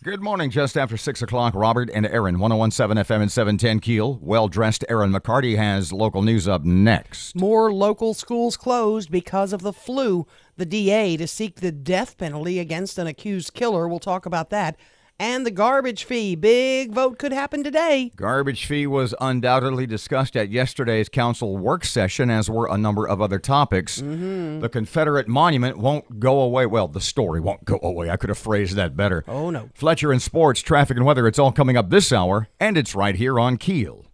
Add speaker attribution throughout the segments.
Speaker 1: Good morning. Just after 6 o'clock, Robert and Erin, 101.7 FM and 710 KEEL. Well-dressed Erin McCarty has local news up next.
Speaker 2: More local schools closed because of the flu. The DA to seek the death penalty against an accused killer. We'll talk about that. And the garbage fee. Big vote could happen today.
Speaker 1: Garbage fee was undoubtedly discussed at yesterday's council work session, as were a number of other topics. The Confederate monument won't go away. Well, the story won't go away. I could have phrased that better.
Speaker 2: Oh, no.
Speaker 1: Fletcher in sports, traffic, and weather. It's all coming up this hour, and it's right here on KEEL.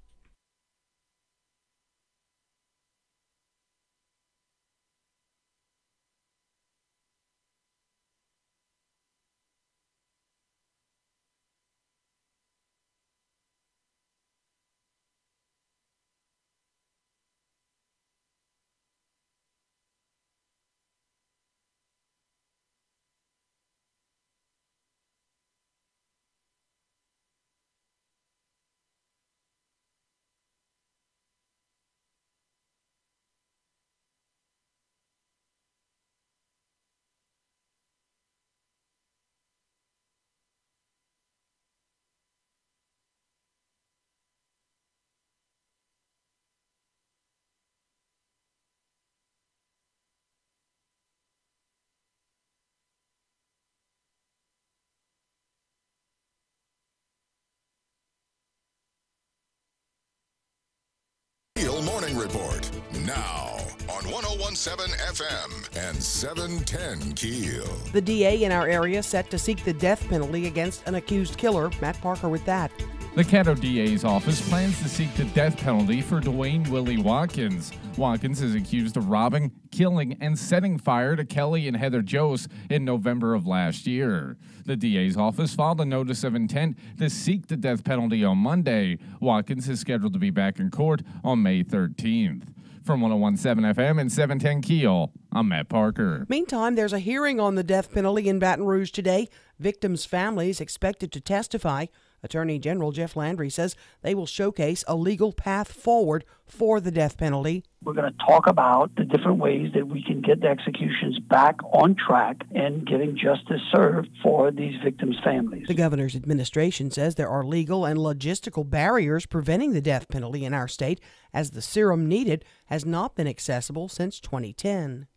Speaker 3: KEEL Morning Report, now on 101.7 FM and 710 KEEL.
Speaker 2: The DA in our area set to seek the death penalty against an accused killer. Matt Parker with that.
Speaker 4: The Caddo DA's office plans to seek the death penalty for Dwayne Willie Watkins. Watkins is accused of robbing, killing, and setting fire to Kelly and Heather Jose in November of last year. The DA's office filed a notice of intent to seek the death penalty on Monday. Watkins is scheduled to be back in court on May 13th. From 101.7 FM and 710 KEEL, I'm Matt Parker.
Speaker 2: Meantime, there's a hearing on the death penalty in Baton Rouge today. Victims' families expected to testify. Attorney General Jeff Landry says they will showcase a legal path forward for the death penalty.
Speaker 5: We're going to talk about the different ways that we can get the executions back on track and getting justice served for these victims' families.
Speaker 2: The governor's administration says there are legal and logistical barriers preventing the death penalty in our state, as the serum needed has not been accessible since 2010.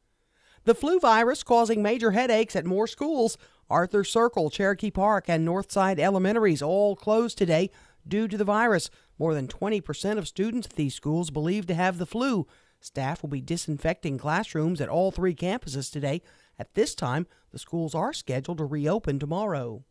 Speaker 2: The flu virus causing major headaches at more schools. Arthur Circle, Cherokee Park, and Northside Elementaries all closed today due to the virus. More than 20% of students at these schools believed to have the flu. Staff will be disinfecting classrooms at all three campuses today. At this time, the schools are scheduled to reopen tomorrow.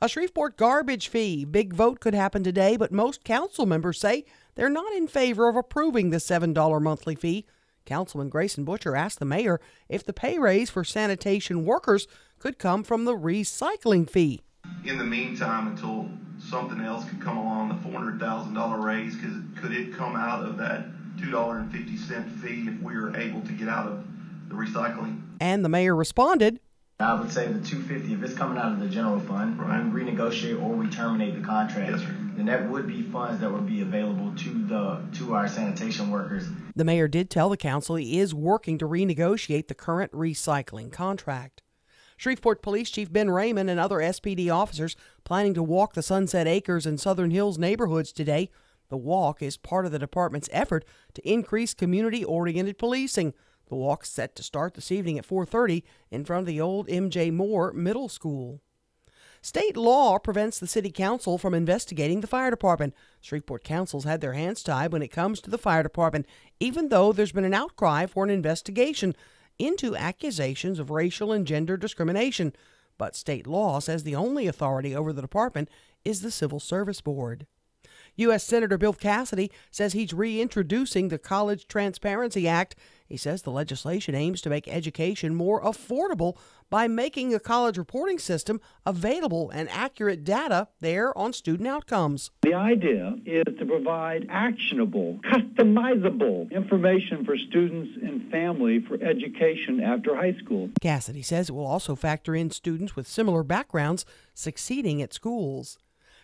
Speaker 2: A Shreveport garbage fee. Big vote could happen today, but most council members say they're not in favor of approving the $7 monthly fee. Councilman Grayson Butcher asked the mayor if the pay raise for sanitation workers could come from the recycling fee.
Speaker 6: In the meantime, until something else could come along, the $400,000 raise, could it come out of that $2.50 fee if we were able to get out of the recycling?
Speaker 2: And the mayor responded,
Speaker 7: I would say the $250, if it's coming out of the general fund, and we renegotiate or we terminate the contract, then that would be funds that would be available to our sanitation workers.
Speaker 2: The mayor did tell the council he is working to renegotiate the current recycling contract. Shreveport Police Chief Ben Raymond and other SPD officers planning to walk the Sunset Acres and Southern Hills neighborhoods today. The walk is part of the department's effort to increase community-oriented policing. The walk's set to start this evening at 4:30 in front of the old M.J. Moore Middle School. State law prevents the city council from investigating the fire department. Shreveport councils had their hands tied when it comes to the fire department, even though there's been an outcry for an investigation into accusations of racial and gender discrimination. But state law says the only authority over the department is the Civil Service Board. U.S. Senator Bill Cassidy says he's reintroducing the College Transparency Act. He says the legislation aims to make education more affordable by making a college reporting system available and accurate data there on student outcomes.
Speaker 8: The idea is to provide actionable, customizable information for students and family for education after high school.
Speaker 2: Cassidy says it will also factor in students with similar backgrounds succeeding at schools.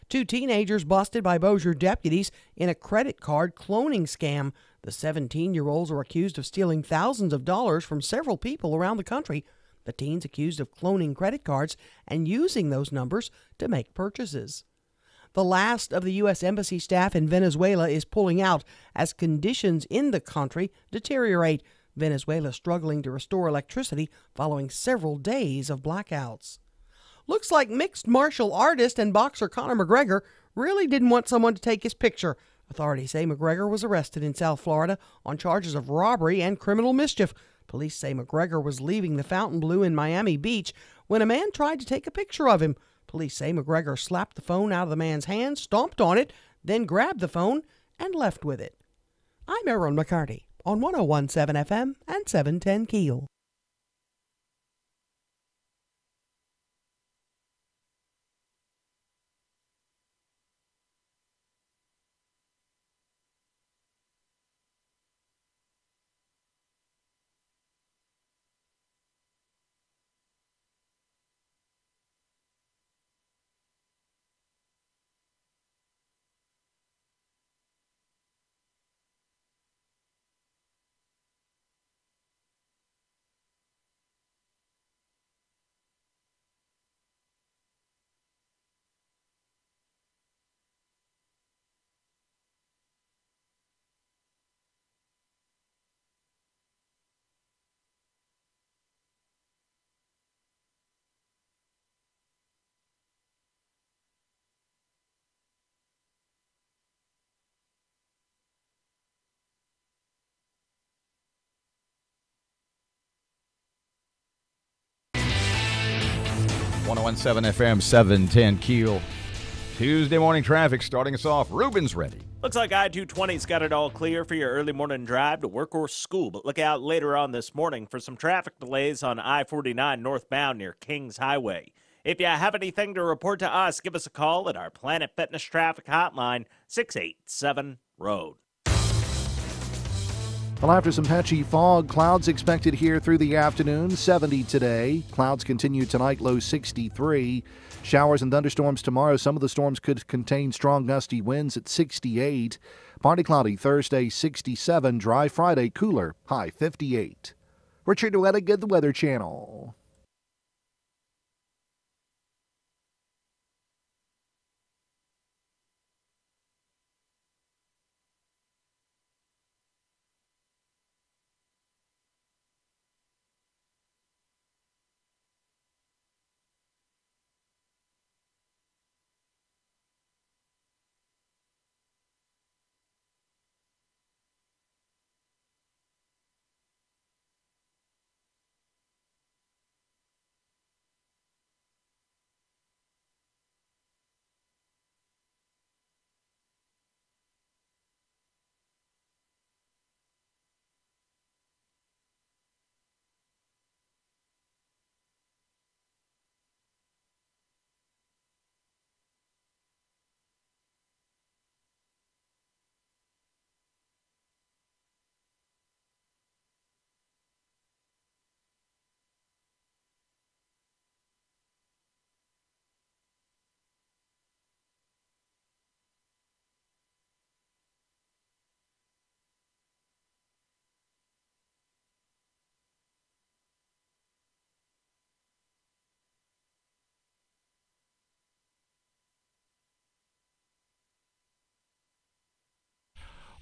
Speaker 2: 2 teenagers busted by Bossier deputies in a credit card cloning scam. The 17-year-olds are accused of stealing thousands of dollars from several people around the country. The teens accused of cloning credit cards and using those numbers to make purchases. The last of the U.S. Embassy staff in Venezuela is pulling out as conditions in the country deteriorate. Venezuela struggling to restore electricity following several days of blackouts. Looks like mixed martial artist and boxer Conor McGregor really didn't want someone to take his picture. Authorities say McGregor was arrested in South Florida on charges of robbery and criminal mischief. Police say McGregor was leaving the Fontainebleau in Miami Beach when a man tried to take a picture of him. Police say McGregor slapped the phone out of the man's hand, stomped on it, then grabbed the phone and left with it. I'm Erin McCarty on 101.7 FM and 710 KEEL.
Speaker 1: .17 FM, 710 KEEL. Tuesday morning traffic starting us off. Ruben's ready.
Speaker 9: Looks like I-220's got it all clear for your early morning drive to work or school, but look out later on this morning for some traffic delays on I-49 northbound near Kings Highway. If you have anything to report to us, give us a call at our Planet Fitness Traffic Hotline, 687-ROAD.
Speaker 10: Well, after some patchy fog, clouds expected here through the afternoon, 70 today. Clouds continue tonight, low 63. Showers and thunderstorms tomorrow. Some of the storms could contain strong gusty winds at 68. Partly cloudy Thursday, 67. Dry Friday, cooler, high 58. Richard Wettig, the Weather Channel.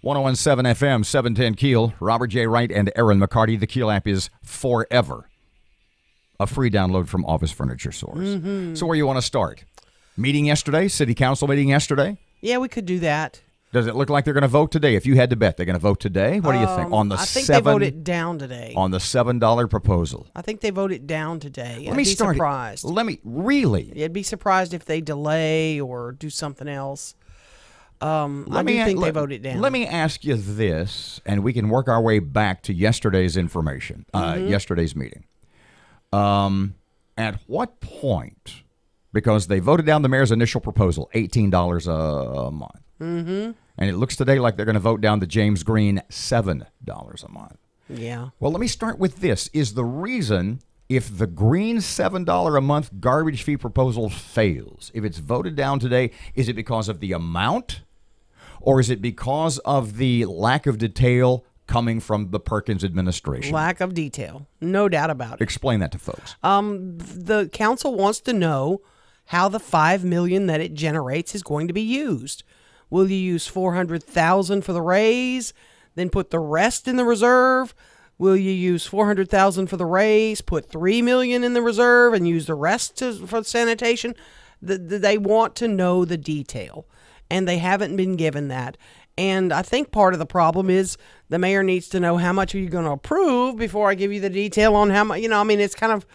Speaker 1: .17 FM, 710 KEEL. Robert J. Wright and Erin McCarty. The KEEL app is forever a free download from Office Furniture Source.
Speaker 2: Mm-hmm.
Speaker 1: So where you want to start? Meeting yesterday? City Council meeting yesterday?
Speaker 2: Yeah, we could do that.
Speaker 1: Does it look like they're going to vote today? If you had to bet, they're going to vote today? What do you think?
Speaker 2: I think they voted down today.
Speaker 1: On the $7 proposal.
Speaker 2: I think they voted down today.
Speaker 1: Let me start.
Speaker 2: Surprised.
Speaker 1: Really?
Speaker 2: I'd be surprised if they delay or do something else. I think they voted down.
Speaker 1: Let me ask you this, and we can work our way back to yesterday's information, yesterday's meeting. At what point, because they voted down the mayor's initial proposal, $18 a month. Mm-hmm. And it looks today like they're going to vote down the James Green $7 a month.
Speaker 2: Yeah.
Speaker 1: Well, let me start with this. Is the reason if the Green $7 a month garbage fee proposal fails, if it's voted down today, is it because of the amount? Or is it because of the lack of detail coming from the Perkins administration.
Speaker 2: Lack of detail. No doubt about it.
Speaker 1: Explain that to folks.
Speaker 2: The council wants to know how the $5 million that it generates is going to be used. Will you use $400,000 for the raise, then put the rest in the reserve? Will you use $400,000 for the raise, put $3 million in the reserve, and use the rest for sanitation? They want to know the detail, and they haven't been given that. And I think part of the problem is the mayor needs to know how much are you going to approve before I give you the detail on how much. It's kind of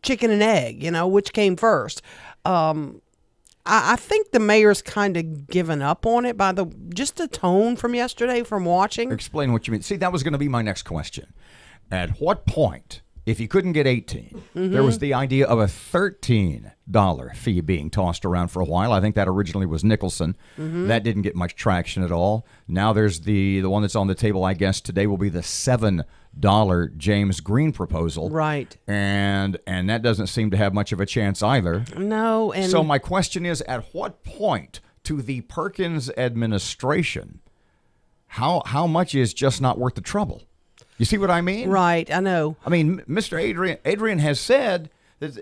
Speaker 2: chicken and egg. Which came first. I think the mayor's kind of given up on it by just the tone from yesterday from watching.
Speaker 1: Explain what you mean. See, that was going to be my next question. At what point, if you couldn't get 18, there was the idea of a $13 fee being tossed around for a while. I think that originally was Nicholson. That didn't get much traction at all. Now there's the one that's on the table, I guess, today will be the $7 James Green proposal.
Speaker 2: Right.
Speaker 1: And that doesn't seem to have much of a chance either.
Speaker 2: No. And
Speaker 1: so my question is, at what point to the Perkins administration, how much is just not worth the trouble? You see what I mean?
Speaker 2: Right, I know.
Speaker 1: I mean, Mr. Adrian has said that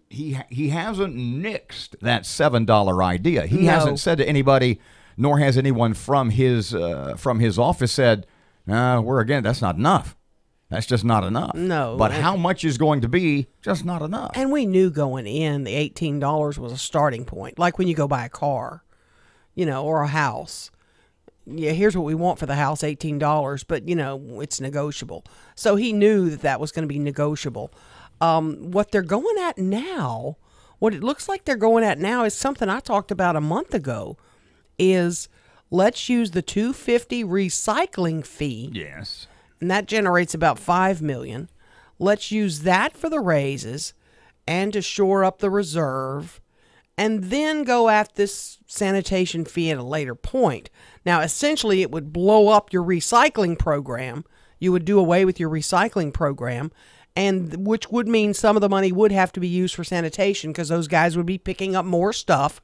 Speaker 1: he hasn't nixed that $7 idea. He hasn't said to anybody, nor has anyone from his office said, that's not enough. That's just not enough.
Speaker 2: No.
Speaker 1: But how much is going to be just not enough?
Speaker 2: And we knew going in the $18 was a starting point, like when you go buy a car, or a house. Yeah, here's what we want for the house, $18, but, it's negotiable. So he knew that was going to be negotiable. What they're going at now, what it looks like they're going at now is something I talked about a month ago, is let's use the $250 recycling fee.
Speaker 1: Yes.
Speaker 2: And that generates about $5 million. Let's use that for the raises and to shore up the reserve, and then go at this sanitation fee at a later point. Now, essentially, it would blow up your recycling program. You would do away with your recycling program, and which would mean some of the money would have to be used for sanitation because those guys would be picking up more stuff.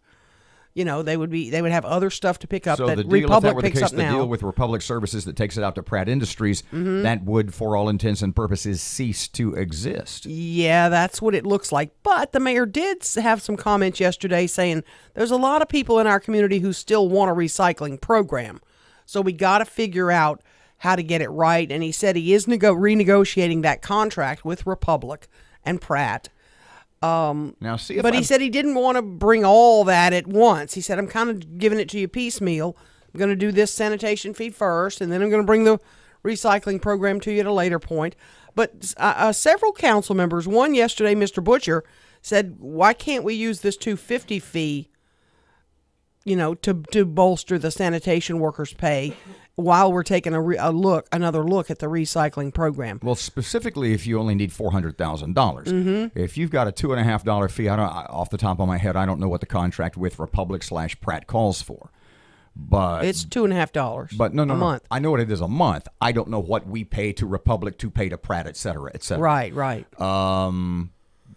Speaker 2: They would have other stuff to pick up that Republic picks up now.
Speaker 1: The deal with Republic Services that takes it out to Pratt Industries, that would, for all intents and purposes, cease to exist.
Speaker 2: Yeah, that's what it looks like. But the mayor did have some comments yesterday saying there's a lot of people in our community who still want a recycling program. So we got to figure out how to get it right. And he said he is renegotiating that contract with Republic and Pratt.
Speaker 1: Now, see if
Speaker 2: but he said he didn't want to bring all that at once. He said, I'm kind of giving it to you piecemeal. I'm going to do this sanitation fee first, and then I'm going to bring the recycling program to you at a later point. But several council members, one yesterday, Mr. Butcher, said, why can't we use this $250 fee, to bolster the sanitation workers' pay while we're taking another look at the recycling program?
Speaker 1: Well, specifically, if you only need $400,000, if you've got a $2.50 fee, off the top of my head, I don't know what the contract with Republic/Pratt calls for, but
Speaker 2: it's $2.50.
Speaker 1: But no,
Speaker 2: a month.
Speaker 1: I know what it is a month. I don't know what we pay to Republic to pay to Pratt, et cetera, et cetera.
Speaker 2: Right.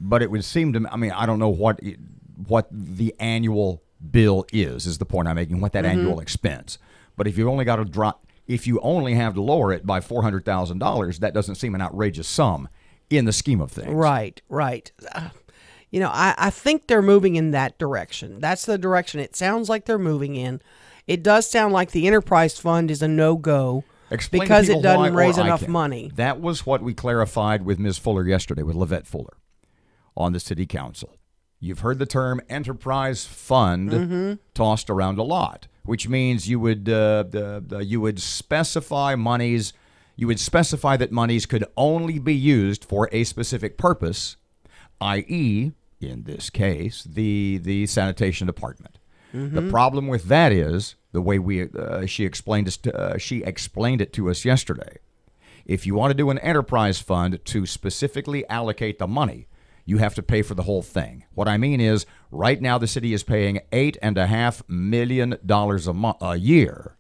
Speaker 1: But it would seem to me. I mean, I don't know what the annual bill is the point I'm making. What that annual expense. But if you only got to if you only have to lower it by $400,000, that doesn't seem an outrageous sum in the scheme of things.
Speaker 2: Right. I think they're moving in that direction. That's the direction it sounds like they're moving in. It does sound like the enterprise fund is a no-go because it doesn't raise enough money.
Speaker 1: That was what we clarified with Ms. Fuller yesterday, with Lavette Fuller on the city council. You've heard the term enterprise fund tossed around a lot, which means you would specify monies. You would specify that monies could only be used for a specific purpose, i.e., in this case, the sanitation department. The problem with that is the way she explained it to us yesterday. If you want to do an enterprise fund to specifically allocate the money, you have to pay for the whole thing. What I mean is, right now the city is paying $8.5 million a year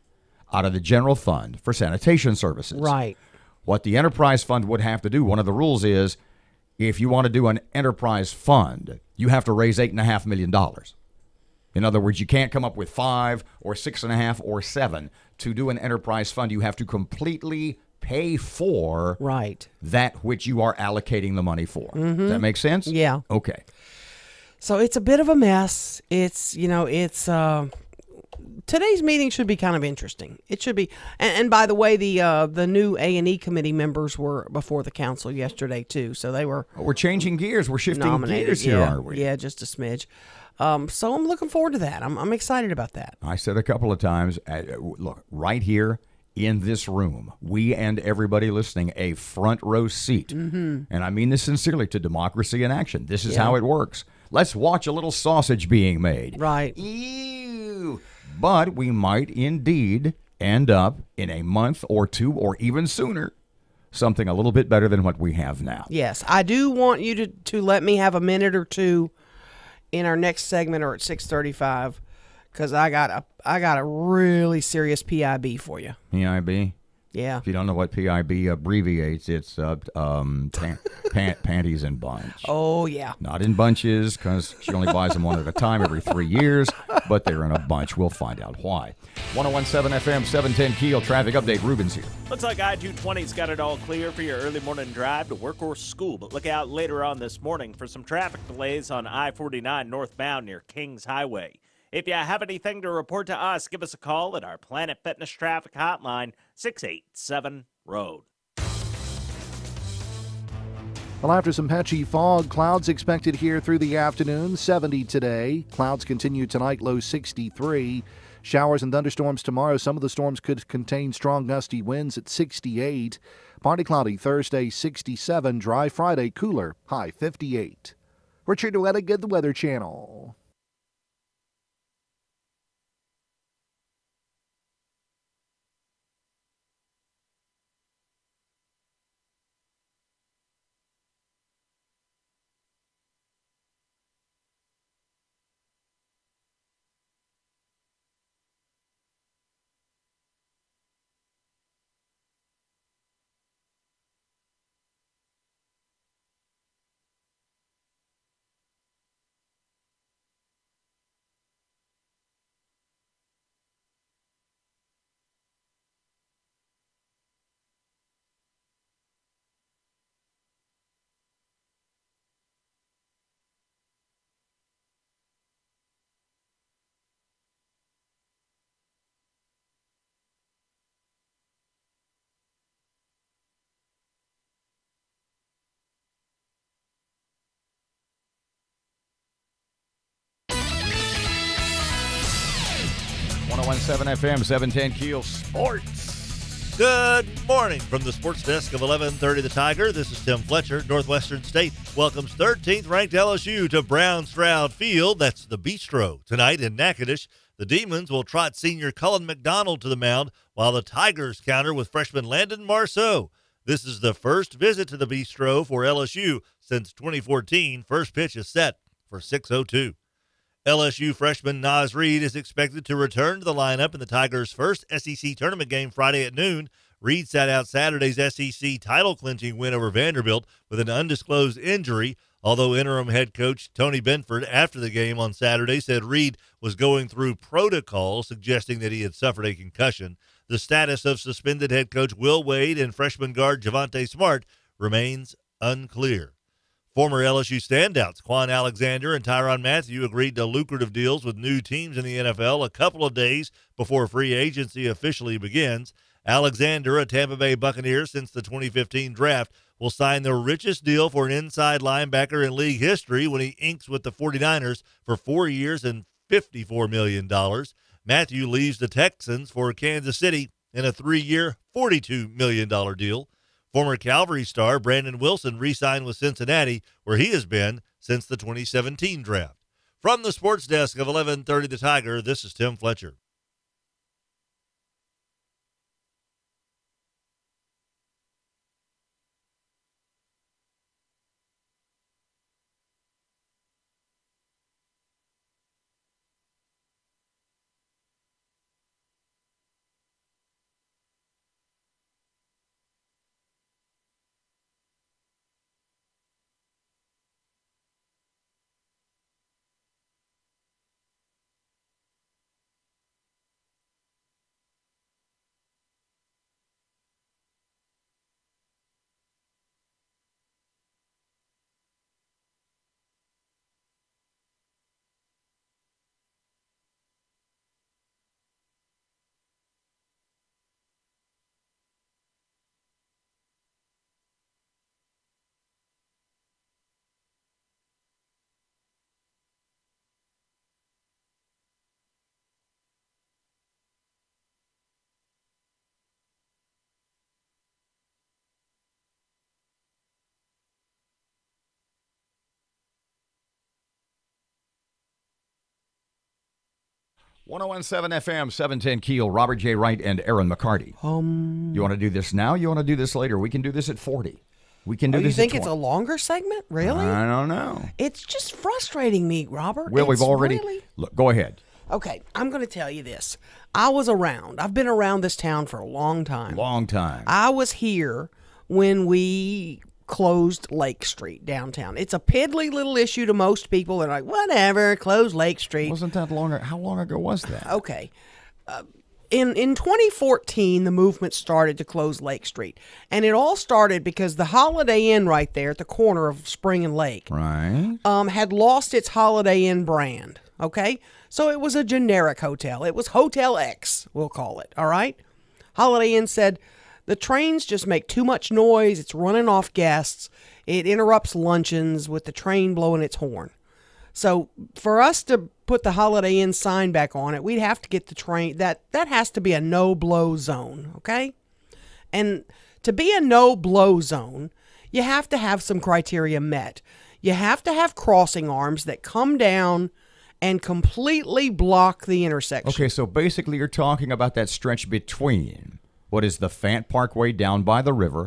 Speaker 1: out of the general fund for sanitation services.
Speaker 2: Right.
Speaker 1: What the enterprise fund would have to do, one of the rules is, if you want to do an enterprise fund, you have to raise $8.5 million. In other words, you can't come up with 5 or 6.5 or 7 to do an enterprise fund, you have to completely pay for
Speaker 2: Right.
Speaker 1: that which you are allocating the money for. Does that make sense?
Speaker 2: Yeah.
Speaker 1: Okay.
Speaker 2: So it's a bit of a mess. It's, today's meeting should be kind of interesting. It should be. And by the way, the new A&E committee members were before the council yesterday too. So they were
Speaker 1: We're changing gears. We're shifting
Speaker 2: nominated.
Speaker 1: gears here, aren't we?
Speaker 2: Yeah, just a smidge. So I'm looking forward to that. I'm excited about that.
Speaker 1: I said a couple of times, look, right here in this room, we and everybody listening, a front row seat. Mm-hmm. And I mean this sincerely, to democracy in action. This is how it works. Let's watch a little sausage being made.
Speaker 2: Right.
Speaker 1: Ew. But we might indeed end up in a month or two or even sooner something a little bit better than what we have now.
Speaker 2: Yes, I do want you to let me have a minute or two in our next segment or at 6:35, because I got a really serious PIB for you.
Speaker 1: PIB?
Speaker 2: Yeah.
Speaker 1: If you don't know what PIB abbreviates, it's panties in bunch.
Speaker 2: Oh, yeah.
Speaker 1: Not in bunches, because she only buys them one at a time every 3 years, but they're in a bunch. We'll find out why. 101.7 FM, 710 Keel, traffic update. Ruben's here.
Speaker 9: Looks like I-220's got it all clear for your early morning drive to work or school, but look out later on this morning for some traffic delays on I-49 northbound near Kings Highway. If you have anything to report to us, give us a call at our Planet Fitness Traffic Hotline, 687-ROAD.
Speaker 10: Well, after some patchy fog, clouds expected here through the afternoon, 70 today. Clouds continue tonight, low 63. Showers and thunderstorms tomorrow. Some of the storms could contain strong gusty winds at 68. Partly cloudy Thursday, 67. Dry Friday, cooler, high 58. Richard Wettigan, the Weather Channel.
Speaker 1: .7 FM, 710 Keel Sports.
Speaker 11: Good morning from the sports desk of 1130 The Tiger. This is Tim Fletcher. Northwestern State welcomes 13th ranked LSU to Brown Stroud Field. That's the Bistro. Tonight in Natchitoches, the Demons will trot senior Cullen McDonald to the mound while the Tigers counter with freshman Landon Marceau. This is the first visit to the Bistro for LSU since 2014. First pitch is set for 6:02. LSU freshman Naz Reid is expected to return to the lineup in the Tigers' first SEC tournament game Friday at noon. Reid sat out Saturday's SEC title-clinching win over Vanderbilt with an undisclosed injury, although interim head coach Tony Benford, after the game on Saturday, said Reid was going through protocol, suggesting that he had suffered a concussion. The status of suspended head coach Will Wade and freshman guard Javonte Smart remains unclear. Former LSU standouts Quan Alexander and Tyrann Mathieu agreed to lucrative deals with new teams in the NFL a couple of days before free agency officially begins. Alexander, a Tampa Bay Buccaneer since the 2015 draft, will sign the richest deal for an inside linebacker in league history when he inks with the 49ers for 4 years and $54 million. Mathieu leaves the Texans for Kansas City in a 3-year, $42 million deal. Former Calvary star Brandon Wilson re-signed with Cincinnati, where he has been since the 2017 draft. From the sports desk of 1130 The Tiger, this is Tim Fletcher.
Speaker 1: 1017 FM, 710 Keel, Robert J. Wright and Erin McCarty. You want to do this now? You want to do this later? We can do this at 40. We can do this
Speaker 2: You think
Speaker 1: at
Speaker 2: it's
Speaker 1: 20.
Speaker 2: a longer segment? Really?
Speaker 1: I don't know.
Speaker 2: It's just frustrating me, Robert.
Speaker 1: Well, we've
Speaker 2: It's
Speaker 1: already...
Speaker 2: really-
Speaker 1: Look, go ahead.
Speaker 2: Okay, I'm going to tell you this. I've been around this town for a long time.
Speaker 1: Long time.
Speaker 2: I was here when we closed Lake Street downtown. It's a piddly little issue to most people. They're like, whatever, close Lake Street.
Speaker 1: Wasn't that longer? How long ago was that?
Speaker 2: Okay. In 2014, the movement started to close Lake Street. And it all started because the Holiday Inn right there at the corner of Spring and Lake
Speaker 1: Right.
Speaker 2: had lost its Holiday Inn brand. Okay? So it was a generic hotel. It was Hotel X, we'll call it. All right? Holiday Inn said, the trains just make too much noise. It's running off guests. It interrupts luncheons with the train blowing its horn. So for us to put the Holiday Inn sign back on it, we'd have to get the train. That has to be a no-blow zone, okay? And to be a no-blow zone, you have to have some criteria met. You have to have crossing arms that come down and completely block the intersection.
Speaker 1: Okay, so basically you're talking about that stretch between what is the Fant Parkway down by the river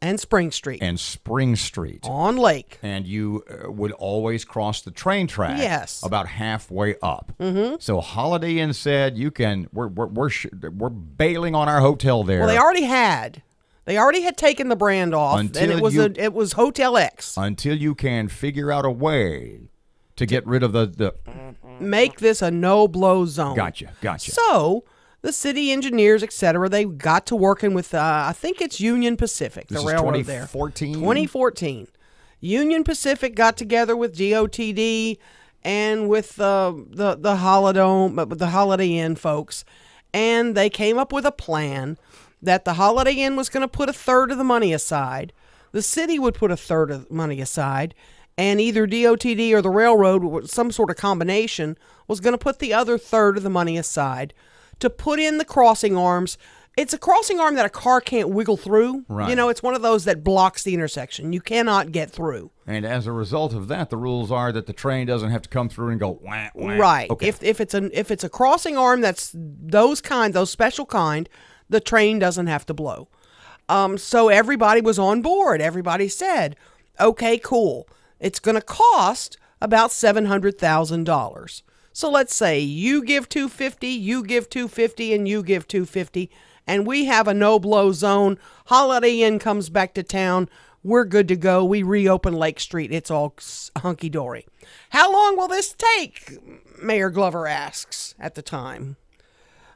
Speaker 2: And Spring Street.
Speaker 1: and Spring Street.
Speaker 2: On Lake.
Speaker 1: And you would always cross the train track.
Speaker 2: Yes.
Speaker 1: About halfway up. Mm-hmm. So Holiday Inn said you can. We're bailing on our hotel there.
Speaker 2: Well, they already had. They already had taken the brand off, and it was Hotel X.
Speaker 1: Until you can figure out a way to get rid of the
Speaker 2: Make this a no-blow zone.
Speaker 1: Gotcha.
Speaker 2: So the city engineers, etc., they got to working with, I think it's Union Pacific, the
Speaker 1: This is
Speaker 2: railroad there.
Speaker 1: 2014?
Speaker 2: 2014. Union Pacific got together with DOTD and with the Holiday Inn folks, and they came up with a plan that the Holiday Inn was going to put a third of the money aside. The city would put a third of the money aside, and either DOTD or the railroad, some sort of combination, was going to put the other third of the money aside to put in the crossing arms. It's a crossing arm that a car can't wiggle through.
Speaker 1: Right.
Speaker 2: You know, it's one of those that blocks the intersection. You cannot get through.
Speaker 1: And as a result of that, the rules are that the train doesn't have to come through and go wah, wah.
Speaker 2: Right.
Speaker 1: Okay.
Speaker 2: If it's a crossing arm that's those special kind, the train doesn't have to blow. So everybody was on board. Everybody said, okay, cool. It's going to cost about $700,000. So let's say you give $250, you give $250, and you give $250, and we have a no-blow zone. Holiday Inn comes back to town. We're good to go. We reopen Lake Street. It's all hunky-dory. How long will this take? Mayor Glover asks at the time.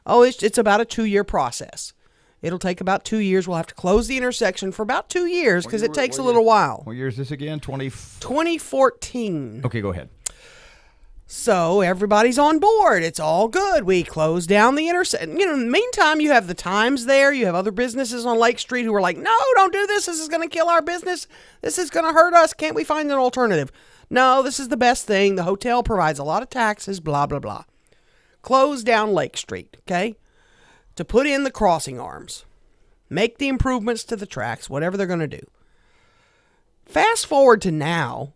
Speaker 2: Oh, it's about a 2-year process. It'll take about 2 years. We'll have to close the intersection for about 2 years because it takes a little while.
Speaker 1: What year is this again?
Speaker 2: 2014.
Speaker 1: Okay, go ahead.
Speaker 2: So everybody's on board. It's all good. We close down the intersection. You know, in the meantime, you have the Times there. You have other businesses on Lake Street who are like, no, don't do this. This is going to kill our business. This is going to hurt us. Can't we find an alternative? No, this is the best thing. The hotel provides a lot of taxes, blah, blah, blah. Close down Lake Street, okay? To put in the crossing arms. Make the improvements to the tracks, whatever they're going to do. Fast forward to now.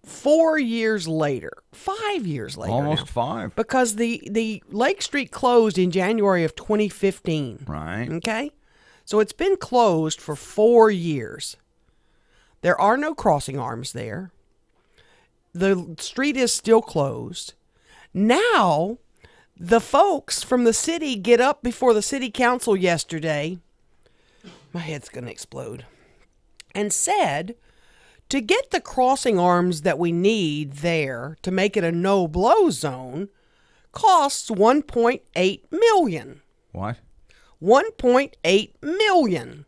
Speaker 2: 4 years later, 5 years later,
Speaker 1: Almost
Speaker 2: now,
Speaker 1: 5.
Speaker 2: because the Lake Street closed in January of 2015.
Speaker 1: Right.
Speaker 2: Okay, so it's been closed for 4 years. There are no crossing arms there. The street is still closed. Now, the folks from the city get up before the city council yesterday. My head's gonna explode. And said, to get the crossing arms that we need there to make it a no-blow zone costs $1.8 million.
Speaker 1: What?
Speaker 2: $1.8 million.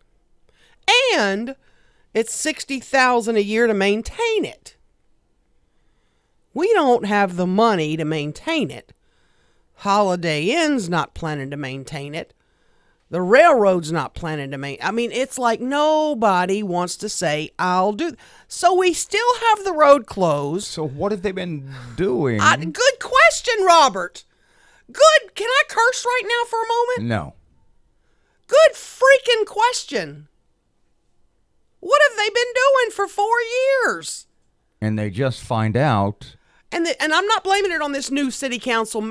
Speaker 2: And it's $60,000 a year to maintain it. We don't have the money to maintain it. Holiday Inn's not planning to maintain it. The railroad's not planning to maintain. I mean, it's like nobody wants to say, I'll do. So we still have the road closed.
Speaker 1: So what have they been doing?
Speaker 2: Good question, Robert. Good. Can I curse right now for a moment?
Speaker 1: No.
Speaker 2: Good freaking question. What have they been doing for 4 years?
Speaker 1: And they just find out
Speaker 2: And I'm not blaming it on this new city council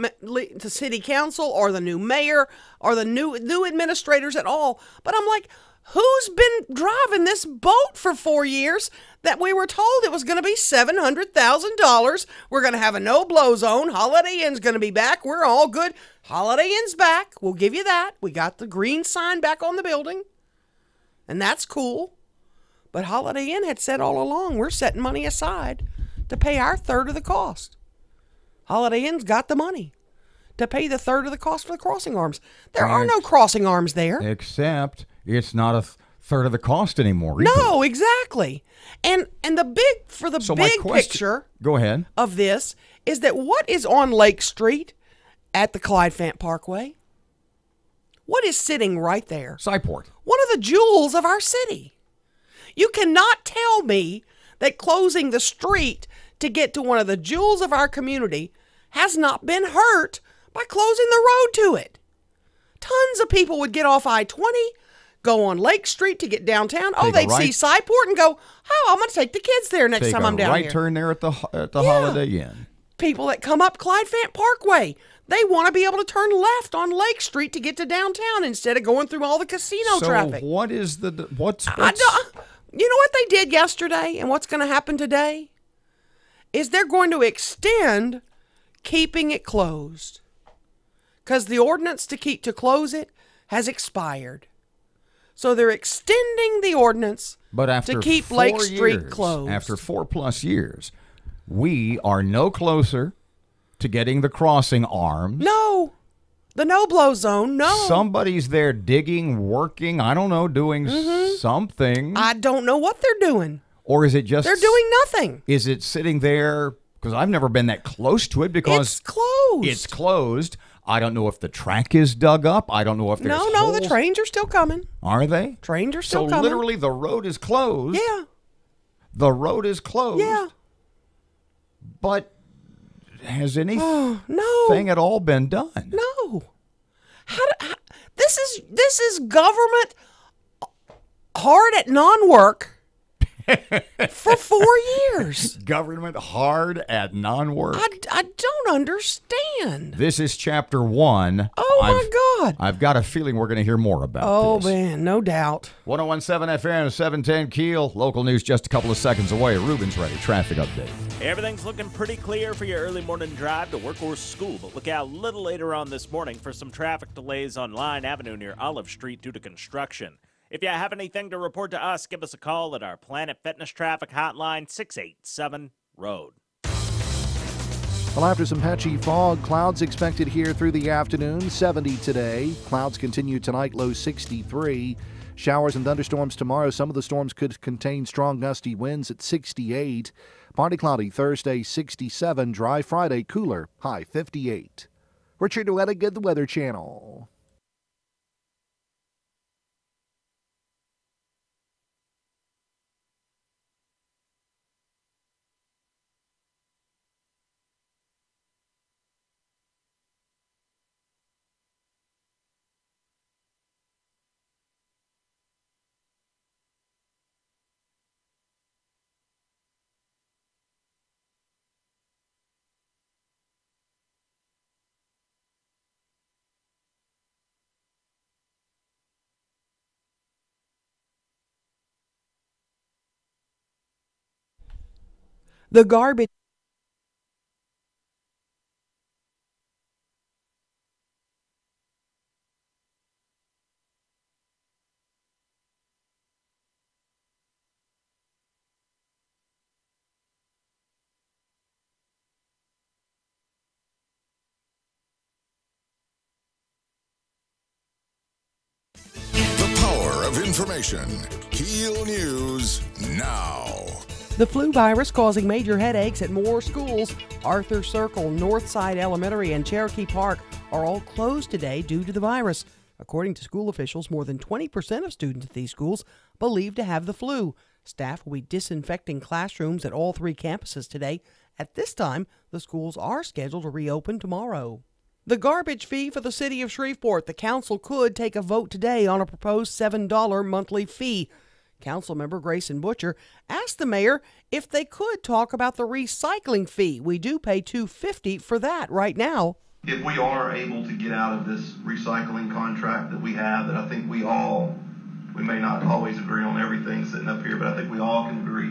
Speaker 2: or the new mayor or the new administrators at all. But I'm like, who's been driving this boat for 4 years that we were told it was going to be $700,000? We're going to have a no-blow zone. Holiday Inn's going to be back. We're all good. Holiday Inn's back. We'll give you that. We got the green sign back on the building. And that's cool. But Holiday Inn had said all along, we're setting money aside to pay our third of the cost. Holiday Inn's got the money to pay the third of the cost for the crossing arms. There are no crossing arms there.
Speaker 1: Except it's not a third of the cost anymore either.
Speaker 2: No, exactly. And the big picture
Speaker 1: go ahead.
Speaker 2: Of this is that what is on Lake Street at the Clyde Fant Parkway? What is sitting right there?
Speaker 1: Cyport.
Speaker 2: One of the jewels of our city. You cannot tell me that closing the street to get to one of the jewels of our community has not been hurt by closing the road to it. Tons of people would get off I-20, go on Lake Street to get downtown. They'd see Cyport and go, I'm going to take the kids there next time I'm down here.
Speaker 1: Take a right turn there at the Holiday Inn.
Speaker 2: People that come up Clyde Fant Parkway, they want to be able to turn left on Lake Street to get to downtown instead of going through all the casino traffic.
Speaker 1: So what is what's
Speaker 2: you know what they did yesterday and what's going to happen today? Is they're going to extend keeping it closed. Because the ordinance to close it has expired. So they're extending the ordinance to keep Lake Street closed.
Speaker 1: After 4+ years, we are no closer to getting the crossing arms.
Speaker 2: No. The no-blow zone, no.
Speaker 1: Somebody's there digging, working, I don't know, doing something.
Speaker 2: I don't know what they're doing.
Speaker 1: Or is it just...
Speaker 2: They're doing nothing.
Speaker 1: Is it sitting there... Because I've never been that close to it because...
Speaker 2: It's closed.
Speaker 1: It's closed. I don't know if the track is dug up. I don't know if there's holes.
Speaker 2: The trains are still coming.
Speaker 1: Are they?
Speaker 2: Trains are still coming.
Speaker 1: So literally the road is closed.
Speaker 2: Yeah.
Speaker 1: The road is closed.
Speaker 2: Yeah.
Speaker 1: But... has anything at all been done?
Speaker 2: No. This is government hard at non-work for 4 years.
Speaker 1: Government hard at non-work.
Speaker 2: I don't understand.
Speaker 1: This is chapter 1.
Speaker 2: Oh, my God.
Speaker 1: I've got a feeling we're going to hear more about this.
Speaker 2: Oh, man, no doubt.
Speaker 1: 101.7 FM, 710 Keel. Local news just a couple of seconds away. Ruben's ready. Traffic update.
Speaker 9: Everything's looking pretty clear for your early morning drive to work or school, but look out a little later on this morning for some traffic delays on Line Avenue near Olive Street due to construction. If you have anything to report to us, give us a call at our Planet Fitness Traffic Hotline, 687-ROAD.
Speaker 10: Well, after some patchy fog, clouds expected here through the afternoon, 70 today. Clouds continue tonight, low 63. Showers and thunderstorms tomorrow. Some of the storms could contain strong gusty winds at 68. Partly cloudy Thursday, 67. Dry Friday, cooler, high 58. Richard Wettigan, the Weather Channel.
Speaker 2: The garbage.
Speaker 3: The power of information. KEEL News now.
Speaker 2: The flu virus causing major headaches at more schools. Arthur Circle, Northside Elementary, and Cherokee Park are all closed today due to the virus. According to school officials, more than 20% of students at these schools believe to have the flu. Staff will be disinfecting classrooms at all 3 campuses today. At this time, the schools are scheduled to reopen tomorrow. The garbage fee for the city of Shreveport. The council could take a vote today on a proposed $7 monthly fee. Councilmember Grayson Butcher asked the mayor if they could talk about the recycling fee. We do pay $250 for that right now.
Speaker 6: If we are able to get out of this recycling contract that we have, that I think we may not always agree on everything sitting up here, but I think we all can agree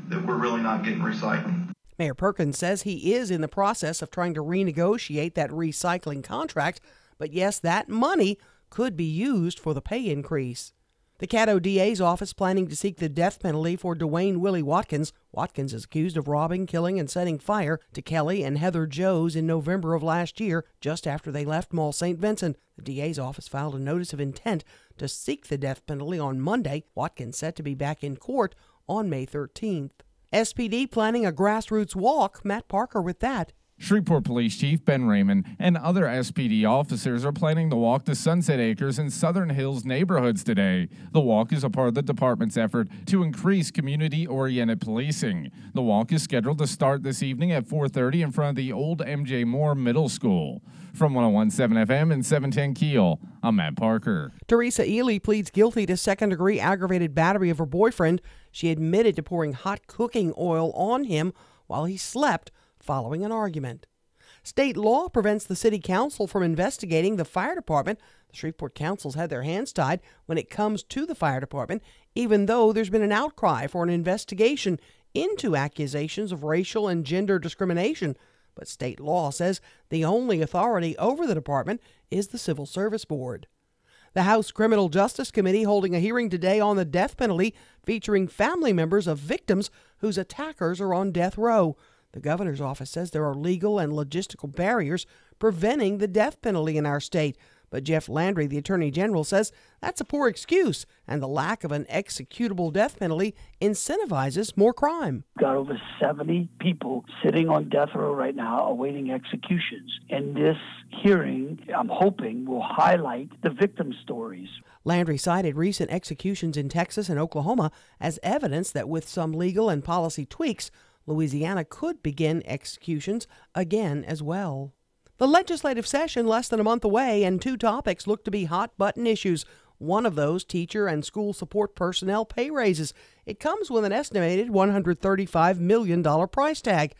Speaker 6: that we're really not getting recycling.
Speaker 2: Mayor Perkins says he is in the process of trying to renegotiate that recycling contract, but yes, that money could be used for the pay increase. The Caddo DA's office planning to seek the death penalty for Dwayne Willie Watkins. Watkins is accused of robbing, killing, and setting fire to Kelly and Heather Joes in November of last year, just after they left Mall St. Vincent. The DA's office filed a notice of intent to seek the death penalty on Monday. Watkins set to be back in court on May 13th. SPD planning a grassroots walk. Matt Parker with that.
Speaker 4: Shreveport Police Chief Ben Raymond and other SPD officers are planning to walk the Sunset Acres and Southern Hills neighborhoods today. The walk is a part of the department's effort to increase community-oriented policing. The walk is scheduled to start this evening at 4:30 in front of the old M.J. Moore Middle School. From 101.7 FM and 710 KEEL, I'm Matt Parker.
Speaker 2: Teresa Ely pleads guilty to second-degree aggravated battery of her boyfriend. She admitted to pouring hot cooking oil on him while he slept following an argument. State law prevents the city council from investigating the fire department. The Shreveport councils had their hands tied when it comes to the fire department, even though there's been an outcry for an investigation into accusations of racial and gender discrimination. But state law says the only authority over the department is the Civil Service Board. The House Criminal Justice Committee holding a hearing today on the death penalty, featuring family members of victims whose attackers are on death row. The governor's office says there are legal and logistical barriers preventing the death penalty in our state. But Jeff Landry, the Attorney General, says that's a poor excuse, and the lack of an executable death penalty incentivizes more crime.
Speaker 5: Got over 70 people sitting on death row right now awaiting executions. And this hearing, I'm hoping, will highlight the victim stories.
Speaker 2: Landry cited recent executions in Texas and Oklahoma as evidence that with some legal and policy tweaks, Louisiana could begin executions again as well. The legislative session less than a month away, and two topics look to be hot-button issues. One of those, teacher and school support personnel pay raises. It comes with an estimated $135 million price tag.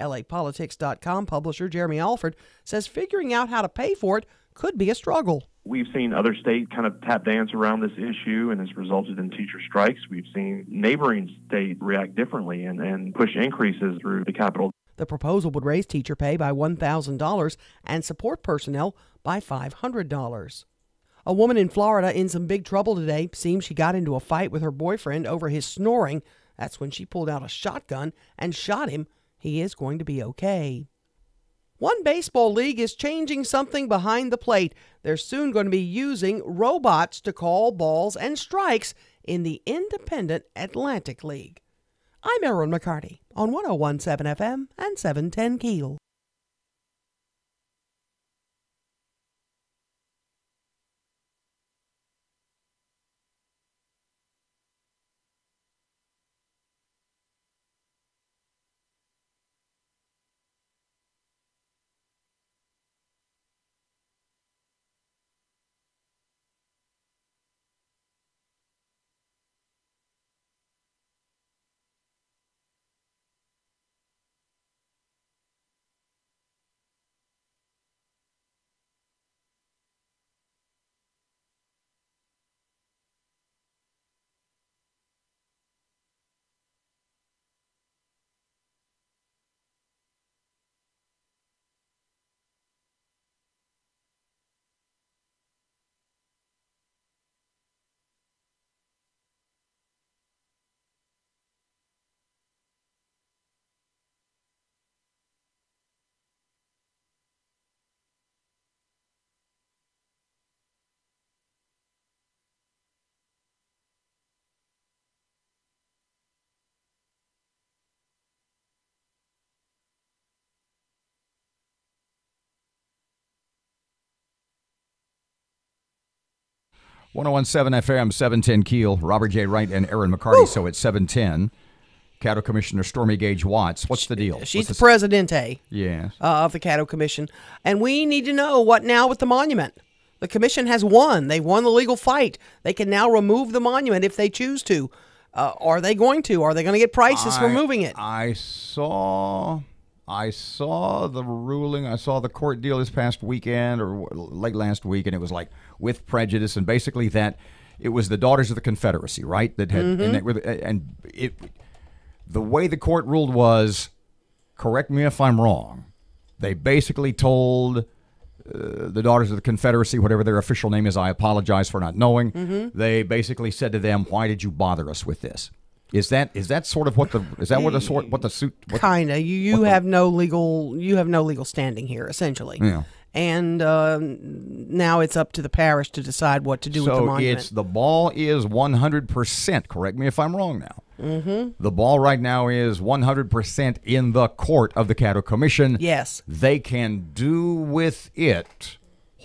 Speaker 2: LAPolitics.com publisher Jeremy Alford says figuring out how to pay for it could be a struggle.
Speaker 12: We've seen other states kind of tap dance around this issue, and it's resulted in teacher strikes. We've seen neighboring states react differently and push increases through the Capitol.
Speaker 2: The proposal would raise teacher pay by $1,000 and support personnel by $500. A woman in Florida in some big trouble today. Seems she got into a fight with her boyfriend over his snoring. That's when she pulled out a shotgun and shot him. He is going to be okay. One baseball league is changing something behind the plate. They're soon going to be using robots to call balls and strikes in the Independent Atlantic League. I'm Erin McCarty on 101.7 FM and 710 KEEL.
Speaker 1: .101.7 FM, 710 KEEL, Robert J. Wright and Erin McCarty. So it's 710. Caddo Commissioner Stormy Gage Watts. What's the deal?
Speaker 2: She's the presidente
Speaker 1: yes.
Speaker 2: Of the Caddo Commission. And we need to know what now with the monument. The commission has won. They won the legal fight. They can now remove the monument if they choose to. Are they going to? Are they going to get prices for moving it?
Speaker 1: I saw the ruling. I saw the court deal this past weekend or late last week, and it was like with prejudice, and basically that it was the Daughters of the Confederacy, right? That had the way the court ruled was, correct me if I'm wrong, they basically told the Daughters of the Confederacy, whatever their official name is, I apologize for not knowing. They basically said to them, "Why did you bother us with this?" Is that sort of what the suit?
Speaker 2: Kinda. You have no legal standing here, essentially.
Speaker 1: Yeah.
Speaker 2: And now it's up to the parish to decide what to do with the monument.
Speaker 1: So the ball is 100%. Correct me if I'm wrong now. The ball right now is 100% in the court of the Caddo Commission.
Speaker 2: Yes.
Speaker 1: They can do with it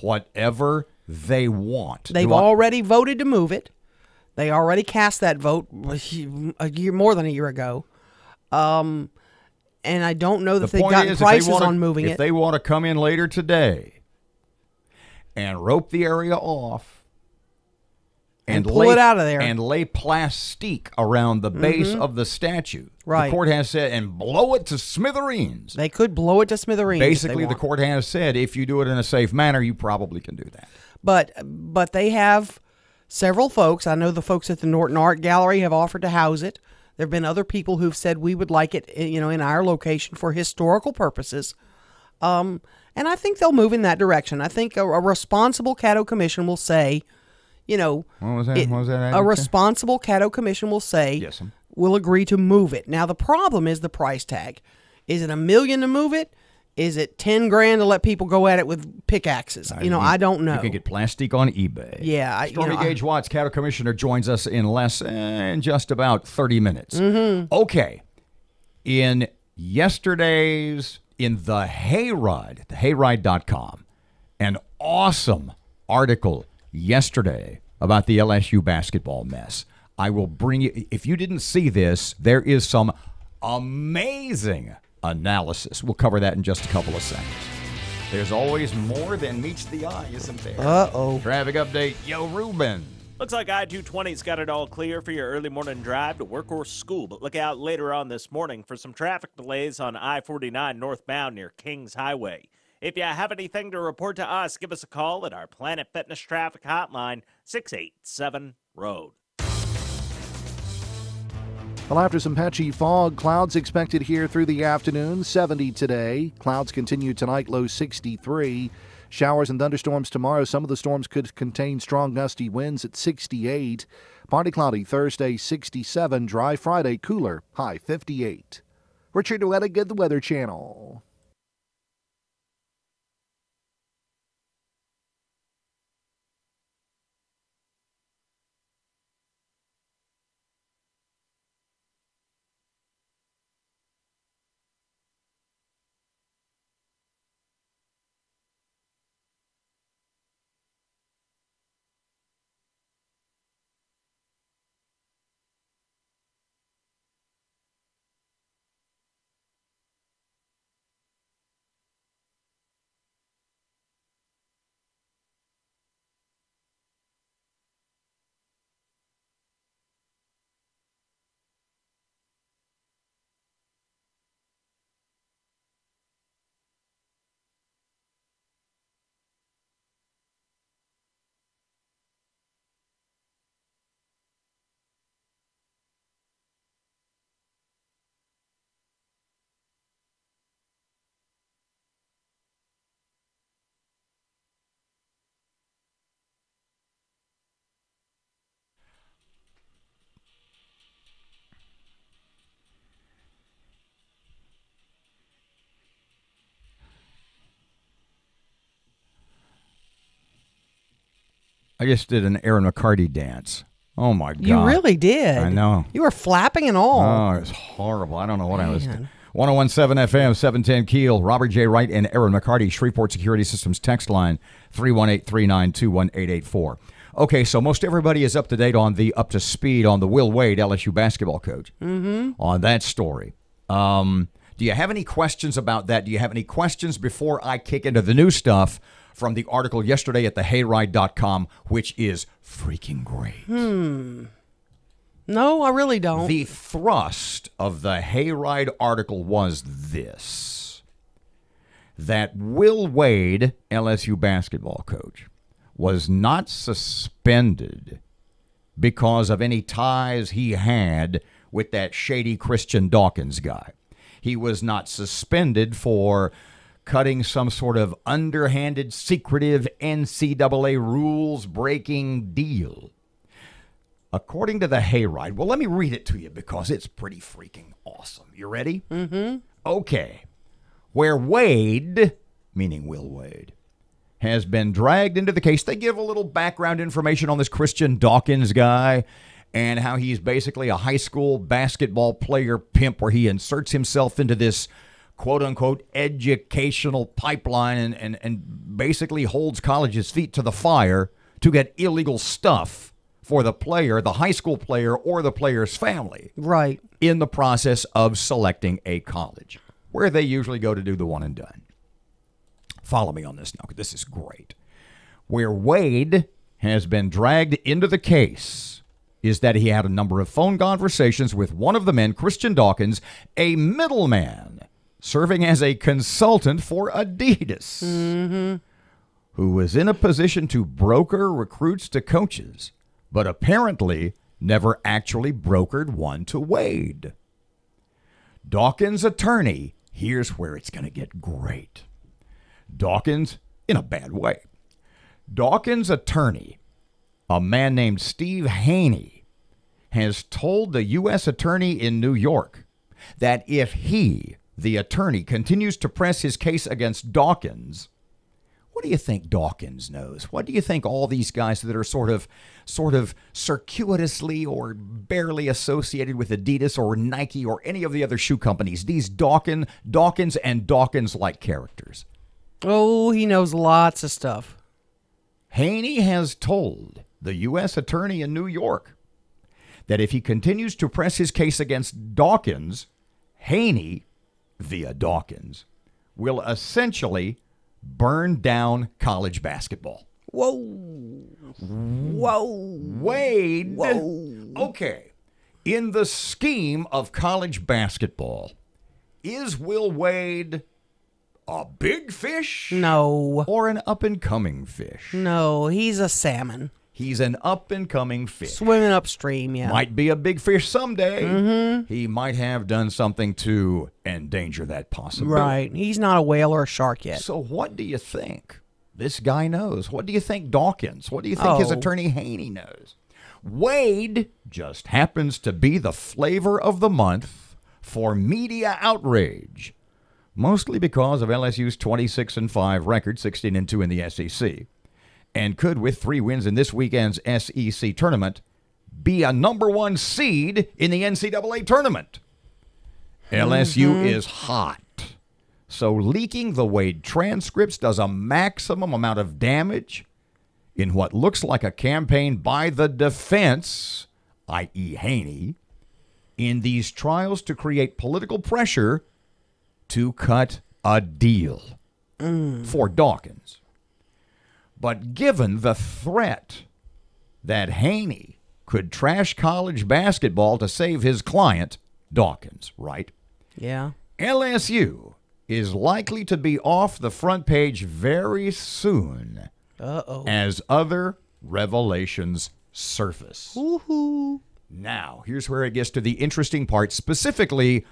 Speaker 1: whatever they want.
Speaker 2: They've already voted to move it. They already cast that vote more than a year ago. And I don't know that they've gotten prices on moving it.
Speaker 1: If they want to come in later today and rope the area off and
Speaker 2: pull it out of there
Speaker 1: and lay plastique around the base of the statue,
Speaker 2: right.
Speaker 1: The court has said, and blow it to smithereens.
Speaker 2: They could blow it to smithereens.
Speaker 1: Basically, the court has said, if you do it in a safe manner, you probably can do that.
Speaker 2: But they have several folks. I know the folks at the Norton Art Gallery have offered to house it. There have been other people who've said we would like it, in our location for historical purposes. And I think they'll move in that direction. I think a responsible Caddo Commission will say,
Speaker 1: what was that?
Speaker 2: A responsible Caddo Commission will say,
Speaker 1: yes,
Speaker 2: we'll agree to move it. Now, the problem is the price tag. Is it $1 million to move it? Is it $10,000 to let people go at it with pickaxes? I don't know.
Speaker 1: You can get plastic on eBay.
Speaker 2: Yeah.
Speaker 1: Stormy Gage Watts, Caddo Commissioner, joins us in just about 30 minutes. Okay. In the Hayride, thehayride.com, an awesome article yesterday about the LSU basketball mess. I will bring you, if you didn't see this, there is some amazing analysis. We'll cover that in just a couple of seconds. There's always more than meets the eye, isn't there?
Speaker 2: Uh-oh.
Speaker 1: Traffic update, Yo Ruben.
Speaker 9: Looks like I-220's got it all clear for your early morning drive to work or school, but look out later on this morning for some traffic delays on I-49 northbound near Kings Highway. If you have anything to report to us, give us a call at our Planet Fitness Traffic Hotline, 687-ROAD.
Speaker 10: Well, after some patchy fog, clouds expected here through the afternoon, 70 today. Clouds continue tonight, low 63. Showers and thunderstorms tomorrow. Some of the storms could contain strong gusty winds at 68. Partly cloudy Thursday, 67. Dry Friday, cooler, high 58. Richard Wettigan, the Weather Channel.
Speaker 1: I just did an Erin McCarty dance. Oh, my God.
Speaker 2: You really did.
Speaker 1: I know.
Speaker 2: You were flapping and all.
Speaker 1: Oh, it was horrible. I don't know what I was doing. 101.7 FM, 710 Keel. Robert J. Wright and Erin McCarty, Shreveport Security Systems text line, 318-392-1884. Okay, so most everybody is up to date on up to speed on the Will Wade, LSU basketball coach, on that story. Do you have any questions about that? Do you have any questions before I kick into the new stuff from the article yesterday at thehayride.com, which is freaking great.
Speaker 2: No, I really don't.
Speaker 1: The thrust of the Hayride article was this: that Will Wade, LSU basketball coach, was not suspended because of any ties he had with that shady Christian Dawkins guy. He was not suspended for cutting some sort of underhanded, secretive NCAA rules-breaking deal. According to the Hayride, well, let me read it to you because it's pretty freaking awesome. You ready?
Speaker 2: Mm-hmm.
Speaker 1: Okay. Where Wade, meaning Will Wade, has been dragged into the case, they give a little background information on this Christian Dawkins guy and how he's basically a high school basketball player pimp where he inserts himself into this quote-unquote educational pipeline and basically holds colleges' feet to the fire to get illegal stuff for the player, the high school player, or the player's family.
Speaker 2: Right.
Speaker 1: In the process of selecting a college, where they usually go to do the one and done. Follow me on this now, because this is great. Where Wade has been dragged into the case is that he had a number of phone conversations with one of the men, Christian Dawkins, a middleman, serving as a consultant for Adidas, who was in a position to broker recruits to coaches, but apparently never actually brokered one to Wade. Dawkins' attorney, here's where it's going to get great. Dawkins, in a bad way. Dawkins' attorney, a man named Steve Haney, has told the U.S. attorney in New York that if he, the attorney, continues to press his case against Dawkins, what do you think Dawkins knows? What do you think all these guys that are sort of circuitously or barely associated with Adidas or Nike or any of the other shoe companies, these Dawkins and Dawkins-like characters?
Speaker 2: Oh, he knows lots of stuff.
Speaker 1: Haney has told the U.S. attorney in New York that if he continues to press his case against Dawkins, Haney, via Dawkins, will essentially burn down college basketball.
Speaker 2: Whoa.
Speaker 1: Wade. Okay. In the scheme of college basketball, is Will Wade a big fish?
Speaker 2: No.
Speaker 1: Or an up-and-coming fish?
Speaker 2: No, he's a salmon.
Speaker 1: He's an up-and-coming fish.
Speaker 2: Swimming upstream, yeah.
Speaker 1: Might be a big fish someday. He might have done something to endanger that possibility.
Speaker 2: Right. He's not a whale or a shark yet.
Speaker 1: So what do you think this guy knows? What do you think Dawkins? What do you think his attorney Haney knows? Wade just happens to be the flavor of the month for media outrage, mostly because of LSU's 26-5 record, 16-2 in the SEC. And could, with 3 wins in this weekend's SEC tournament, be a number 1 seed in the NCAA tournament. LSU is hot. So leaking the Wade transcripts does a maximum amount of damage in what looks like a campaign by the defense, i.e. Haney, in these trials to create political pressure to cut a deal for Dawkins. But given the threat that Haney could trash college basketball to save his client, Dawkins, right?
Speaker 2: Yeah.
Speaker 1: LSU is likely to be off the front page very soon as other revelations surface.
Speaker 2: Woohoo.
Speaker 1: Now, here's where it gets to the interesting part, specifically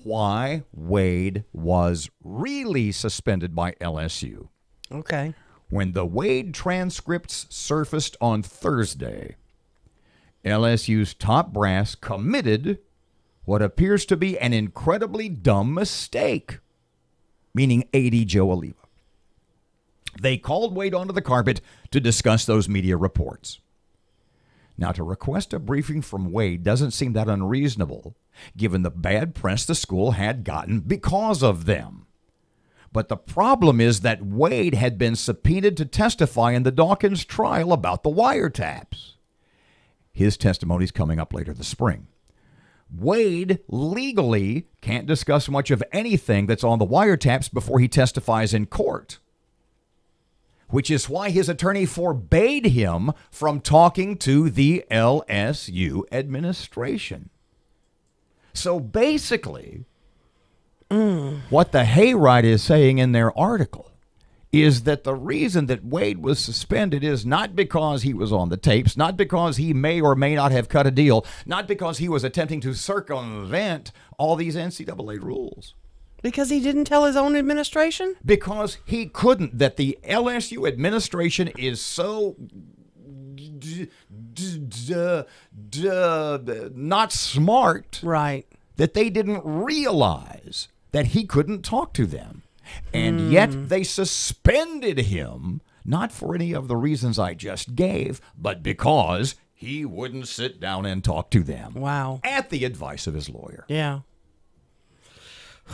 Speaker 1: why Wade was really suspended by LSU.
Speaker 2: Okay.
Speaker 1: When the Wade transcripts surfaced on Thursday, LSU's top brass committed what appears to be an incredibly dumb mistake, meaning AD Joe Oliva. They called Wade onto the carpet to discuss those media reports. Now, to request a briefing from Wade doesn't seem that unreasonable, given the bad press the school had gotten because of them. But the problem is that Wade had been subpoenaed to testify in the Dawkins trial about the wiretaps. His testimony is coming up later this spring. Wade legally can't discuss much of anything that's on the wiretaps before he testifies in court. which is why his attorney forbade him from talking to the LSU administration. So basically, what the Hayride is saying in their article is that the reason that Wade was suspended is not because he was on the tapes, not because he may or may not have cut a deal, not because he was attempting to circumvent all these NCAA rules.
Speaker 2: Because he didn't tell his own administration?
Speaker 1: Because he couldn't. That the LSU administration is so not smart,
Speaker 2: right,
Speaker 1: that they didn't realize that he couldn't talk to them. And yet they suspended him, not for any of the reasons I just gave, but because he wouldn't sit down and talk to them.
Speaker 2: Wow.
Speaker 1: At the advice of his lawyer.
Speaker 2: Yeah.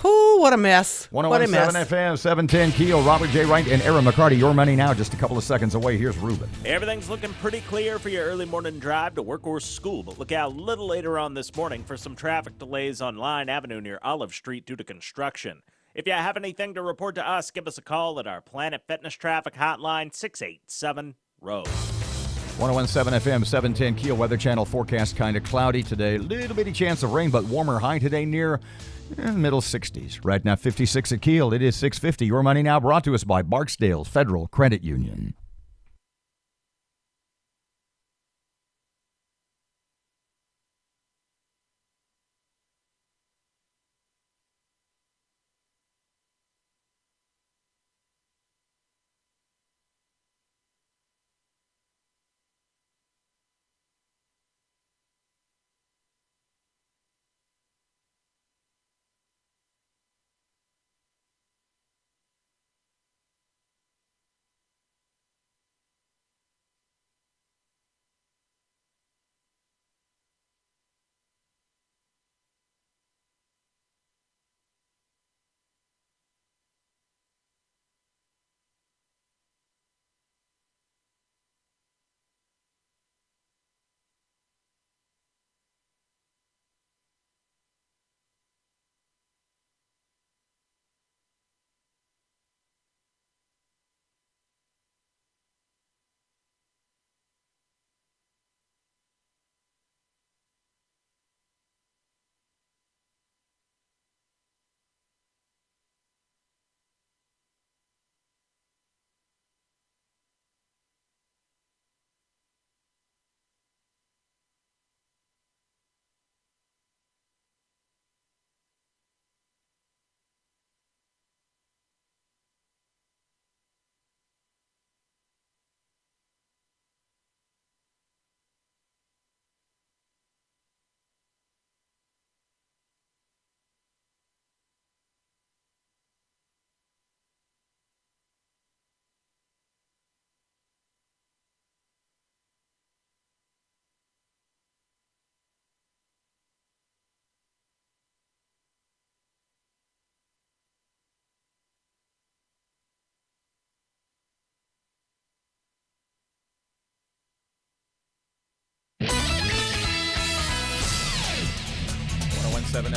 Speaker 2: Whew, what a mess.
Speaker 1: 101.7 FM, 710 KEEL, Robert J. Wright, and Erin McCarty. Your money now, just a couple of seconds away. Here's Ruben.
Speaker 9: Everything's looking pretty clear for your early morning drive to work or school, but look out a little later on this morning for some traffic delays on Line Avenue near Olive Street due to construction. If you have anything to report to us, give us a call at our Planet Fitness Traffic Hotline, 687-ROAD.
Speaker 1: 101.7 FM, 710 KEEL Weather Channel forecast kind of cloudy today. Little bitty chance of rain, but warmer high today near middle 60s. Right now, 56 at KEEL. It is 6:50. Your money now brought to us by Barksdale Federal Credit Union.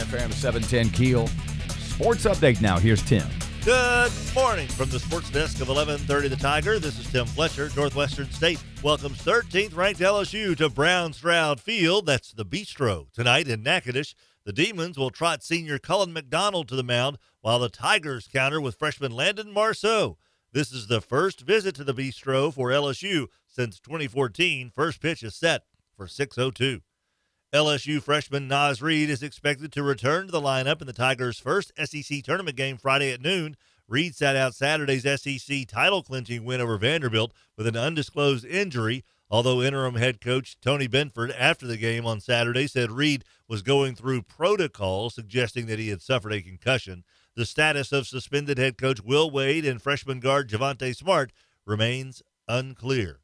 Speaker 1: FM 710 KEEL. Sports update now. Here's Tim.
Speaker 11: Good morning from the sports desk of 1130 The Tiger. This is Tim Fletcher. Northwestern State welcomes 13th ranked LSU to Brown Stroud Field. That's the Bistro. Tonight in Natchitoches, the Demons will trot senior Cullen McDonald to the mound while the Tigers counter with freshman Landon Marceau. This is the first visit to the Bistro for LSU since 2014. First pitch is set for 6:02. LSU freshman Naz Reid is expected to return to the lineup in the Tigers' first SEC tournament game Friday at noon. Reid sat out Saturday's SEC title-clinching win over Vanderbilt with an undisclosed injury, although interim head coach Tony Benford, after the game on Saturday, said Reid was going through protocol, suggesting that he had suffered a concussion. The status of suspended head coach Will Wade and freshman guard Javonte Smart remains unclear.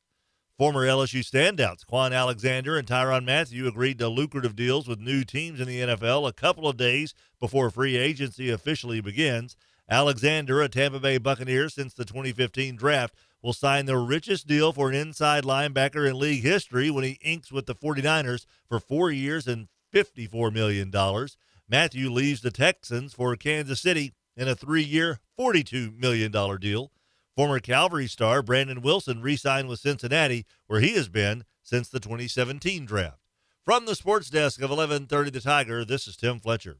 Speaker 11: Former LSU standouts Quan Alexander and Tyrann Mathieu agreed to lucrative deals with new teams in the NFL a couple of days before free agency officially begins. Alexander, a Tampa Bay Buccaneer since the 2015 draft, will sign the richest deal for an inside linebacker in league history when he inks with the 49ers for 4 years and $54 million. Mathieu leaves the Texans for Kansas City in a 3-year, $42 million deal. Former Calvary star Brandon Wilson re-signed with Cincinnati, where he has been since the 2017 draft. From the sports desk of 1130 The Tiger, this is Tim Fletcher.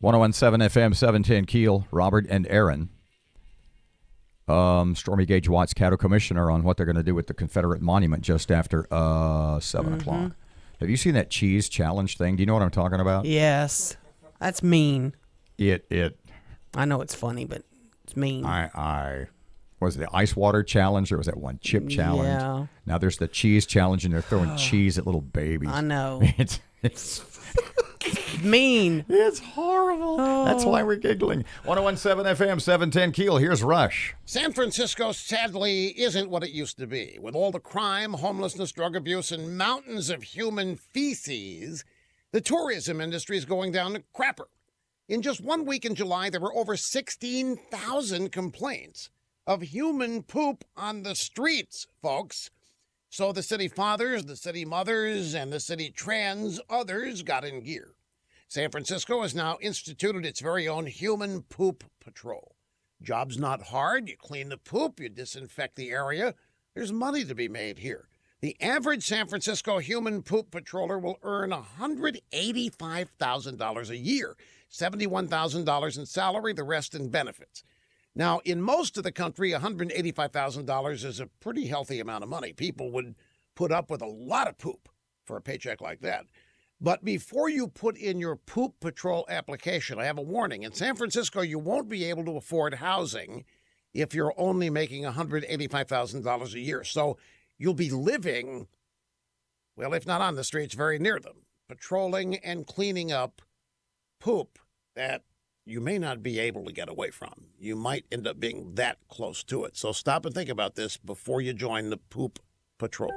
Speaker 1: .107 FM, 710 Keel, Robert and Erin. Stormy Gage Watts, Caddo Commissioner, on what they're going to do with the Confederate Monument just after 7 o'clock. Have you seen that cheese challenge thing? Do you know what I'm talking about?
Speaker 2: Yes. That's mean.
Speaker 1: I
Speaker 2: know it's funny, but it's mean.
Speaker 1: Was it the ice water challenge, or was that one chip challenge?
Speaker 2: Yeah.
Speaker 1: Now there's the cheese challenge, and they're throwing cheese at little babies.
Speaker 2: I know.
Speaker 1: It's
Speaker 2: mean.
Speaker 1: It's horrible. Oh. That's why we're giggling. 101.7 FM, 710 Keel. Here's Rush.
Speaker 13: San Francisco sadly isn't what it used to be. With all the crime, homelessness, drug abuse, and mountains of human feces, the tourism industry is going down the crapper. In just 1 week in July, there were over 16,000 complaints of human poop on the streets, folks. So the city fathers, the city mothers, and the city trans others got in gear. San Francisco has now instituted its very own human poop patrol. Job's not hard. You clean the poop, you disinfect the area. There's money to be made here. The average San Francisco human poop patroller will earn $185,000 a year, $71,000 in salary, the rest in benefits. Now, in most of the country, $185,000 is a pretty healthy amount of money. People would put up with a lot of poop for a paycheck like that. But before you put in your poop patrol application, I have a warning. In San Francisco, you won't be able to afford housing if you're only making $185,000 a year. So you'll be living, well, if not on the streets, very near them, patrolling and cleaning up poop that you may not be able to get away from. You might end up being that close to it. So stop and think about this before you join the poop patrol.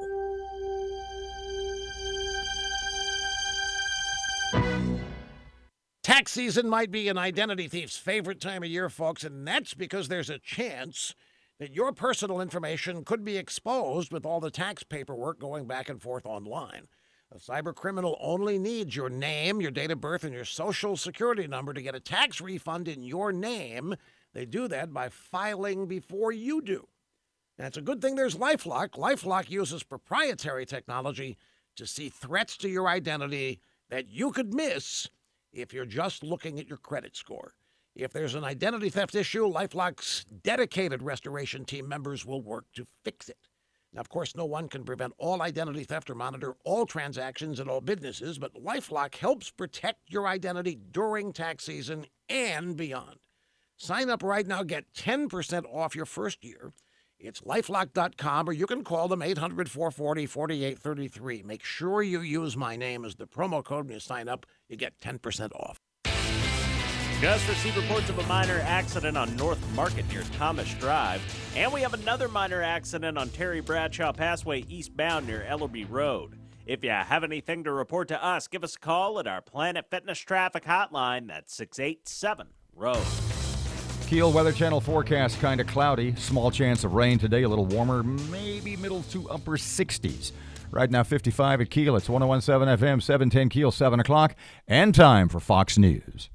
Speaker 13: Tax season might be an identity thief's favorite time of year, folks, and that's because there's a chance that your personal information could be exposed with all the tax paperwork going back and forth online. A cyber criminal only needs your name, your date of birth, and your social security number to get a tax refund in your name. They do that by filing before you do. And it's a good thing there's LifeLock. LifeLock uses proprietary technology to see threats to your identity that you could miss if you're just looking at your credit score. If there's an identity theft issue, LifeLock's dedicated restoration team members will work to fix it. Now, of course, no one can prevent all identity theft or monitor all transactions in all businesses, but LifeLock helps protect your identity during tax season and beyond. Sign up right now, get 10% off your first year. It's lifelock.com, or you can call them 800-440-4833. Make sure you use my name as the promo code when you sign up. You get 10% off.
Speaker 9: Just received reports of a minor accident on North Market near Thomas Drive. And we have another minor accident on Terry Bradshaw Passway eastbound near Ellerby Road. If you have anything to report to us, give us a call at our Planet Fitness traffic hotline. That's 687-ROAD.
Speaker 1: KEEL Weather Channel forecast, kind of cloudy. Small chance of rain today, a little warmer, maybe middle to upper 60s. Right now, 55 at KEEL. It's 101.7 FM, 710 KEEL, 7 o'clock. And time for Fox News.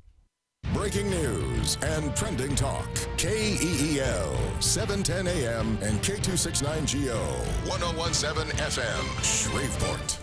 Speaker 3: Breaking news and trending talk. KEEL, 710 AM and K269GO, 101.7 FM, Shreveport.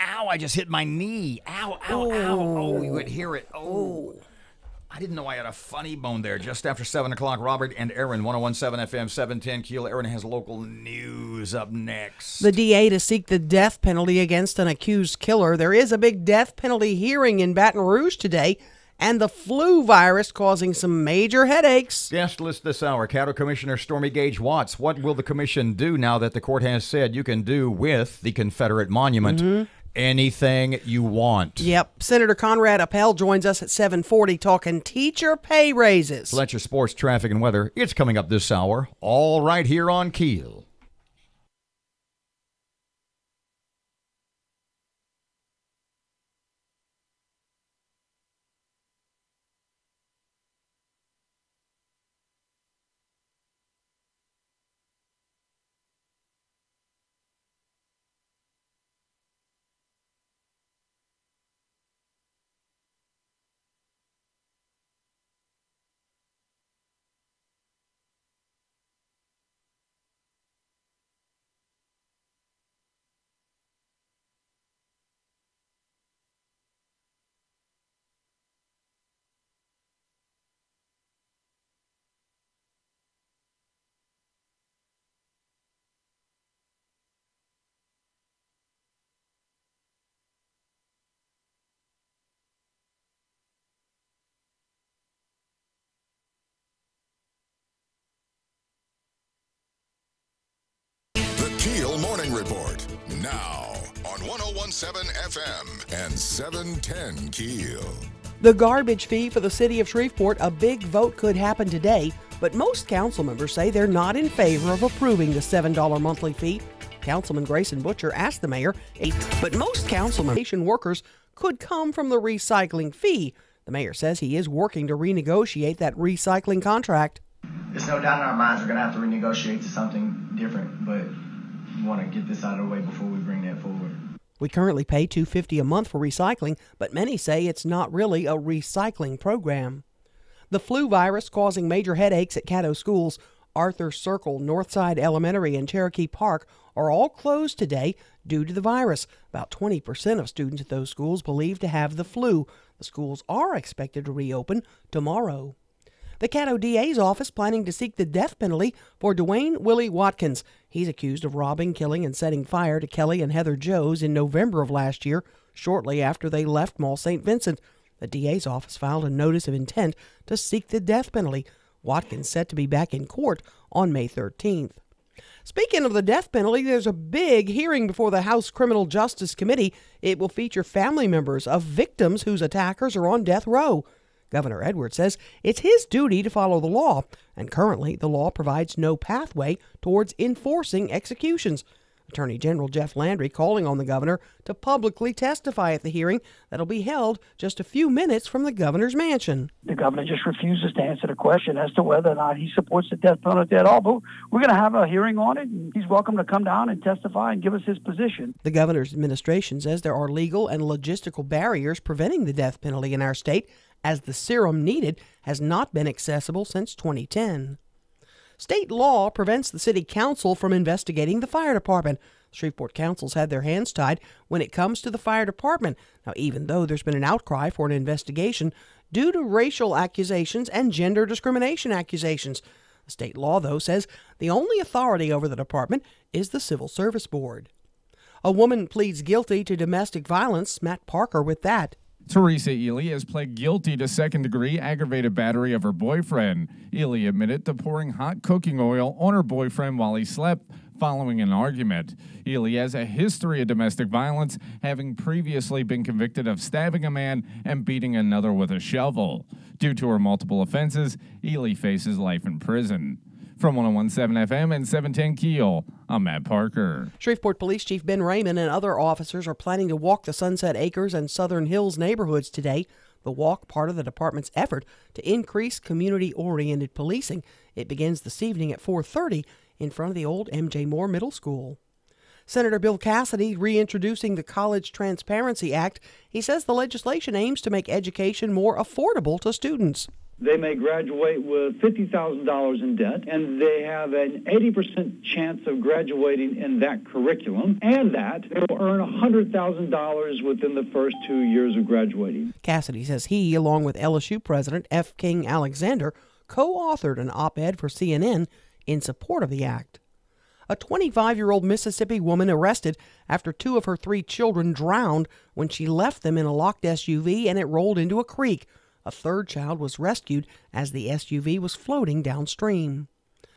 Speaker 1: Ow, I just hit my knee. Ow, ow, ow. Oh, you would hear it. Oh. I didn't know I had a funny bone there. Just after 7 o'clock, Robert and Erin, 101.7 FM, 710 KEEL. Erin has local news up next.
Speaker 2: The DA to seek the death penalty against an accused killer. There is a big death penalty hearing in Baton Rouge today, and the flu virus causing some major headaches.
Speaker 1: Guest list this hour, Caddo Commissioner Stormy Gage Watts. What will the commission do now that the court has said you can do with the Confederate monument? Anything you want.
Speaker 2: Yep. Senator Conrad Appel joins us at 7:40 talking teacher pay raises.
Speaker 1: Fletcher Sports, Traffic, and Weather. It's coming up this hour, all right here on KEEL.
Speaker 3: KEEL Morning Report, now on 101.7 FM and 710 KEEL.
Speaker 2: The garbage fee for the city of Shreveport, a big vote could happen today, but most council members say they're not in favor of approving the $7 monthly fee. Councilman Grayson Butcher asked the mayor, but most councilman workers could come from the recycling fee. The mayor says he is working to renegotiate that recycling contract.
Speaker 7: There's no doubt in our minds we're going to have to renegotiate to something different, but we want to get this out of the way before we bring that forward.
Speaker 2: We currently pay $250 a month for recycling, but many say it's not really a recycling program. The flu virus causing major headaches at Caddo schools. Arthur Circle, Northside Elementary, and Cherokee Park are all closed today due to the virus. About 20% of students at those schools believed to have the flu. The schools are expected to reopen tomorrow. The Caddo DA's office planning to seek the death penalty for Dwayne Willie Watkins. He's accused of robbing, killing, and setting fire to Kelly and Heather Joes in November of last year, shortly after they left Mall St. Vincent. The DA's office filed a notice of intent to seek the death penalty. Watkins set to be back in court on May 13th. Speaking of the death penalty, there's a big hearing before the House Criminal Justice Committee. It will feature family members of victims whose attackers are on death row. Governor Edwards says it's his duty to follow the law, and currently the law provides no pathway towards enforcing executions. Attorney General Jeff Landry calling on the governor to publicly testify at the hearing that'll be held just a few minutes from the governor's mansion.
Speaker 5: The governor just refuses to answer the question as to whether or not he supports the death penalty at all. But we're going to have a hearing on it, and he's welcome to come down and testify and give us his position.
Speaker 2: The governor's administration says there are legal and logistical barriers preventing the death penalty in our state, as the serum needed has not been accessible since 2010. State law prevents the city council from investigating the fire department. Shreveport councils had their hands tied when it comes to the fire department. Now, even though there's been an outcry for an investigation due to racial accusations and gender discrimination accusations. The state law, though, says the only authority over the department is the Civil Service Board. A woman pleads guilty to domestic violence. Matt Parker with that.
Speaker 4: Teresa Ely has pled guilty to second-degree aggravated battery of her boyfriend. Ely admitted to pouring hot cooking oil on her boyfriend while he slept following an argument. Ely has a history of domestic violence, having previously been convicted of stabbing a man and beating another with a shovel. Due to her multiple offenses, Ely faces life in prison. From 101.7 FM and 710 KEEL, I'm Matt Parker.
Speaker 2: Shreveport Police Chief Ben Raymond and other officers are planning to walk the Sunset Acres and Southern Hills neighborhoods today. The walk, part of the department's effort to increase community-oriented policing. It begins this evening at 4:30 in front of the old M.J. Moore Middle School. Senator Bill Cassidy reintroducing the College Transparency Act. He says the legislation aims to make education more affordable to students.
Speaker 8: They may graduate with $50,000 in debt, and they have an 80% chance of graduating in that curriculum, and that they will earn $100,000 within the first 2 years of graduating.
Speaker 2: Cassidy says he, along with LSU President F. King Alexander, co-authored an op-ed for CNN in support of the act. A 25-year-old Mississippi woman arrested after 2 of her 3 children drowned when she left them in a locked SUV and it rolled into a creek. A 3rd child was rescued as the SUV was floating downstream.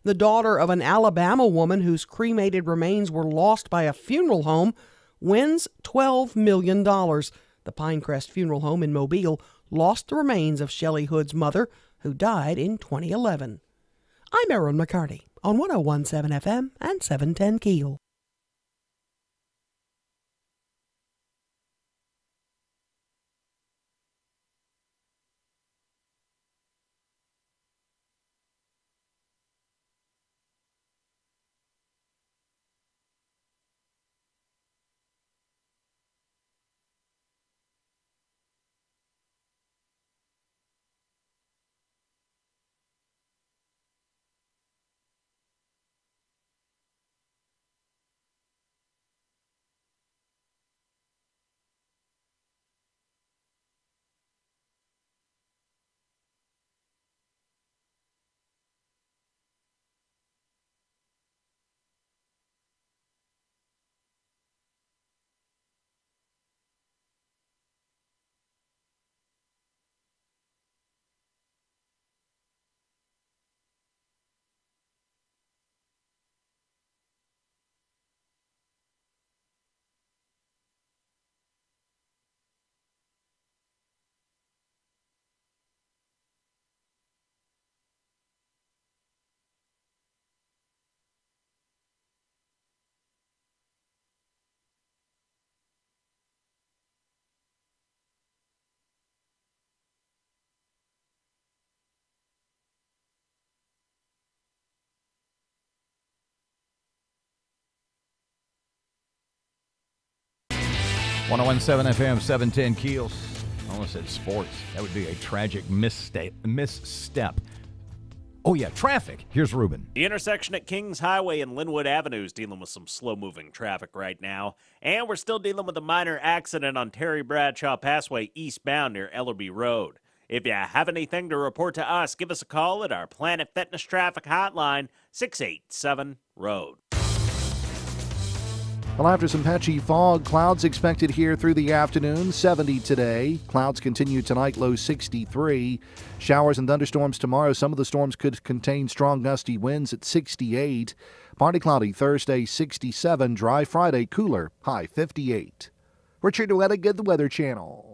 Speaker 2: The daughter of an Alabama woman whose cremated remains were lost by a funeral home wins $12 million. The Pinecrest Funeral Home in Mobile lost the remains of Shelley Hood's mother, who died in 2011. I'm Erin McCarty on 101.7 FM and 710 KEEL.
Speaker 1: One 101.7 FM, 710 KEEL. I almost said sports. That would be a tragic misstep. Oh, yeah, traffic. Here's Ruben.
Speaker 9: The intersection at Kings Highway and Linwood Avenue is dealing with some slow-moving traffic right now. And we're still dealing with a minor accident on Terry Bradshaw Passway eastbound near Ellerby Road. If you have anything to report to us, give us a call at our Planet Fitness Traffic Hotline, 687-ROAD.
Speaker 10: Well, after some patchy fog, clouds expected here through the afternoon, 70 today. Clouds continue tonight, low 63. Showers and thunderstorms tomorrow. Some of the storms could contain strong gusty winds at 68. Partly cloudy Thursday, 67. Dry Friday, cooler, high 58. Richard Wettigan, the Weather Channel.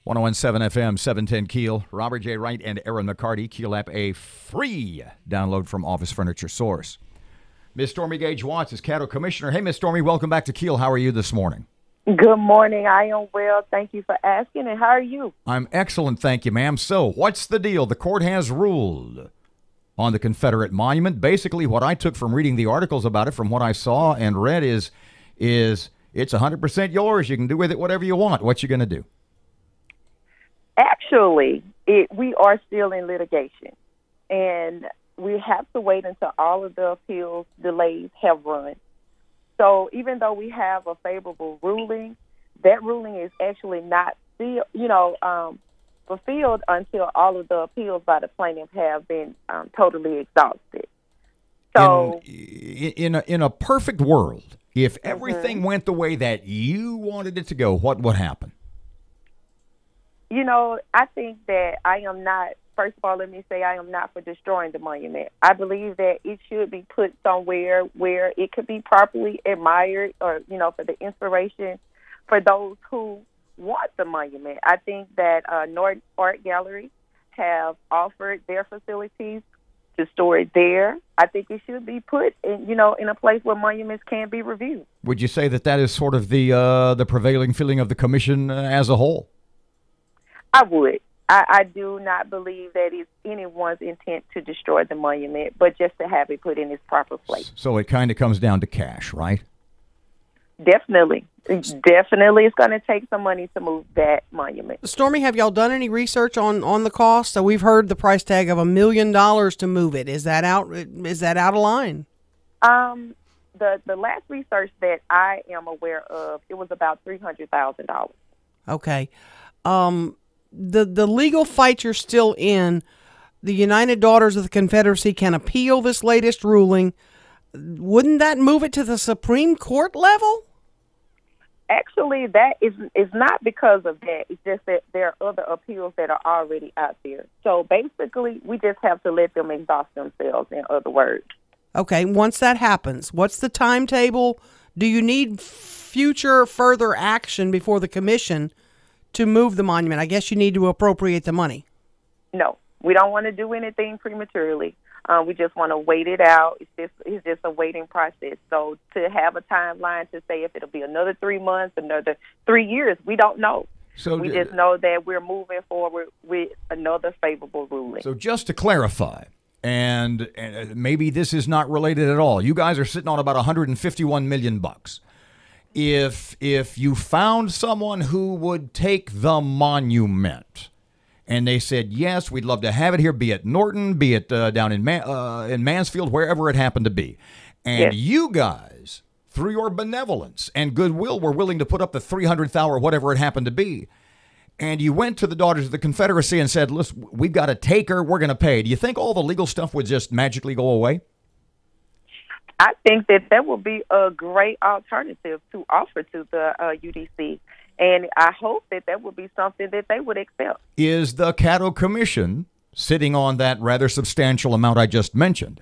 Speaker 1: 1017 FM, 710 Keel. Robert J. Wright and Erin McCarty. Keel app, a free download from Office Furniture Source. Miss Stormy Gage Watts is Caddo Commissioner. Hey, Miss Stormy, welcome back to Keel. How are you this morning?
Speaker 14: Good morning. I am well. Thank you for asking. And how are you?
Speaker 1: I'm excellent, thank you, ma'am. So, what's the deal? The court has ruled on the Confederate monument. Basically, what I took from reading the articles about it, from what I saw and read, is it's 100% yours. You can do with it whatever you want. What you going to do?
Speaker 14: Actually, we are still in litigation, and we have to wait until all of the appeals delays have run. So even though we have a favorable ruling, that ruling is actually not still, fulfilled until all of the appeals by the plaintiff have been totally exhausted. So,
Speaker 1: in a perfect world, if everything went the way that you wanted it to go, what would happen?
Speaker 14: I think that I am not, first of all, let me say I am not for destroying the monument. I believe that it should be put somewhere where it could be properly admired or, for the inspiration for those who want the monument. I think that Norton Art Gallery have offered their facilities to store it there. I think it should be put in, in a place where monuments can be reviewed. Would you say that is sort of the prevailing feeling of the commission as a whole? I would. I do not believe that it's anyone's intent to destroy the monument, but just to have it put in its proper place.
Speaker 1: So it kind of comes down to cash, right?
Speaker 14: Definitely. Definitely it's going to take some money to move that monument.
Speaker 2: Stormy, have y'all done any research on the cost? So we've heard the price tag of $1 million to move it. Is that out of line?
Speaker 14: The last research that I am aware of, it was about $300,000.
Speaker 2: Okay. The legal fight you're still in, the United Daughters of the Confederacy can appeal this latest ruling. Wouldn't that move it to the Supreme Court level?
Speaker 14: Actually, that is not because of that. It's just that there are other appeals that are already out there. So basically, we just have to let them exhaust themselves, in other words.
Speaker 2: Okay, once that happens, what's the timetable? Do you need further action before the commission to move the monument? I guess you need to appropriate the money.
Speaker 14: No, we don't want to do anything prematurely. We just want to wait it out. It's just a waiting process. So to have a timeline to say if it'll be another 3 months, another 3 years, we don't know. So we just know that we're moving forward with another favorable ruling.
Speaker 1: So just to clarify, and maybe this is not related at all, you guys are sitting on about $151 million. If you found someone who would take the monument and they said, yes, we'd love to have it here, be it Norton, be it down in Mansfield, wherever it happened to be, and you guys, through your benevolence and goodwill, were willing to put up the $300,000 or whatever it happened to be, and you went to the Daughters of the Confederacy and said, listen, we've got a taker, we're going to pay, do you think all the legal stuff would just magically go away?
Speaker 14: I think that would be a great alternative to offer to the UDC, and I hope that would be something that they would accept.
Speaker 1: Is the Caddo Commission, sitting on that rather substantial amount I just mentioned,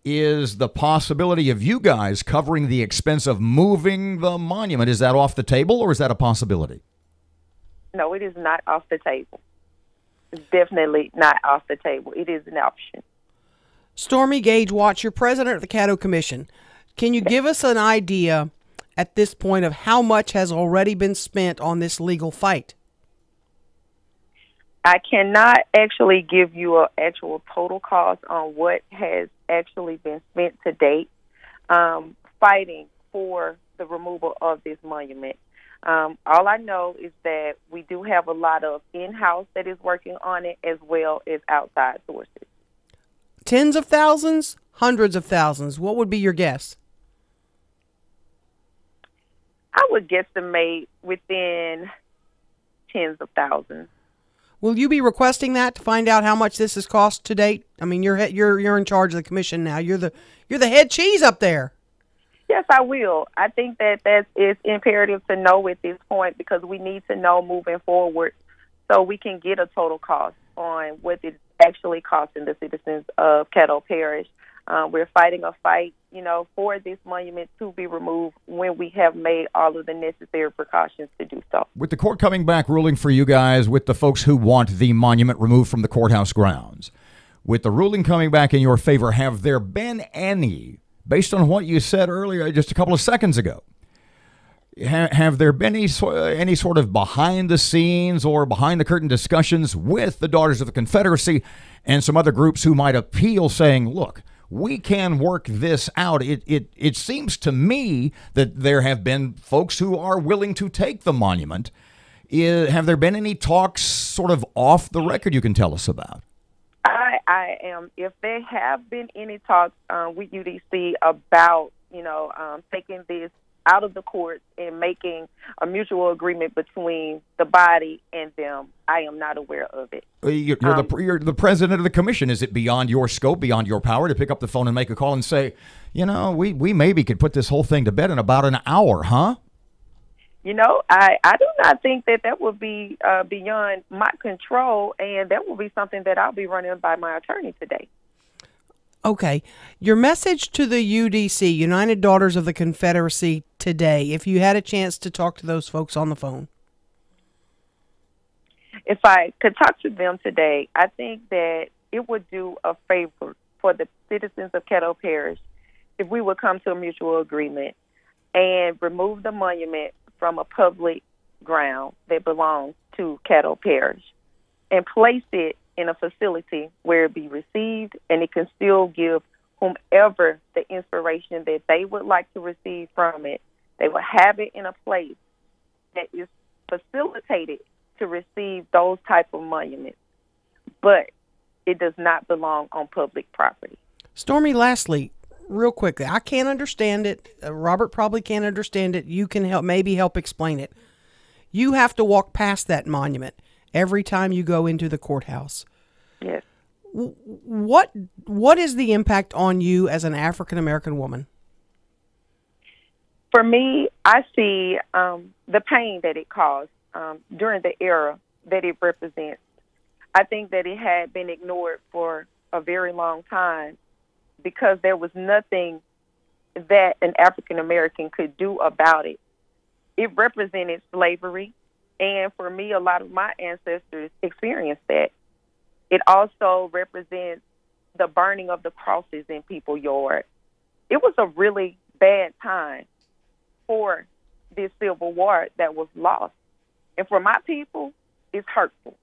Speaker 1: is the possibility of you guys covering the expense of moving the monument, is that off the table or is that a possibility?
Speaker 14: No, it is not off the table. It's definitely not off the table. It is an option.
Speaker 2: Stormy Gage Watts, you're president of the Caddo Commission. Can you give us an idea at this point of how much has already been spent on this legal fight?
Speaker 14: I cannot actually give you an actual total cost on what has actually been spent to date fighting for the removal of this monument. All I know is that we do have a lot of in-house that is working on it as well as outside sources.
Speaker 2: Tens of thousands, hundreds of thousands. What would be your guess?
Speaker 14: I would guesstimate within tens of thousands.
Speaker 2: Will you be requesting that to find out how much this has cost to date? I mean, you're in charge of the commission now. You're the head cheese up there.
Speaker 14: Yes, I will. I think that is imperative to know at this point because we need to know moving forward so we can get a total cost on what it's actually costing the citizens of Caddo Parish. We're fighting a fight, for this monument to be removed when we have made all of the necessary precautions to do so.
Speaker 1: With the court coming back ruling for you guys, with the folks who want the monument removed from the courthouse grounds, with the ruling coming back in your favor, have there been any, based on what you said earlier just a couple of seconds ago, have there been any sort of behind-the-scenes or behind-the-curtain discussions with the Daughters of the Confederacy and some other groups who might appeal saying, look, we can work this out? It seems to me that there have been folks who are willing to take the monument. Have there been any talks sort of off the record you can tell us about?
Speaker 14: I am. If there have been any talks with UDC about, taking this out of the courts and making a mutual agreement between the body and them, I am not aware of it.
Speaker 1: You're the president of the commission. Is it beyond your scope, beyond your power to pick up the phone and make a call and say, we maybe could put this whole thing to bed in about an hour, huh?
Speaker 14: I do not think that would be beyond my control, and that will be something that I'll be running by my attorney today.
Speaker 2: Okay. Your message to the UDC, United Daughters of the Confederacy, today, if you had a chance to talk to those folks on the phone.
Speaker 14: If I could talk to them today, I think that it would do a favor for the citizens of Caddo Parish if we would come to a mutual agreement and remove the monument from a public ground that belongs to Caddo Parish and place it in a facility where it be received and it can still give whomever the inspiration that they would like to receive from it. They will have it in a place that is facilitated to receive those type of monuments, but it does not belong on public property.
Speaker 2: Stormy, lastly, real quickly, I can't understand it. Robert probably can't understand it. You can help explain it. You have to walk past that monument every time you go into the courthouse.
Speaker 14: Yes.
Speaker 2: What is the impact on you as an African American woman?
Speaker 14: For me, I see the pain that it caused during the era that it represents. I think that it had been ignored for a very long time because there was nothing that an African American could do about it. It represented slavery, and for me, a lot of my ancestors experienced that. It also represents the burning of the crosses in people's yard. It was a really bad time for this Civil War that was lost. And for my people, it's hurtful.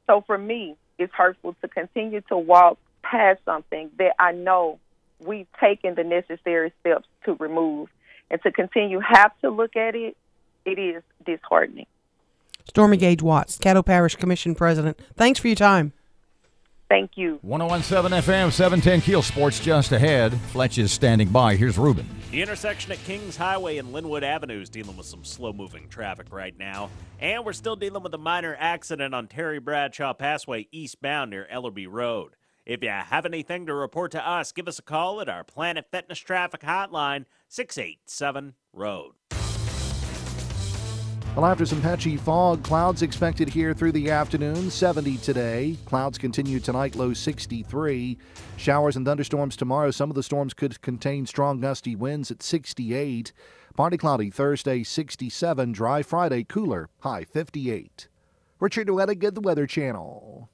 Speaker 14: So for me, it's hurtful to continue to walk past something that I know we've taken the necessary steps to remove, and to continue have to look at it, it is disheartening.
Speaker 2: Stormy Gage Watts, Caddo Parish Commission President. Thanks for your time.
Speaker 14: Thank you.
Speaker 1: 101.7 FM, 710 Keel Sports just ahead. Fletch is standing by. Here's Ruben.
Speaker 9: The intersection at Kings Highway and Linwood Avenue is dealing with some slow-moving traffic right now. And we're still dealing with a minor accident on Terry Bradshaw Passway eastbound near Ellerby Road. If you have anything to report to us, give us a call at our Planet Fitness Traffic Hotline, 687-ROAD.
Speaker 10: Well, after some patchy fog, clouds expected here through the afternoon, 70 today. Clouds continue tonight, low 63. Showers and thunderstorms tomorrow. Some of the storms could contain strong gusty winds at 68. Partly cloudy Thursday, 67. Dry Friday, cooler, high 58. Richard Wettigan, the Weather Channel.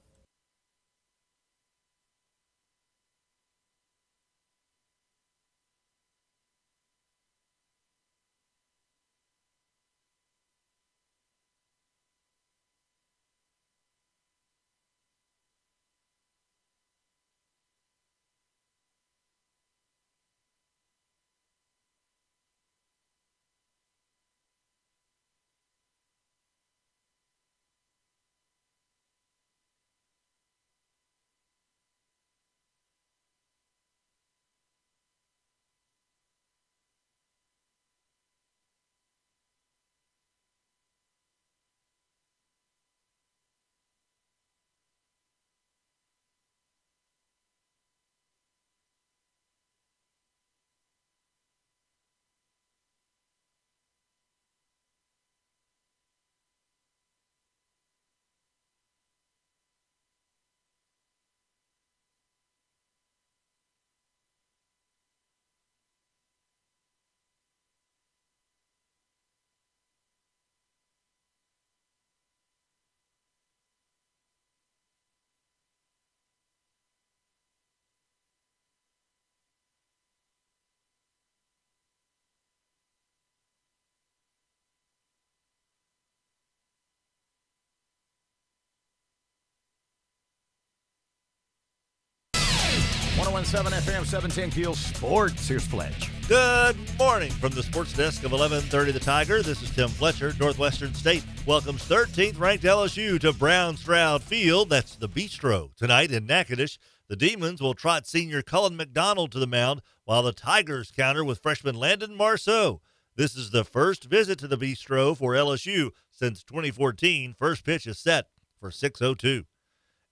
Speaker 1: 101.7 FM, 710 KEEL Sports. Here's Fletch.
Speaker 11: Good morning from the sports desk of 1130 The Tiger. This is Tim Fletcher. Northwestern State welcomes 13th ranked LSU to Brown Stroud Field. That's the Bistro. Tonight in Natchitoches, the Demons will trot senior Cullen McDonald to the mound while the Tigers counter with freshman Landon Marceau. This is the first visit to the Bistro for LSU since 2014. First pitch is set for 6:02.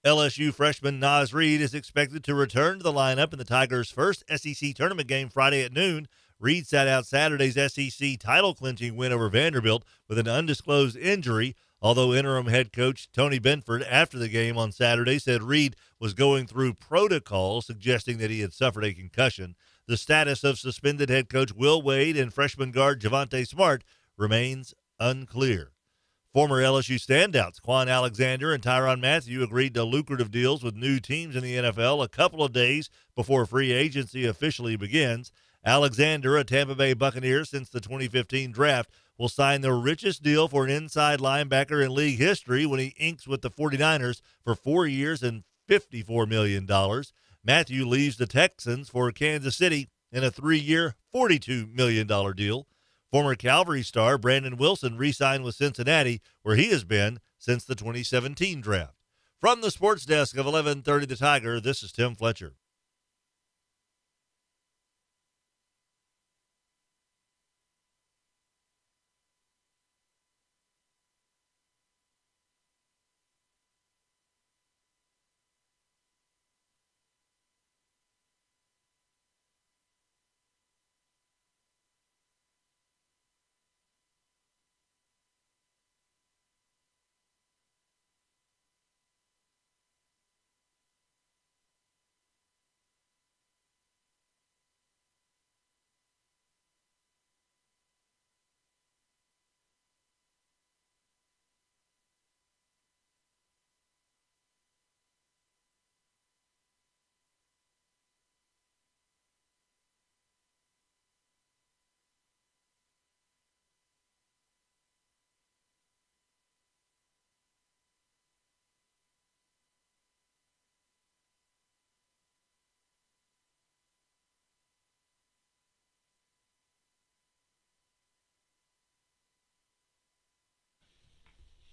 Speaker 11: LSU freshman Naz Reid is expected to return to the lineup in the Tigers' first SEC tournament game Friday at noon. Reid sat out Saturday's SEC title-clinching win over Vanderbilt with an undisclosed injury, although interim head coach Tony Benford, after the game on Saturday, said Reid was going through protocol, suggesting that he had suffered a concussion. The status of suspended head coach Will Wade and freshman guard Javonte Smart remains unclear. Former LSU standouts Quan Alexander and Tyrann Mathieu agreed to lucrative deals with new teams in the NFL a couple of days before free agency officially begins. Alexander, a Tampa Bay Buccaneer since the 2015 draft, will sign the richest deal for an inside linebacker in league history when he inks with the 49ers for 4 years and $54 million. Mathieu leaves the Texans for Kansas City in a 3-year, $42 million deal. Former Calvary star Brandon Wilson re-signed with Cincinnati, where he has been since the 2017 draft. From the sports desk of 1130 The Tiger, this is Tim Fletcher.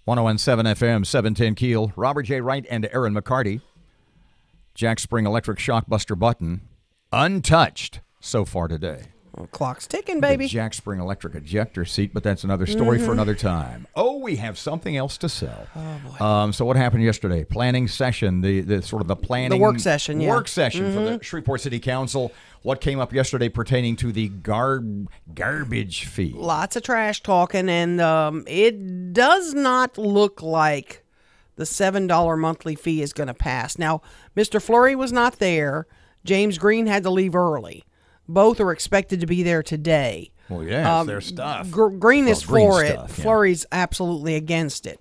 Speaker 1: .101.7 FM, 710 KEEL. Robert J. Wright and Erin McCarty. Jack Spring Electric Shockbuster button. Untouched so far today.
Speaker 2: Well, clock's ticking, baby.
Speaker 1: The Jack Spring Electric ejector seat, but that's another story for another time. Oh, we have something else to sell.
Speaker 2: Oh, boy.
Speaker 1: So what happened yesterday? Planning session, the sort of the planning.
Speaker 2: The work session, yeah.
Speaker 1: Work session for the Shreveport City Council. What came up yesterday pertaining to the garbage fee?
Speaker 2: Lots of trash talking, and it does not look like the $7 monthly fee is going to pass. Now, Mr. Fleury was not there. James Green had to leave early. Both are expected to be there today.
Speaker 1: Well, yeah, it's their stuff.
Speaker 2: Green is for it.
Speaker 1: Stuff, yeah.
Speaker 2: Fleury's absolutely against it.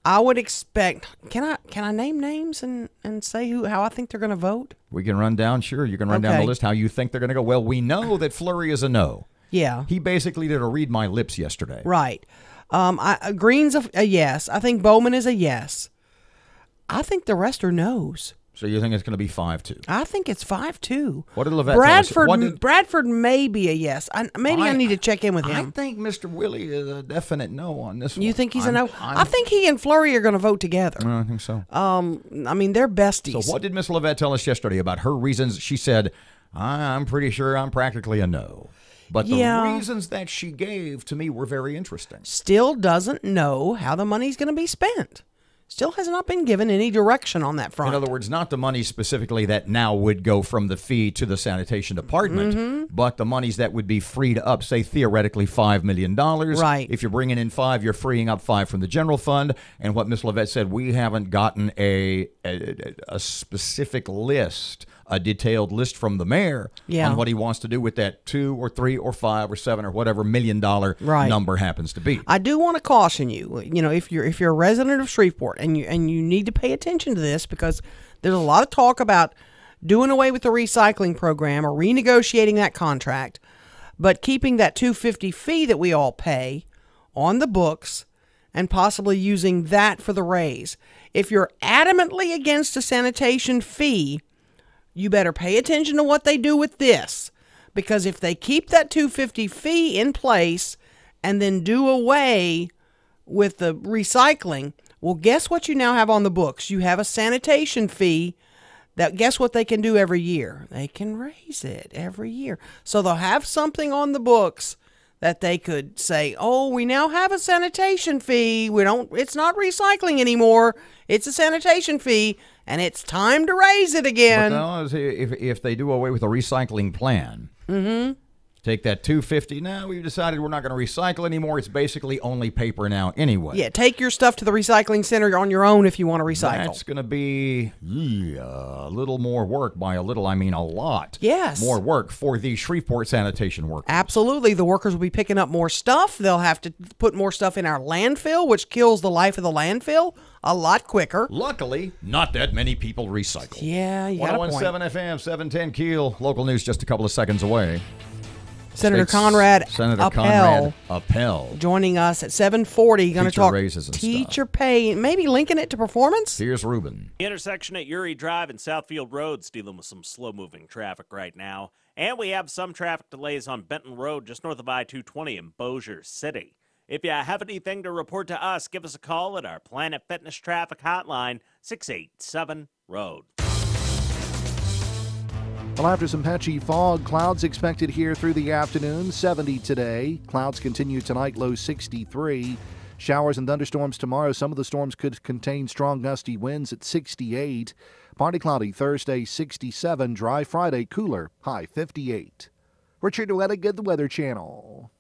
Speaker 2: I would expect. Can I name names and say how I think they're going to vote?
Speaker 1: We can run down. Sure, you can run down the list how you think they're going to go. Well, we know that Fleury is a no.
Speaker 2: Yeah,
Speaker 1: he basically did a read my lips yesterday.
Speaker 2: Right. Green's a yes. I think Bowman is a yes. I think the rest are no's.
Speaker 1: So you think it's going to be 5-2?
Speaker 2: I think it's 5-2.
Speaker 1: What did Levette tell us?
Speaker 2: Bradford may be a yes. I need to check in with him.
Speaker 1: I think Mr. Willie is a definite no on this one.
Speaker 2: You think he's a no? I think he and Fleury are going to vote together.
Speaker 1: I think so.
Speaker 2: I mean, they're besties.
Speaker 1: So what did Miss Levette tell us yesterday about her reasons? She said, I'm pretty sure I'm practically a no. But the reasons that she gave to me were very interesting.
Speaker 2: Still doesn't know how the money's going to be spent. Still has not been given any direction on that front.
Speaker 1: In other words, not the money specifically that now would go from the fee to the sanitation department, but the monies that would be freed up, say theoretically $5 million.
Speaker 2: Right.
Speaker 1: If you're bringing in 5, you're freeing up 5 from the general fund. And what Ms. Levette said, we haven't gotten a specific list, a detailed list from the mayor on what he wants to do with that 2 or 3 or 5 or 7 or whatever $1 million number happens to be.
Speaker 2: I do want to caution you. You know, if you're a resident of Shreveport and you need to pay attention to this, because there's a lot of talk about doing away with the recycling program or renegotiating that contract, but keeping that $250 fee that we all pay on the books and possibly using that for the raise. If you're adamantly against a sanitation fee, You better pay attention to what they do with this, because if they keep that $2.50 fee in place and then do away with the recycling, well, guess what you now have on the books? You have a sanitation fee that, guess what they can do every year? They can raise it every year. So they'll have something on the books that they could say, oh, we now have a sanitation fee. It's not recycling anymore. It's a sanitation fee, and it's time to raise it again.
Speaker 1: But no, if they do away with the recycling plan, take that $2.50. Now we've decided we're not going to recycle anymore. It's basically only paper now anyway.
Speaker 2: Yeah, take your stuff to the recycling center on your own if you want to recycle.
Speaker 1: That's going to be a little more work. By a little, I mean a lot.
Speaker 2: Yes.
Speaker 1: More work for the Shreveport sanitation workers.
Speaker 2: Absolutely. The workers will be picking up more stuff. They'll have to put more stuff in our landfill, which kills the life of the landfill a lot quicker.
Speaker 1: Luckily, not that many people recycle.
Speaker 2: Yeah, you got a point.
Speaker 1: 101.7 FM, 710 Keel. Local news just a couple of seconds away.
Speaker 2: Senator Conrad Appel joining us at 7:40. Going to talk teacher pay, maybe linking it to performance.
Speaker 1: Here's Ruben.
Speaker 9: The intersection at Uri Drive and Southfield Road's dealing with some slow-moving traffic right now. And we have some traffic delays on Benton Road just north of I-220 in Bossier City. If you have anything to report to us, give us a call at our Planet Fitness Traffic Hotline, 687-ROAD.
Speaker 10: Well, after some patchy fog, clouds expected here through the afternoon, 70 today. Clouds continue tonight, low 63. Showers and thunderstorms tomorrow. Some of the storms could contain strong gusty winds at 68. Partly cloudy Thursday, 67. Dry Friday, cooler, high 58. Richard Wettig, the Weather Channel.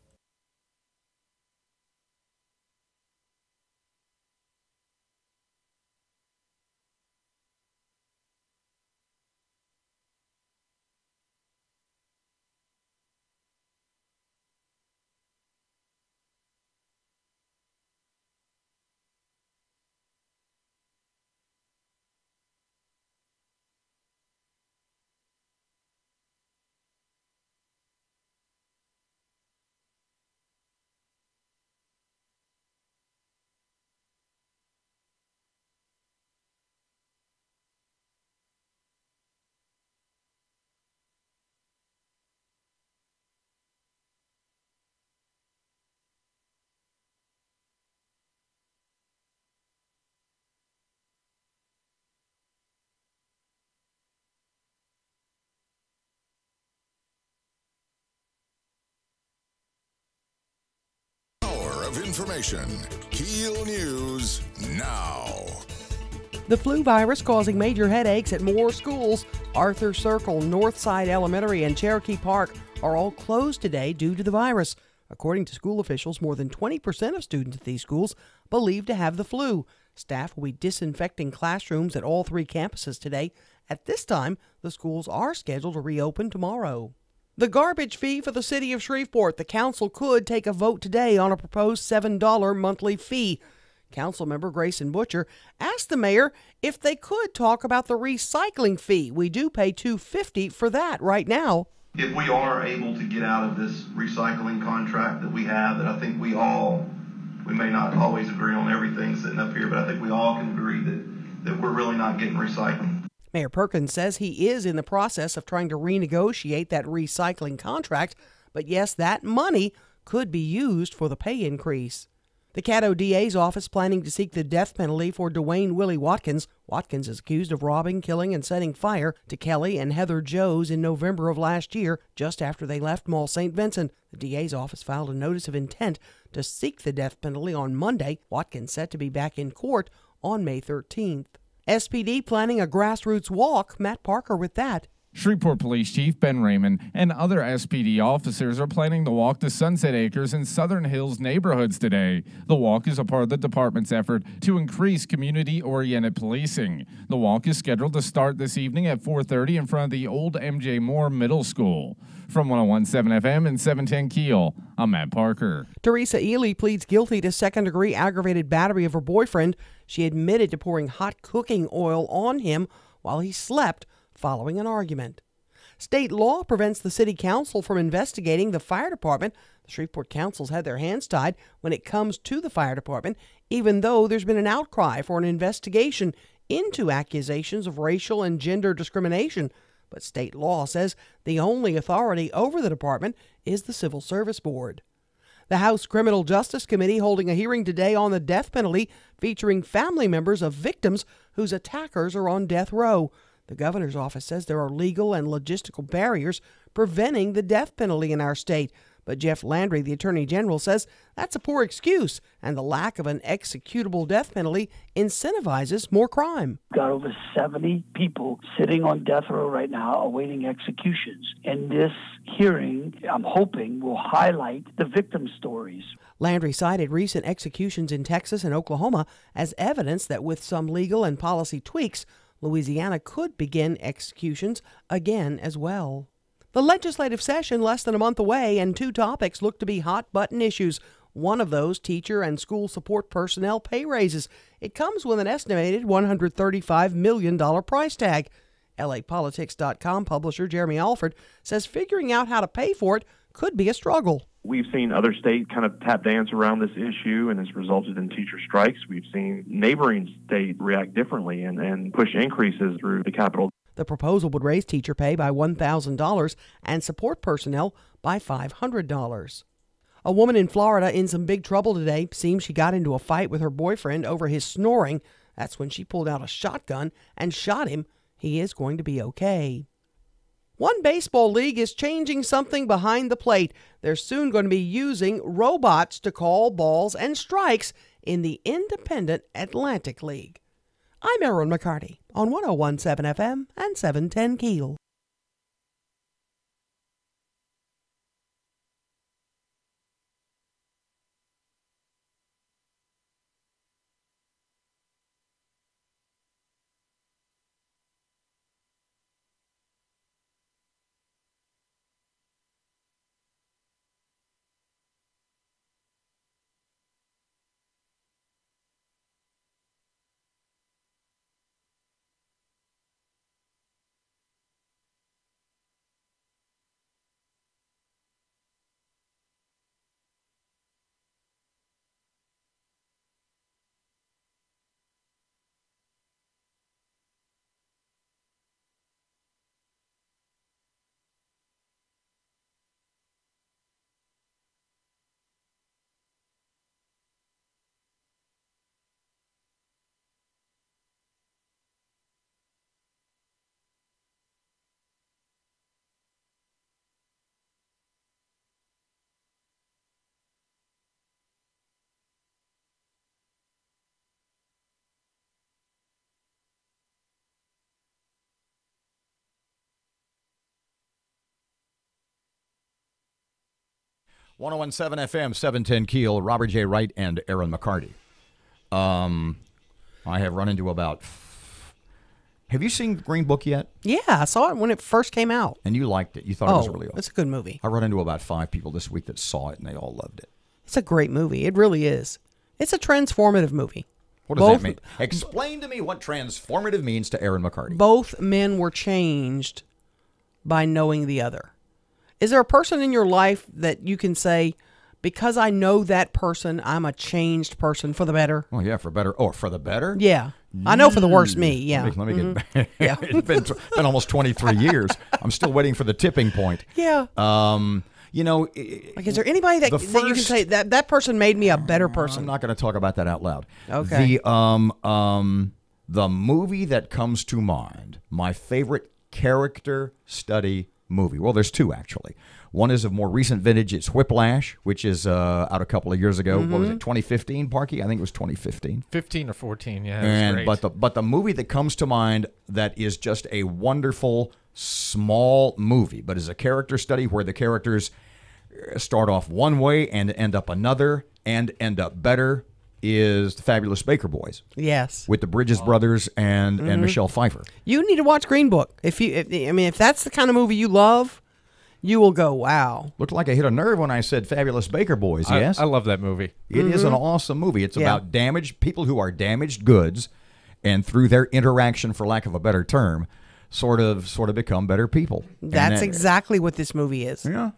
Speaker 3: Of information. KEEL News now.
Speaker 2: The flu virus causing major headaches at more schools. Arthur Circle, Northside Elementary, and Cherokee Park are all closed today due to the virus. According to school officials, more than 20% of students at these schools believed to have the flu. Staff will be disinfecting classrooms at all three campuses today. At this time, the schools are scheduled to reopen tomorrow. The garbage fee for the city of Shreveport. The council could take a vote today on a proposed $7 monthly fee. Councilmember Grayson Butcher asked the mayor if they could talk about the recycling fee. We do pay $2.50 for that right now.
Speaker 6: If we are able to get out of this recycling contract that we have, that I think we may not always agree on everything sitting up here, but I think we all can agree that we're really not getting recycling.
Speaker 2: Mayor Perkins says he is in the process of trying to renegotiate that recycling contract, but yes, that money could be used for the pay increase. The Caddo DA's office planning to seek the death penalty for Dwayne Willie Watkins. Watkins is accused of robbing, killing, and setting fire to Kelly and Heather Joes in November of last year, just after they left Mall St. Vincent. The DA's office filed a notice of intent to seek the death penalty on Monday. Watkins set to be back in court on May 13th. SPD planning a grassroots walk. Matt Parker with that.
Speaker 4: Shreveport Police Chief Ben Raymond and other SPD officers are planning to walk to Sunset Acres and Southern Hills neighborhoods today. The walk is a part of the department's effort to increase community-oriented policing. The walk is scheduled to start this evening at 4:30 in front of the old M.J. Moore Middle School. From 101.7 FM and 710 Keel, I'm Matt Parker.
Speaker 2: Teresa Ely pleads guilty to second-degree aggravated battery of her boyfriend. She admitted to pouring hot cooking oil on him while he slept following an argument. State law prevents the city council from investigating the fire department. The Shreveport councils had their hands tied when it comes to the fire department, even though there's been an outcry for an investigation into accusations of racial and gender discrimination. but state law says the only authority over the department is the Civil Service Board. The House Criminal Justice Committee holding a hearing today on the death penalty, featuring family members of victims whose attackers are on death row. The governor's office says there are legal and logistical barriers preventing the death penalty in our state. But Jeff Landry, the Attorney General, says that's a poor excuse, and the lack of an executable death penalty incentivizes more crime.
Speaker 5: Got over 70 people sitting on death row right now awaiting executions. And this hearing, I'm hoping, will highlight the victim stories.
Speaker 2: Landry cited recent executions in Texas and Oklahoma as evidence that with some legal and policy tweaks, Louisiana could begin executions again as well. The legislative session less than a month away, and two topics look to be hot-button issues. One of those, teacher and school support personnel pay raises. It comes with an estimated $135 million price tag. LAPolitics.com publisher Jeremy Alford says figuring out how to pay for it could be a struggle.
Speaker 12: We've seen other states kind of tap dance around this issue, and it's resulted in teacher strikes. We've seen neighboring states react differently and push increases through the Capitol.
Speaker 2: The proposal would raise teacher pay by $1,000 and support personnel by $500. A woman in Florida in some big trouble today. Seems she got into a fight with her boyfriend over his snoring. That's when she pulled out a shotgun and shot him. He is going to be okay. One baseball league is changing something behind the plate. They're soon going to be using robots to call balls and strikes in the Independent Atlantic League. I'm Erin McCarty on 101.7 FM and 710 KEEL.
Speaker 1: .101.7 FM, 710 KEEL, Robert J. Wright and Erin McCarty. I have run into about... Have you seen Green Book yet?
Speaker 2: Yeah, I saw it when it first came out.
Speaker 1: And you liked it. You thought it was really awesome.
Speaker 2: It's a good movie.
Speaker 1: I run into about 5 people this week that saw it, and they all loved it.
Speaker 2: It's a great movie. It really is. It's a transformative movie.
Speaker 1: What does that mean? Explain to me what transformative means to Erin McCarty.
Speaker 2: Both men were changed by knowing the other. Is there a person in your life that you can say, because I know that person, I'm a changed person for the better?
Speaker 1: Oh, yeah, for better. Or for the better?
Speaker 2: Yeah. I know for the worse me, yeah.
Speaker 1: Let me get back. Yeah. It's been almost 23 years. I'm still waiting for the tipping point.
Speaker 2: Yeah.
Speaker 1: You know,
Speaker 2: like, is there anybody that you can say that person made me a better person?
Speaker 1: I'm not going to talk about that out loud.
Speaker 2: Okay.
Speaker 1: The movie that comes to mind, my favorite character study movie. Well, there's two, actually. One is of more recent vintage. It's Whiplash, which is out a couple of years ago. What was it, 2015, Parky? I think it was 2015.
Speaker 4: 15 or 14, yeah.
Speaker 1: And great. But the movie that comes to mind that is just a wonderful, small movie, but is a character study where the characters start off one way and end up another and end up better is The Fabulous Baker Boys.
Speaker 2: Yes.
Speaker 1: With the Bridges brothers and Michelle Pfeiffer.
Speaker 2: You need to watch Green Book. If that's the kind of movie you love, you will go, wow.
Speaker 1: Looked like I hit a nerve when I said Fabulous Baker Boys, yes?
Speaker 4: I love that movie.
Speaker 1: It is an awesome movie. It's about people who are damaged goods, and through their interaction, for lack of a better term, sort of become better people.
Speaker 2: That's exactly what this movie is.
Speaker 1: Yeah.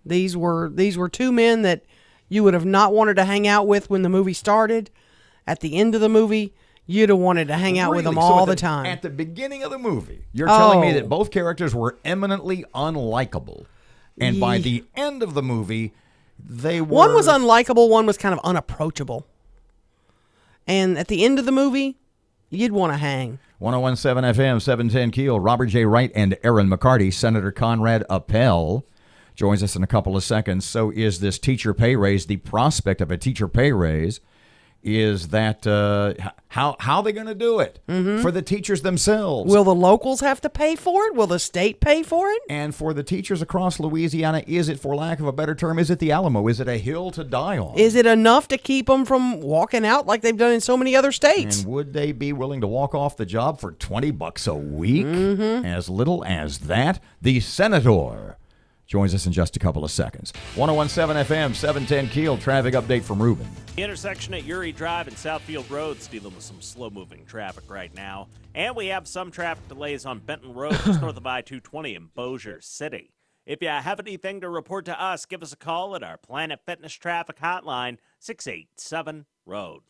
Speaker 2: These were two men that you would have not wanted to hang out with when the movie started. At the end of the movie, You'd have wanted to hang out with them all the time.
Speaker 1: At the beginning of the movie, you're telling me that both characters were eminently unlikable. And by the end of the movie, they were...
Speaker 2: One was unlikable, one was kind of unapproachable. And at the end of the movie, you'd want to hang.
Speaker 1: 101.7 FM, 710 Keel, Robert J. Wright and Erin McCarty. Senator Conrad Appel joins us in a couple of seconds. So is this teacher pay raise, the prospect of a teacher pay raise, is that how are they going to do it for the teachers themselves?
Speaker 2: Will the locals have to pay for it? Will the state pay for it?
Speaker 1: And for the teachers across Louisiana, is it, for lack of a better term, is it the Alamo? Is it a hill to die on?
Speaker 2: Is it enough to keep them from walking out like they've done in so many other states?
Speaker 1: And would they be willing to walk off the job for $20 a week? As little as that? The senator joins us in just a couple of seconds. 101.7 FM, 710 Keel, traffic update from Ruben.
Speaker 9: The intersection at Uri Drive and Southfield Road's dealing with some slow-moving traffic right now. And we have some traffic delays on Benton Road, just north of I-220 in Bossier City. If you have anything to report to us, give us a call at our Planet Fitness traffic hotline, 687-ROAD.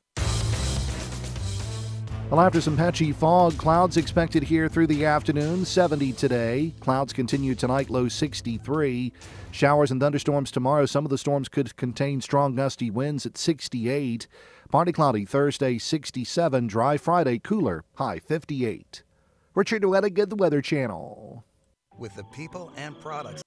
Speaker 10: Well, after some patchy fog, clouds expected here through the afternoon, 70 today. Clouds continue tonight, low 63. Showers and thunderstorms tomorrow. Some of the storms could contain strong gusty winds at 68. Partly cloudy Thursday, 67. Dry Friday, cooler, high 58. Richard Wettigood, the Weather Channel.
Speaker 15: With the people and products.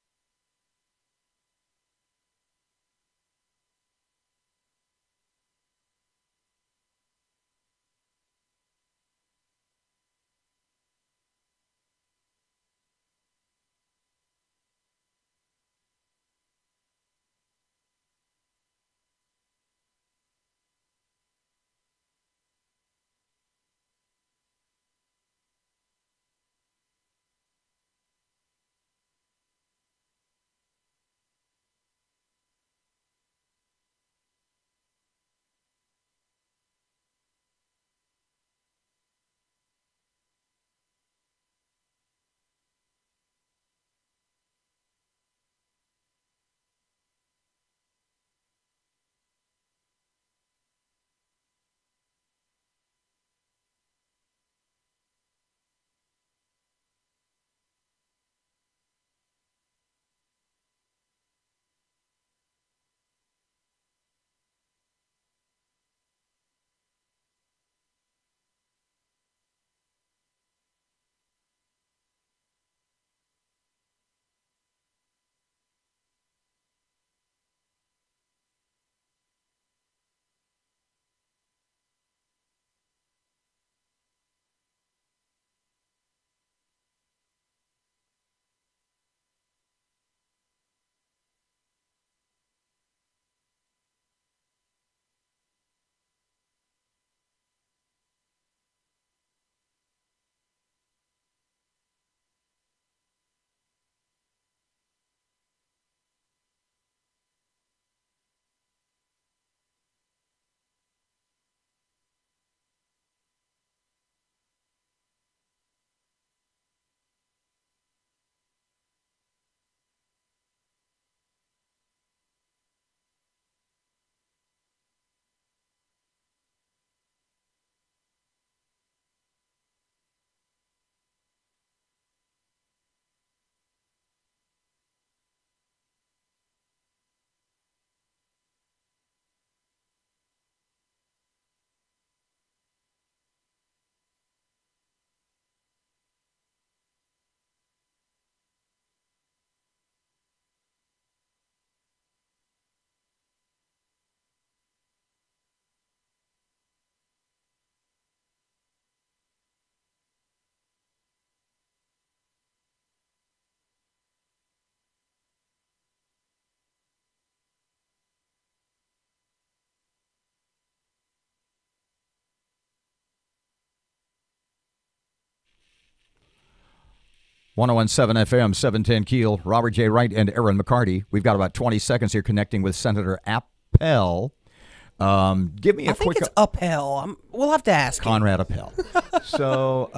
Speaker 1: .101.7 FM, 710 Keel, Robert J. Wright and Erin McCarty. We've got about 20 seconds here connecting with Senator Appel. Give me a
Speaker 2: I think it's Appel. We'll have to ask
Speaker 1: Conrad Appel. So,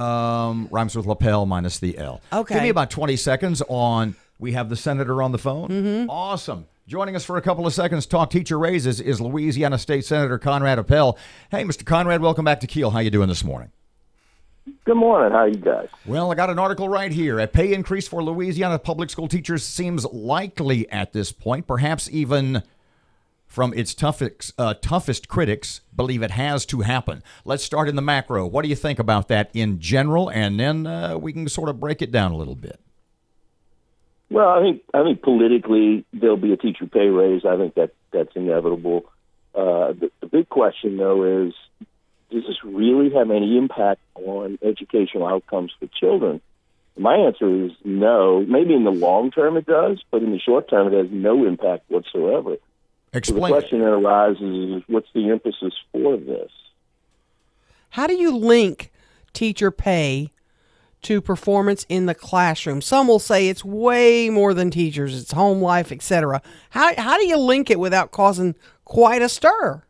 Speaker 1: rhymes with lapel minus the L.
Speaker 2: Okay.
Speaker 1: Give me about 20 seconds on, we have the senator on the phone.
Speaker 2: Mm-hmm.
Speaker 1: Awesome. Joining us for a couple of seconds to talk teacher raises is Louisiana State Senator Conrad Appel. Hey, Mr. Conrad, welcome back to KEEL. How you doing this morning?
Speaker 16: Good morning. How are you guys?
Speaker 1: Well, I got an article right here. A pay increase for Louisiana public school teachers seems likely at this point, perhaps even from its toughest critics believe it has to happen. Let's start in the macro. What do you think about that in general? And then we can sort of break it down a little bit.
Speaker 16: Well, I think politically there'll be a teacher pay raise. I think that's inevitable. The big question, though, is does this really have any impact on educational outcomes for children? My answer is no. Maybe in the long term it does, but in the short term it has no impact whatsoever.
Speaker 1: Explain.
Speaker 16: So the question that arises is what's the emphasis for this?
Speaker 2: How do you link teacher pay to performance in the classroom? Some will say it's way more than teachers, it's home life, etc. How do you link it without causing quite a stir?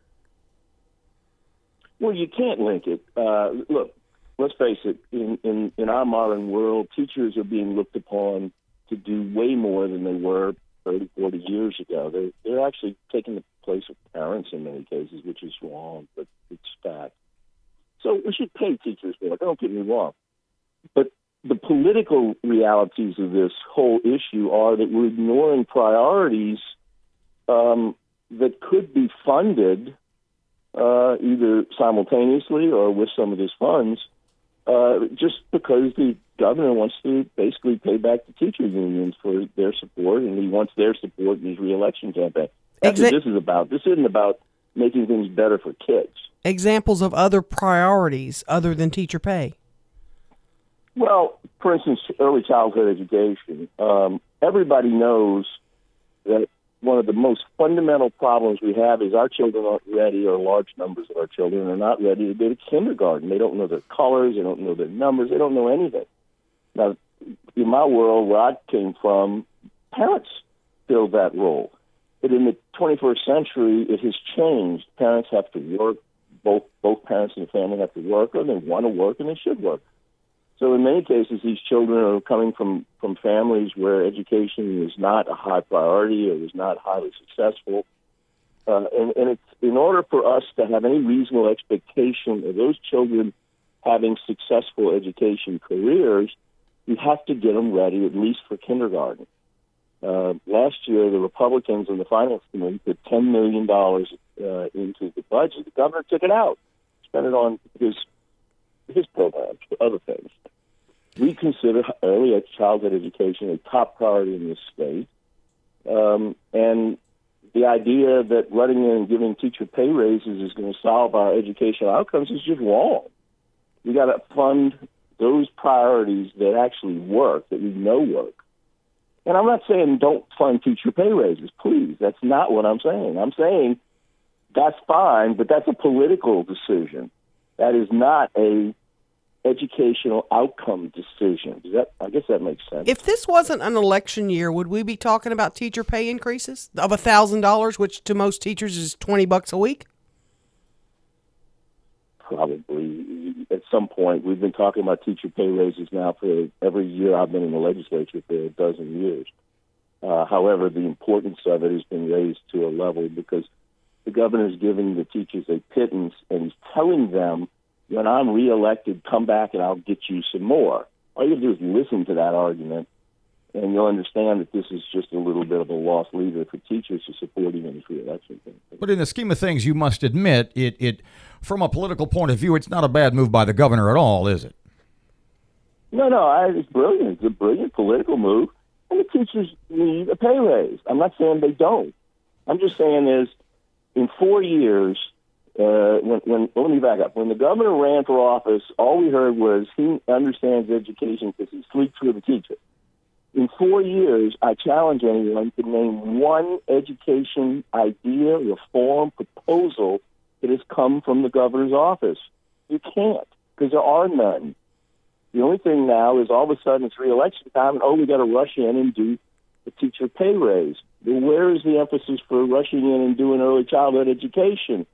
Speaker 16: Well, you can't link it. Look, let's face it, in our modern world, teachers are being looked upon to do way more than they were 30, 40 years ago. They're actually taking the place of parents in many cases, which is wrong, but it's fact. So we should pay teachers more, don't get me wrong. But the political realities of this whole issue are that we're ignoring priorities that could be funded either simultaneously or with some of these funds just because the governor wants to basically pay back the teacher unions for their support, and he wants their support in his reelection campaign. That's what this is about. This isn't about making things better for kids.
Speaker 2: Examples of other priorities other than teacher pay.
Speaker 16: Well, for instance, early childhood education. Everybody knows that one of the most fundamental problems we have is our children aren't ready, or large numbers of our children are not ready to go to kindergarten. They don't know their colors. They don't know their numbers. They don't know anything. Now, in my world, where I came from, parents filled that role. But in the 21st century, it has changed. Parents have to work. Both parents in the family have to work, or they want to work, and they should work. So in many cases, these children are coming from families where education is not a high priority or is not highly successful. And it's in order for us to have any reasonable expectation of those children having successful education careers, we have to get them ready at least for kindergarten. Last year, the Republicans in the Finance Committee put $10 million into the budget. The governor took it out, spent it on his programs for other things. We consider early childhood education a top priority in this state. And the idea that running in and giving teacher pay raises is going to solve our educational outcomes is just wrong. We got to fund those priorities that actually work, that we know work. And I'm not saying don't fund teacher pay raises, please. That's not what I'm saying. I'm saying that's fine, but that's a political decision. That is not a educational outcome decision. I guess that makes sense.
Speaker 2: If this wasn't an election year, would we be talking about teacher pay increases of $1,000, which to most teachers is $20 a week?
Speaker 16: Probably. At some point, we've been talking about teacher pay raises now for every year I've been in the legislature for a dozen years. However, the importance of it has been raised to a level because the governor's giving the teachers a pittance, and he's telling them, when I'm reelected, come back and I'll get you some more. All you have to do is listen to that argument, and you'll understand that this is just a little bit of a lost leader for teachers to support even his reelection.
Speaker 1: But in the scheme of things, you must admit, it from a political point of view, it's not a bad move by the governor at all, is it?
Speaker 16: No, it's brilliant. It's a brilliant political move, and the teachers need a pay raise. I'm not saying they don't. I'm just saying is in 4 years, let me back up. When the governor ran for office, all we heard was he understands education because he sleeps with a teacher. In 4 years, I challenge anyone to name one education idea, reform, proposal that has come from the governor's office. You can't, because there are none. The only thing now is all of a sudden it's re-election time, and we got to rush in and do a teacher pay raise. Well, where is the emphasis for rushing in and doing early childhood education,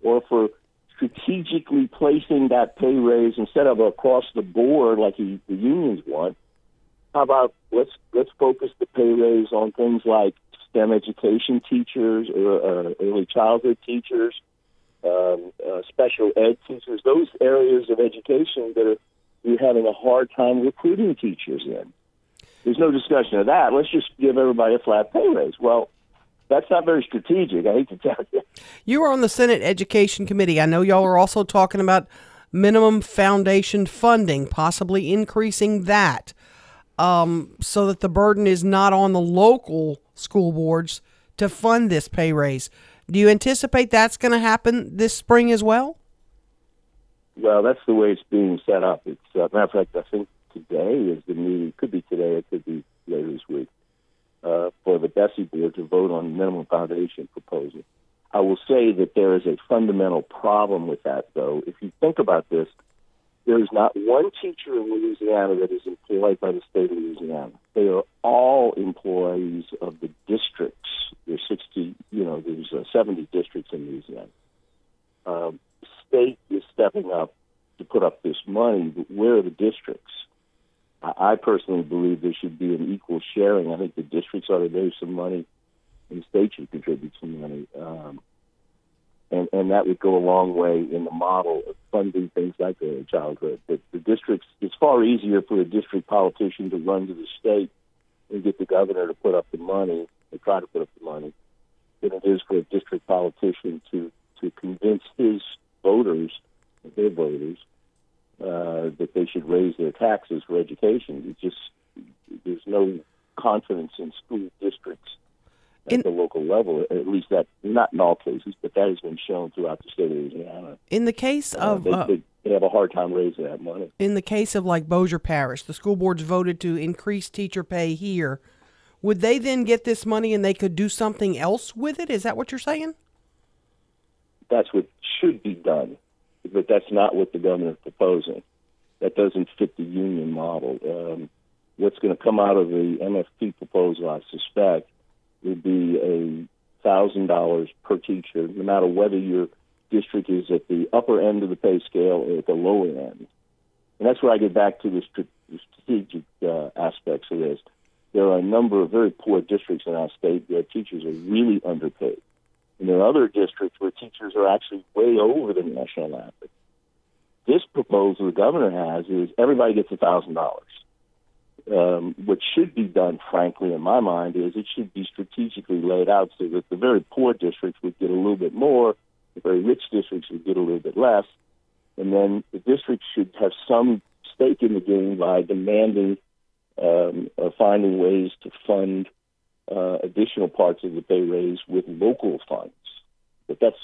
Speaker 16: or for strategically placing that pay raise instead of across the board like the unions want? How about let's focus the pay raise on things like STEM education teachers, early childhood teachers, special ed teachers, those areas of education that we're having a hard time recruiting teachers in. There's no discussion of that. Let's just give everybody a flat pay raise. Well, that's not very strategic, I hate to tell you.
Speaker 2: You were on the Senate Education Committee. I know y'all are also talking about minimum foundation funding, possibly increasing that so that the burden is not on the local school boards to fund this pay raise. Do you anticipate that's going to happen this spring as well?
Speaker 16: Well, that's the way it's being set up. It's matter of fact, I think today is the meeting. It could be today, it could be later this week, for the Bessie board to vote on the minimum foundation proposal. I will say that there is a fundamental problem with that, though. If you think about this, there is not one teacher in Louisiana that is employed by the state of Louisiana. They are all employees of the districts. There's 60, there's 70 districts in Louisiana. State is stepping up to put up this money, but where are the districts? I personally believe there should be an equal sharing. I think the districts ought to raise some money, and the state should contribute some money. And that would go a long way in the model of funding things like early childhood. But the districts, it's far easier for a district politician to run to the state and get the governor to put up the money, or try to put up the money, than it is for a district politician to convince his voters, their voters, that they should raise their taxes for education. There's no confidence in school districts at the local level, at least that, not in all cases, but that has been shown throughout the state of Louisiana.
Speaker 2: In the case of...
Speaker 16: They have a hard time raising that money.
Speaker 2: In the case of like Bossier Parish, the school boards voted to increase teacher pay here. Would they then get this money and they could do something else with it? Is that what you're saying?
Speaker 16: That's what should be done, but that's not what the governor is proposing. That doesn't fit the union model. What's going to come out of the MFP proposal, I suspect, would be $1,000 per teacher, no matter whether your district is at the upper end of the pay scale or at the lower end. And that's where I get back to the strategic aspects of this. There are a number of very poor districts in our state where teachers are really underpaid. And there are other districts where teachers are actually way over the national average. This proposal the governor has is everybody gets $1,000. What should be done, frankly, in my mind, is it should be strategically laid out so that the very poor districts would get a little bit more, the very rich districts would get a little bit less, and then the districts should have some stake in the game by demanding finding ways to fund additional parts of the pay raise with local funds. But that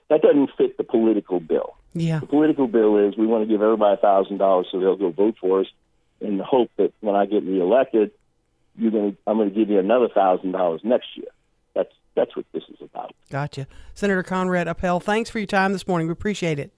Speaker 16: doesn't fit the political bill.
Speaker 2: Yeah.
Speaker 16: The political bill is we want to give everybody $1,000 so they'll go vote for us, in the hope that when I get reelected, I'm going to give you another $1,000 next year. That's what this is about.
Speaker 2: Gotcha. Senator Conrad Appel, thanks for your time this morning. We appreciate it.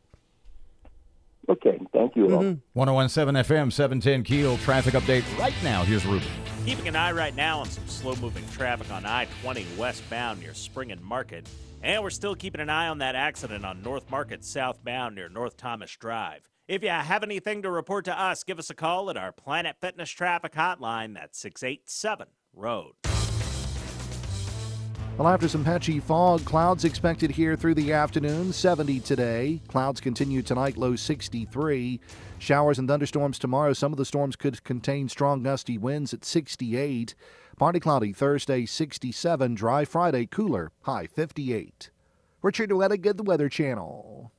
Speaker 16: Okay, thank you all.
Speaker 1: 1017 FM, 710 Keel traffic update right now. Here's Ruben.
Speaker 9: Keeping an eye right now on some slow-moving traffic on I-20 westbound near Spring and Market. And we're still keeping an eye on that accident on North Market southbound near North Thomas Drive. If you have anything to report to us, give us a call at our Planet Fitness traffic hotline. That's 687-ROAD.
Speaker 10: Well, after some patchy fog, clouds expected here through the afternoon, 70 today. Clouds continue tonight, low 63. Showers and thunderstorms tomorrow. Some of the storms could contain strong gusty winds at 68. Partly cloudy Thursday, 67. Dry Friday, cooler, high 58. Richard Wettigood, the Weather Channel.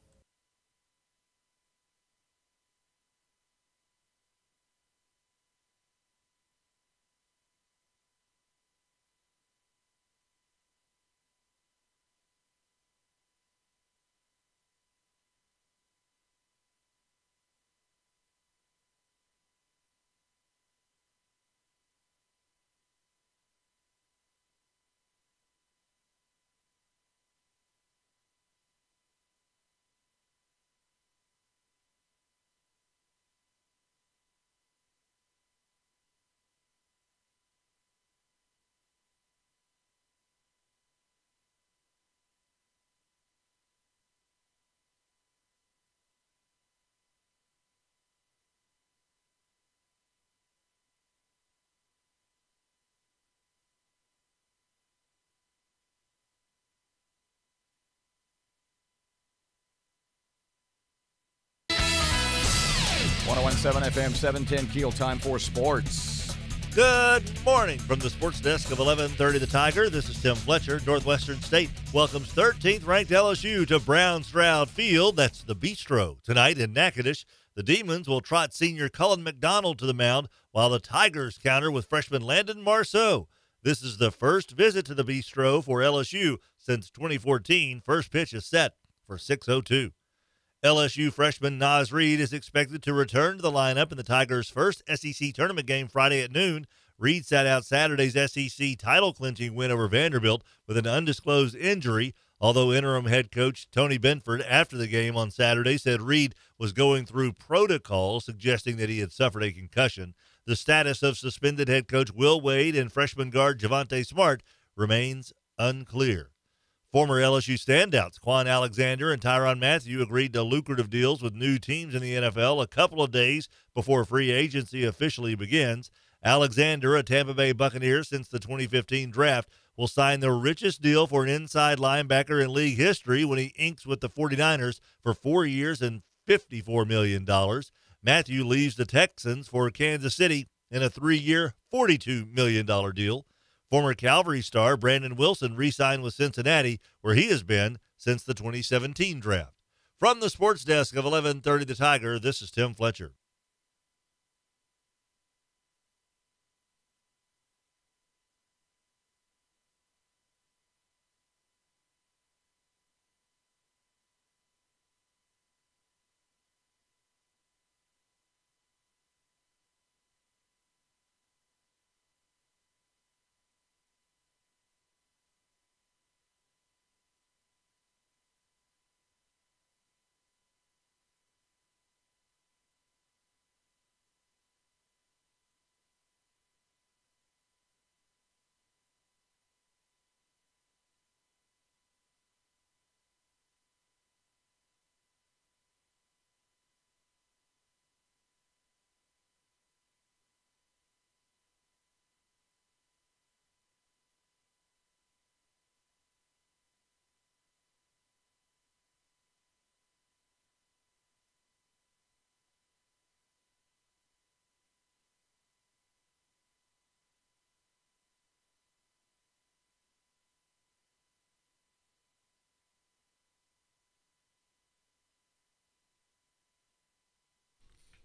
Speaker 1: 101.7 FM, 710 Keel, time for sports.
Speaker 11: Good morning from the sports desk of 1130 The Tiger. This is Tim Fletcher. Northwestern State welcomes 13th ranked LSU to Brown Stroud Field. That's the Bistro. Tonight in Natchitoches, the Demons will trot senior Cullen McDonald to the mound while the Tigers counter with freshman Landon Marceau. This is the first visit to the Bistro for LSU since 2014. First pitch is set for 6:02. LSU freshman Naz Reid is expected to return to the lineup in the Tigers' first SEC tournament game Friday at noon. Reid sat out Saturday's SEC title-clinching win over Vanderbilt with an undisclosed injury, although interim head coach Tony Benford, after the game on Saturday, said Reid was going through protocol, suggesting that he had suffered a concussion. The status of suspended head coach Will Wade and freshman guard Javonte Smart remains unclear. Former LSU standouts Quan Alexander and Tyrann Mathieu agreed to lucrative deals with new teams in the NFL a couple of days before free agency officially begins. Alexander, a Tampa Bay Buccaneer since the 2015 draft, will sign the richest deal for an inside linebacker in league history when he inks with the 49ers for 4 years and $54 million. Mathieu leaves the Texans for Kansas City in a 3-year, $42 million deal. Former Calvary star Brandon Wilson re-signed with Cincinnati, where he has been since the 2017 draft. From the sports desk of 1130 The Tiger, this is Tim Fletcher.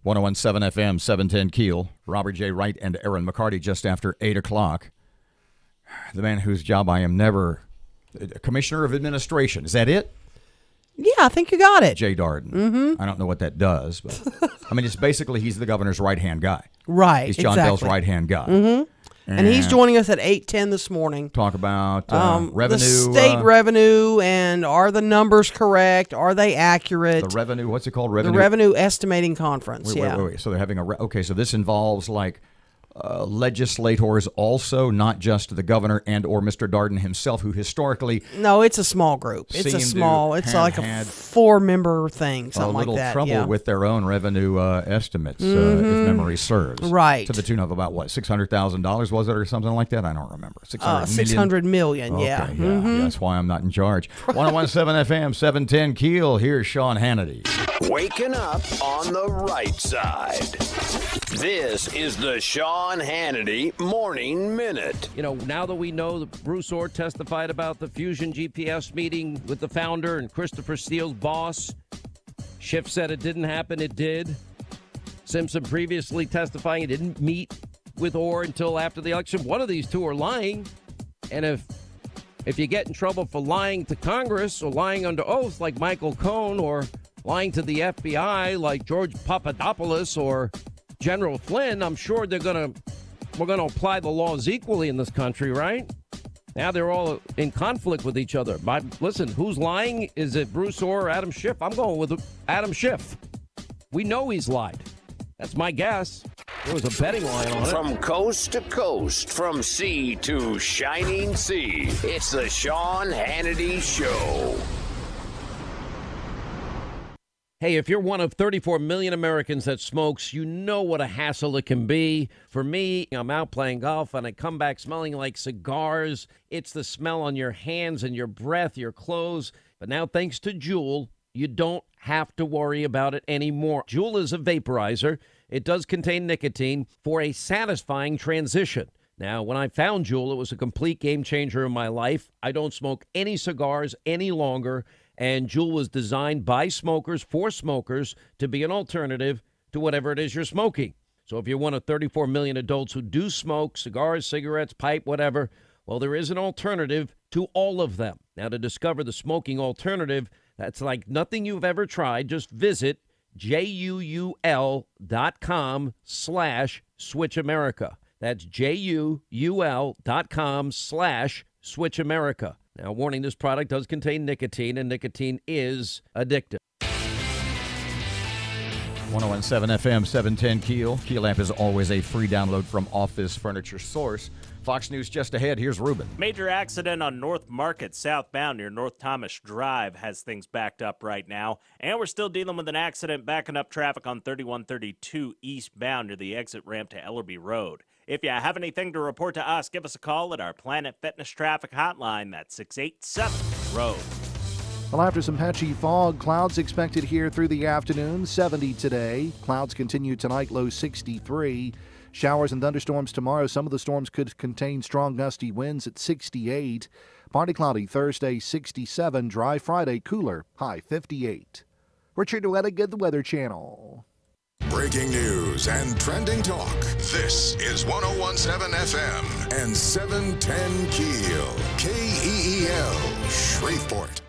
Speaker 1: .101.7 FM, 710 Keel. Robert J. Wright and Erin McCarty just after 8 o'clock. The man whose job I am never... Commissioner of Administration. Is that it?
Speaker 2: Yeah, I think you got it.
Speaker 1: Jay Darden. I don't know what that does, but... I mean, it's basically he's the governor's right-hand guy.
Speaker 2: Right,
Speaker 1: He's John Bell's right-hand guy.
Speaker 2: And he's joining us at 8:10 this morning.
Speaker 1: Talk about revenue.
Speaker 2: The state revenue, and are the numbers correct? Are they accurate?
Speaker 1: The revenue, what's it called?
Speaker 2: The Revenue Estimating Conference,
Speaker 1: wait. So they're having okay, so this involves like legislators also, not just the governor and or Mr. Darden himself, who historically...
Speaker 2: No, it's a small group. It's like a 4-member thing, something like that.
Speaker 1: A little trouble with their own revenue estimates, if memory serves.
Speaker 2: Right.
Speaker 1: To the tune of about, what, $600,000 was it or something like that? I don't remember.
Speaker 2: $600 million,
Speaker 1: okay, yeah. That's why I'm not in charge. 101.7 FM, 710 Keel. Here's Sean Hannity.
Speaker 17: Waking up on the right side. This is the Sean Hannity Morning Minute.
Speaker 18: You know, now that we know that Bruce Orr testified about the Fusion GPS meeting with the founder and Christopher Steele's boss, Schiff said it didn't happen, it did. Simpson previously testifying he didn't meet with Orr until after the election. One of these two are lying. And if you get in trouble for lying to Congress or lying under oath like Michael Cohen, or lying to the FBI like George Papadopoulos or General Flynn, I'm sure we're going to apply the laws equally in this country, right? Now they're all in conflict with each other. But listen, who's lying? Is it Bruce Orr or Adam Schiff? I'm going with Adam Schiff. We know he's lied. That's my guess. There was a betting line on it.
Speaker 17: From coast to coast, from sea to shining sea, it's the Sean Hannity Show.
Speaker 18: Hey, if you're one of 34 million Americans that smokes, you know what a hassle it can be. For me, I'm out playing golf and I come back smelling like cigars. It's the smell on your hands and your breath, your clothes. But now, thanks to Juul, You don't have to worry about it anymore. Juul is a vaporizer. It does contain nicotine for a satisfying transition. Now, when I found Juul, it was a complete game changer in my life. I don't smoke any cigars any longer, and Juul was designed by smokers for smokers to be an alternative to whatever it is you're smoking. So if you're one of 34 million adults who do smoke cigars, cigarettes, pipe, whatever, well, there is an alternative to all of them. Now, to discover the smoking alternative, that's like nothing you've ever tried. Just visit JUUL.com/SwitchAmerica. That's JUUL.com/SwitchAmerica. Now, warning, this product does contain nicotine, and nicotine is addictive.
Speaker 1: 101.7 FM, 710 KEEL. KEEL app is always a free download from Office Furniture Source. Fox News just ahead. Here's Ruben.
Speaker 9: Major accident on North Market southbound near North Thomas Drive has things backed up right now. And we're still dealing with an accident backing up traffic on 3132 eastbound near the exit ramp to Ellerby Road. If you have anything to report to us, give us a call at our Planet Fitness Traffic Hotline. That's 687-ROAD.
Speaker 10: Well, after some patchy fog, clouds expected here through the afternoon, 70 today. Clouds continue tonight, low 63. Showers and thunderstorms tomorrow. Some of the storms could contain strong gusty winds at 68. Partly cloudy Thursday, 67. Dry Friday, cooler, high 58. Richard Wettigood, the Weather Channel.
Speaker 3: Breaking news and trending talk. This is 101.7 FM and 710 KEEL. KEEL, Shreveport.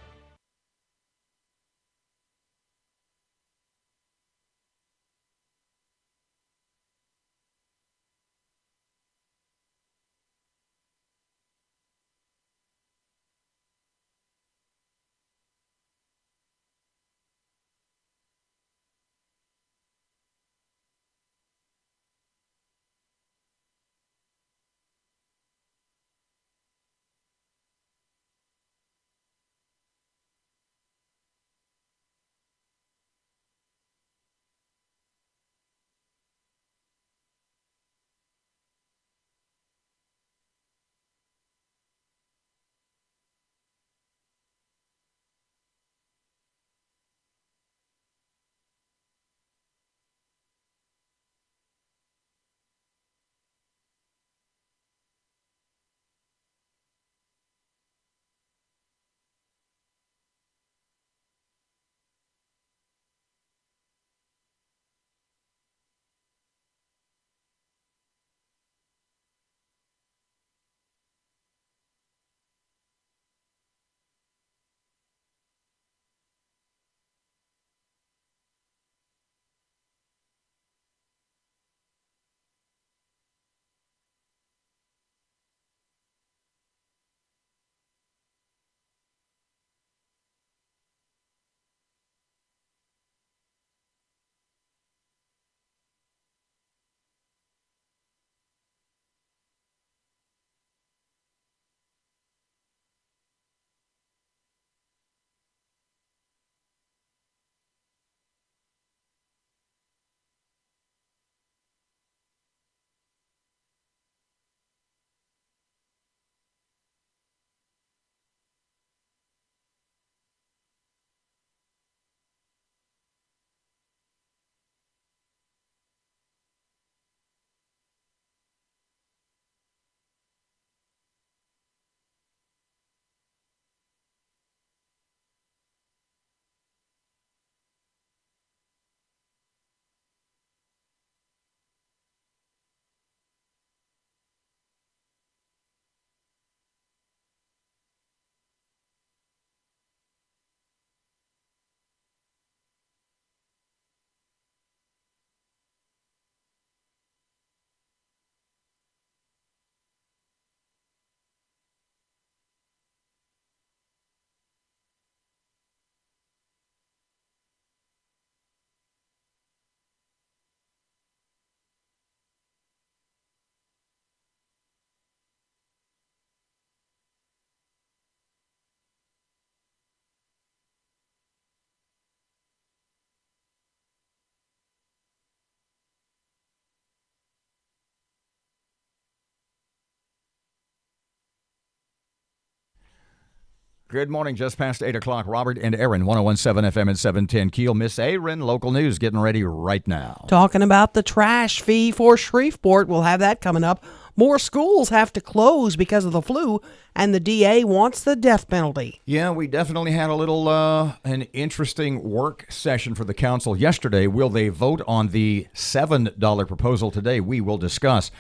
Speaker 1: Good morning. Just past 8 o'clock. Robert and Erin, 101.7 FM and 710 Keel. Miss Erin, local news, getting ready right now.
Speaker 2: Talking about the trash fee for Shreveport. We'll have that coming up. More schools have to close because of the flu, and the DA wants the death penalty.
Speaker 1: Yeah, we definitely had a little an interesting work session for the council yesterday. Will they vote on the $7 proposal today? We will discuss.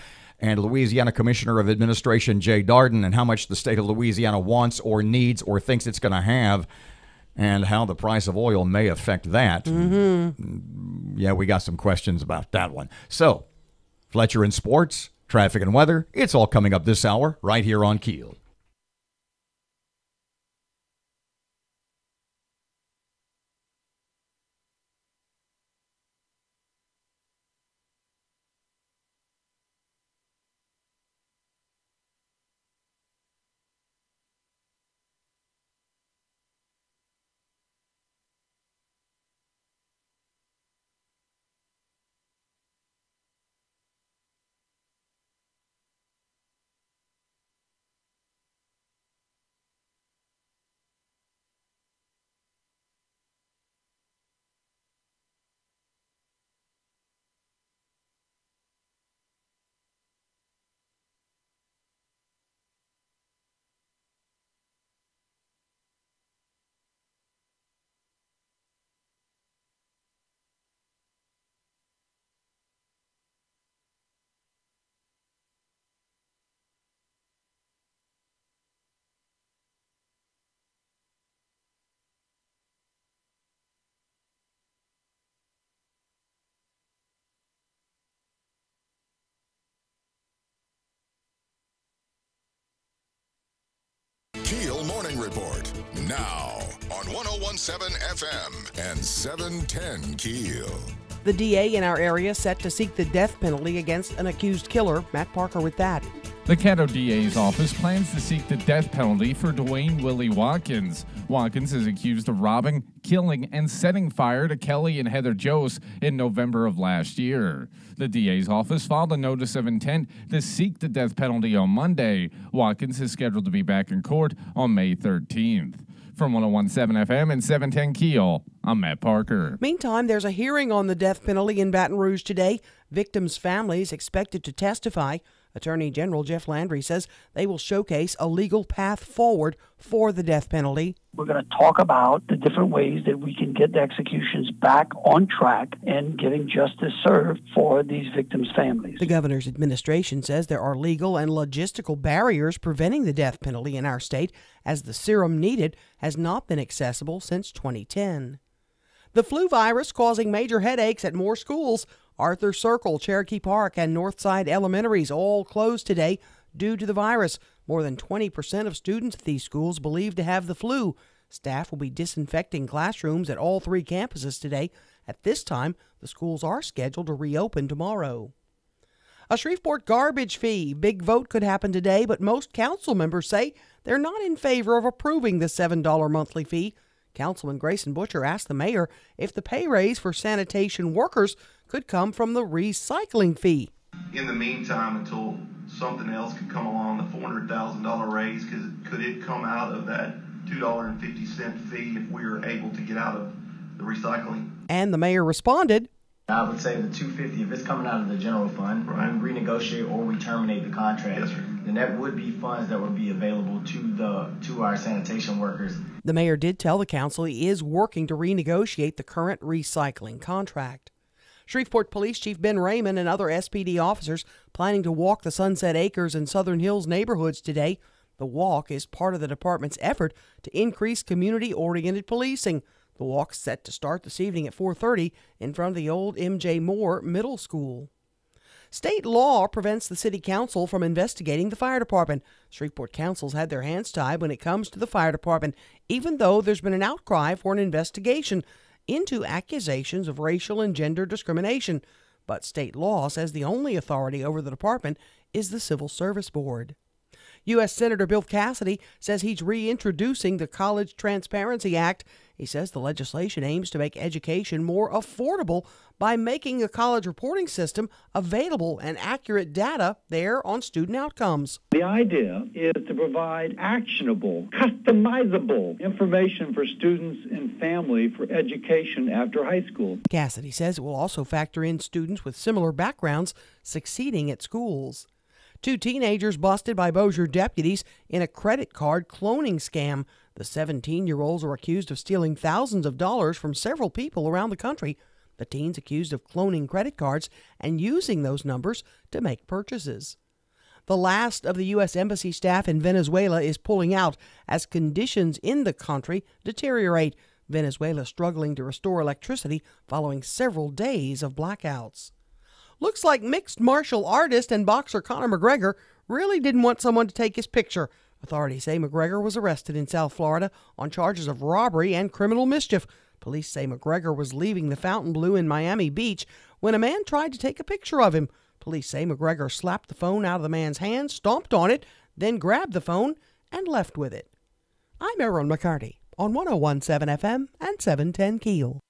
Speaker 1: And Louisiana Commissioner of Administration Jay Darden, and how much the state of Louisiana wants or needs or thinks it's going to have, and how the price of oil may affect that. Yeah, we got some questions about that one. So, Fletcher in sports, traffic and weather, it's all coming up this hour right here on Keel.
Speaker 3: Keel Morning Report, now on 101.7 FM and 710 Keel.
Speaker 2: The DA in our area set to seek the death penalty against an accused killer. Matt Parker with that.
Speaker 4: The Caddo DA's office plans to seek the death penalty for Dwayne Willie Watkins. Watkins is accused of robbing, killing, and setting fire to Kelly and Heather Jose in November of last year. The DA's office filed a notice of intent to seek the death penalty on Monday. Watkins is scheduled to be back in court on May 13th. From 101.7 FM and 710 Keel, I'm Matt Parker.
Speaker 2: Meantime, there's a hearing on the death penalty in Baton Rouge today. Victims' families expected to testify. Attorney General Jeff Landry says they will showcase a legal path forward for the death penalty.
Speaker 5: We're going to talk about the different ways that we can get the executions back on track and getting justice served for these victims' families.
Speaker 2: The governor's administration says there are legal and logistical barriers preventing the death penalty in our state, as the serum needed has not been accessible since 2010. The flu virus causing major headaches at more schools. Arthur Circle, Cherokee Park, and Northside Elementaries all closed today due to the virus. More than 20% of students at these schools believed to have the flu. Staff will be disinfecting classrooms at all three campuses today. At this time, the schools are scheduled to reopen tomorrow. A Shreveport garbage fee. Big vote could happen today, but most council members say they're not in favor of approving the $7 monthly fee. Councilman Grayson Butcher asked the mayor if the pay raise for sanitation workers could come from the recycling fee.
Speaker 6: In the meantime, until something else could come along, the $400,000 raise, could it come out of that $2.50 fee if we were able to get out of the recycling?
Speaker 2: And the mayor responded,
Speaker 7: I would say the $250, if it's coming out of the general fund, and we renegotiate or we terminate the contract, then that would be funds that would be available to our sanitation workers.
Speaker 2: The mayor did tell the council he is working to renegotiate the current recycling contract. Shreveport Police Chief Ben Raymond and other SPD officers planning to walk the Sunset Acres and Southern Hills neighborhoods today. The walk is part of the department's effort to increase community-oriented policing. The walk's set to start this evening at 4:30 in front of the old M.J. Moore Middle School. State law prevents the city council from investigating the fire department. Shreveport councils had their hands tied when it comes to the fire department, even though there's been an outcry for an investigation into accusations of racial and gender discrimination. But state law says the only authority over the department is the Civil Service Board. U.S. Senator Bill Cassidy says he's reintroducing the College Transparency Act. He says the legislation aims to make education more affordable by making the college reporting system available and accurate data there on student outcomes.
Speaker 8: The idea is to provide actionable, customizable information for students and family for education after high school.
Speaker 2: Cassidy says it will also factor in students with similar backgrounds succeeding at schools. 2 teenagers busted by Bossier deputies in a credit card cloning scam. The 17-year-olds are accused of stealing thousands of dollars from several people around the country. The teens accused of cloning credit cards and using those numbers to make purchases. The last of the U.S. Embassy staff in Venezuela is pulling out as conditions in the country deteriorate. Venezuela struggling to restore electricity following several days of blackouts. Looks like mixed martial artist and boxer Conor McGregor really didn't want someone to take his picture. Authorities say McGregor was arrested in South Florida on charges of robbery and criminal mischief. Police say McGregor was leaving the Fontainebleau in Miami Beach when a man tried to take a picture of him. Police say McGregor slapped the phone out of the man's hand, stomped on it, then grabbed the phone and left with it. I'm Erin McCarty on 101.7 FM and 710 KEEL.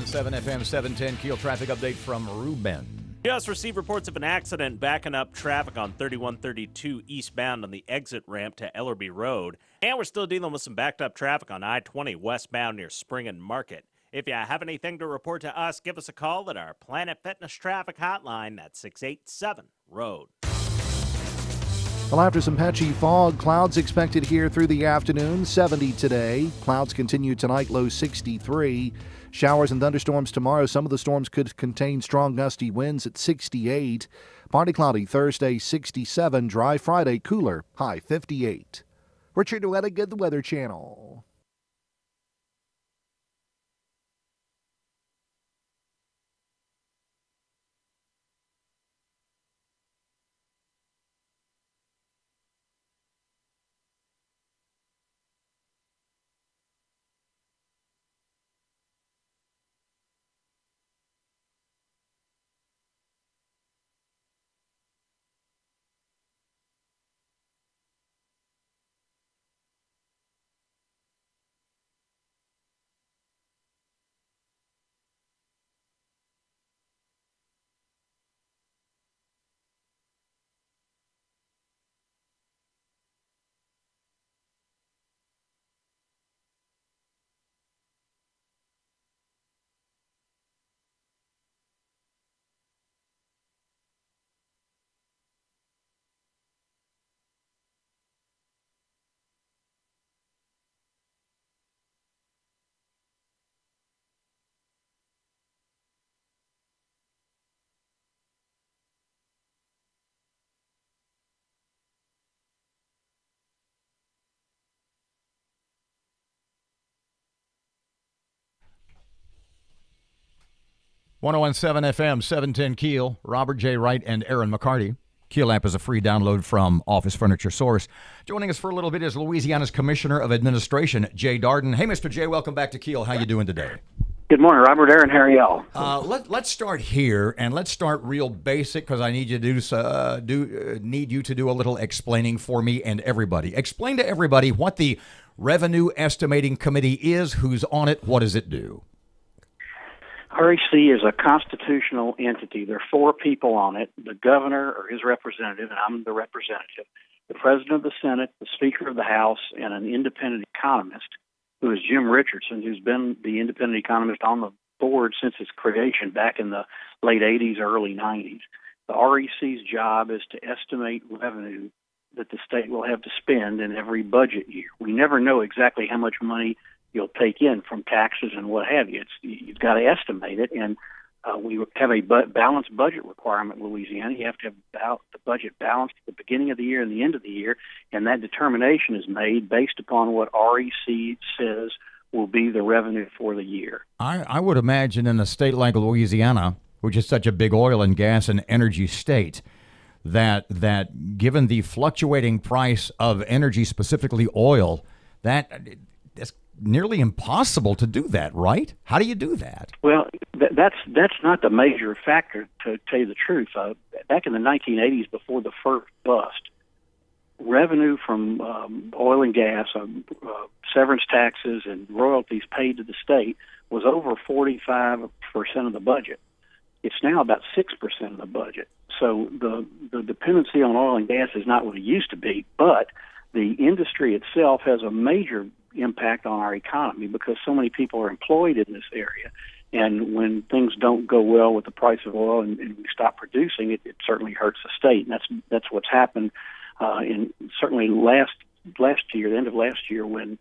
Speaker 1: FM 710 KEEL traffic update from Ruben.
Speaker 9: Just received reports of an accident backing up traffic on 3132 eastbound on the exit ramp to Ellerby Road. And we're still dealing with some backed up traffic on I-20 westbound near Spring and Market. If you have anything to report to us, give us a call at our Planet Fitness traffic hotline at 687-ROAD.
Speaker 10: Well, after some patchy fog, clouds expected here through the afternoon, 70 today. Clouds continue tonight, low 63. Showers and thunderstorms tomorrow. Some of the storms could contain strong gusty winds at 68. Partly cloudy Thursday, 67. Dry Friday, cooler, high 58. Richard Wettigood, the Weather Channel.
Speaker 1: .101.7 FM, 710 KEEL. Robert J. Wright and Erin McCarty. KEEL app is a free download from Office Furniture Source. Joining us for a little bit is Louisiana's Commissioner of Administration, Jay Darden. Hey, Mr. Jay, welcome back to KEEL. How you doing today?
Speaker 19: Good morning, Robert, Erin, how are y'all?
Speaker 1: Let's start here, and let's start real basic because I need you to need you to do a little explaining for me and everybody. Explain to everybody what the Revenue Estimating Committee is, who's on it, what does it do?
Speaker 19: REC is a constitutional entity. There are 4 people on it, the governor or his representative, and I'm the representative, the president of the Senate, the speaker of the House, and an independent economist, who is Jim Richardson, who's been the independent economist on the board since its creation back in the late 80s, early 90s. The REC's job is to estimate revenue that the state will have to spend in every budget year. We never know exactly how much money you'll take in from taxes and what have you. You've got to estimate it, and we have a balanced budget requirement in Louisiana. You have to have the budget balanced at the beginning of the year and the end of the year, and that determination is made based upon what REC says will be the revenue for the year.
Speaker 1: I would imagine in a state like Louisiana, which is such a big oil and gas and energy state, that given the fluctuating price of energy, specifically oil, that's nearly impossible to do that, right? How do you do that?
Speaker 19: Well, that's not the major factor, to tell you the truth. Back in the 1980s, before the first bust, revenue from oil and gas, severance taxes, and royalties paid to the state was over 45% of the budget. It's now about 6% of the budget. So the dependency on oil and gas is not what it used to be, but the industry itself has a major impact on our economy because so many people are employed in this area. And when things don't go well with the price of oil and we stop producing, it certainly hurts the state. And that's what's happened in certainly last year, the end of last year, when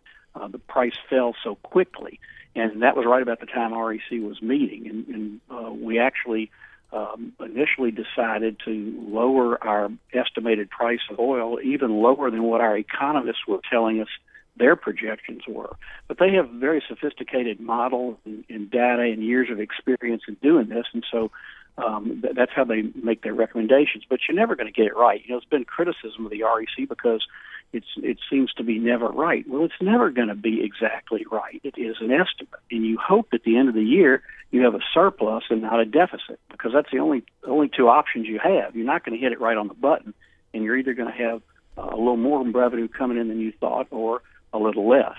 Speaker 19: the price fell so quickly. And that was right about the time REC was meeting. And we actually initially decided to lower our estimated price of oil even lower than what our economists were telling us their projections were. But they have very sophisticated models and data and years of experience in doing this, and so that's how they make their recommendations. But you're never going to get it right. You know, it's been criticism of the REC because it seems to be never right. Well, it's never going to be exactly right. It is an estimate, and you hope at the end of the year you have a surplus and not a deficit, because that's the only 2 options you have. You're not going to hit it right on the button, and you're either going to have a little more revenue coming in than you thought, or a little less.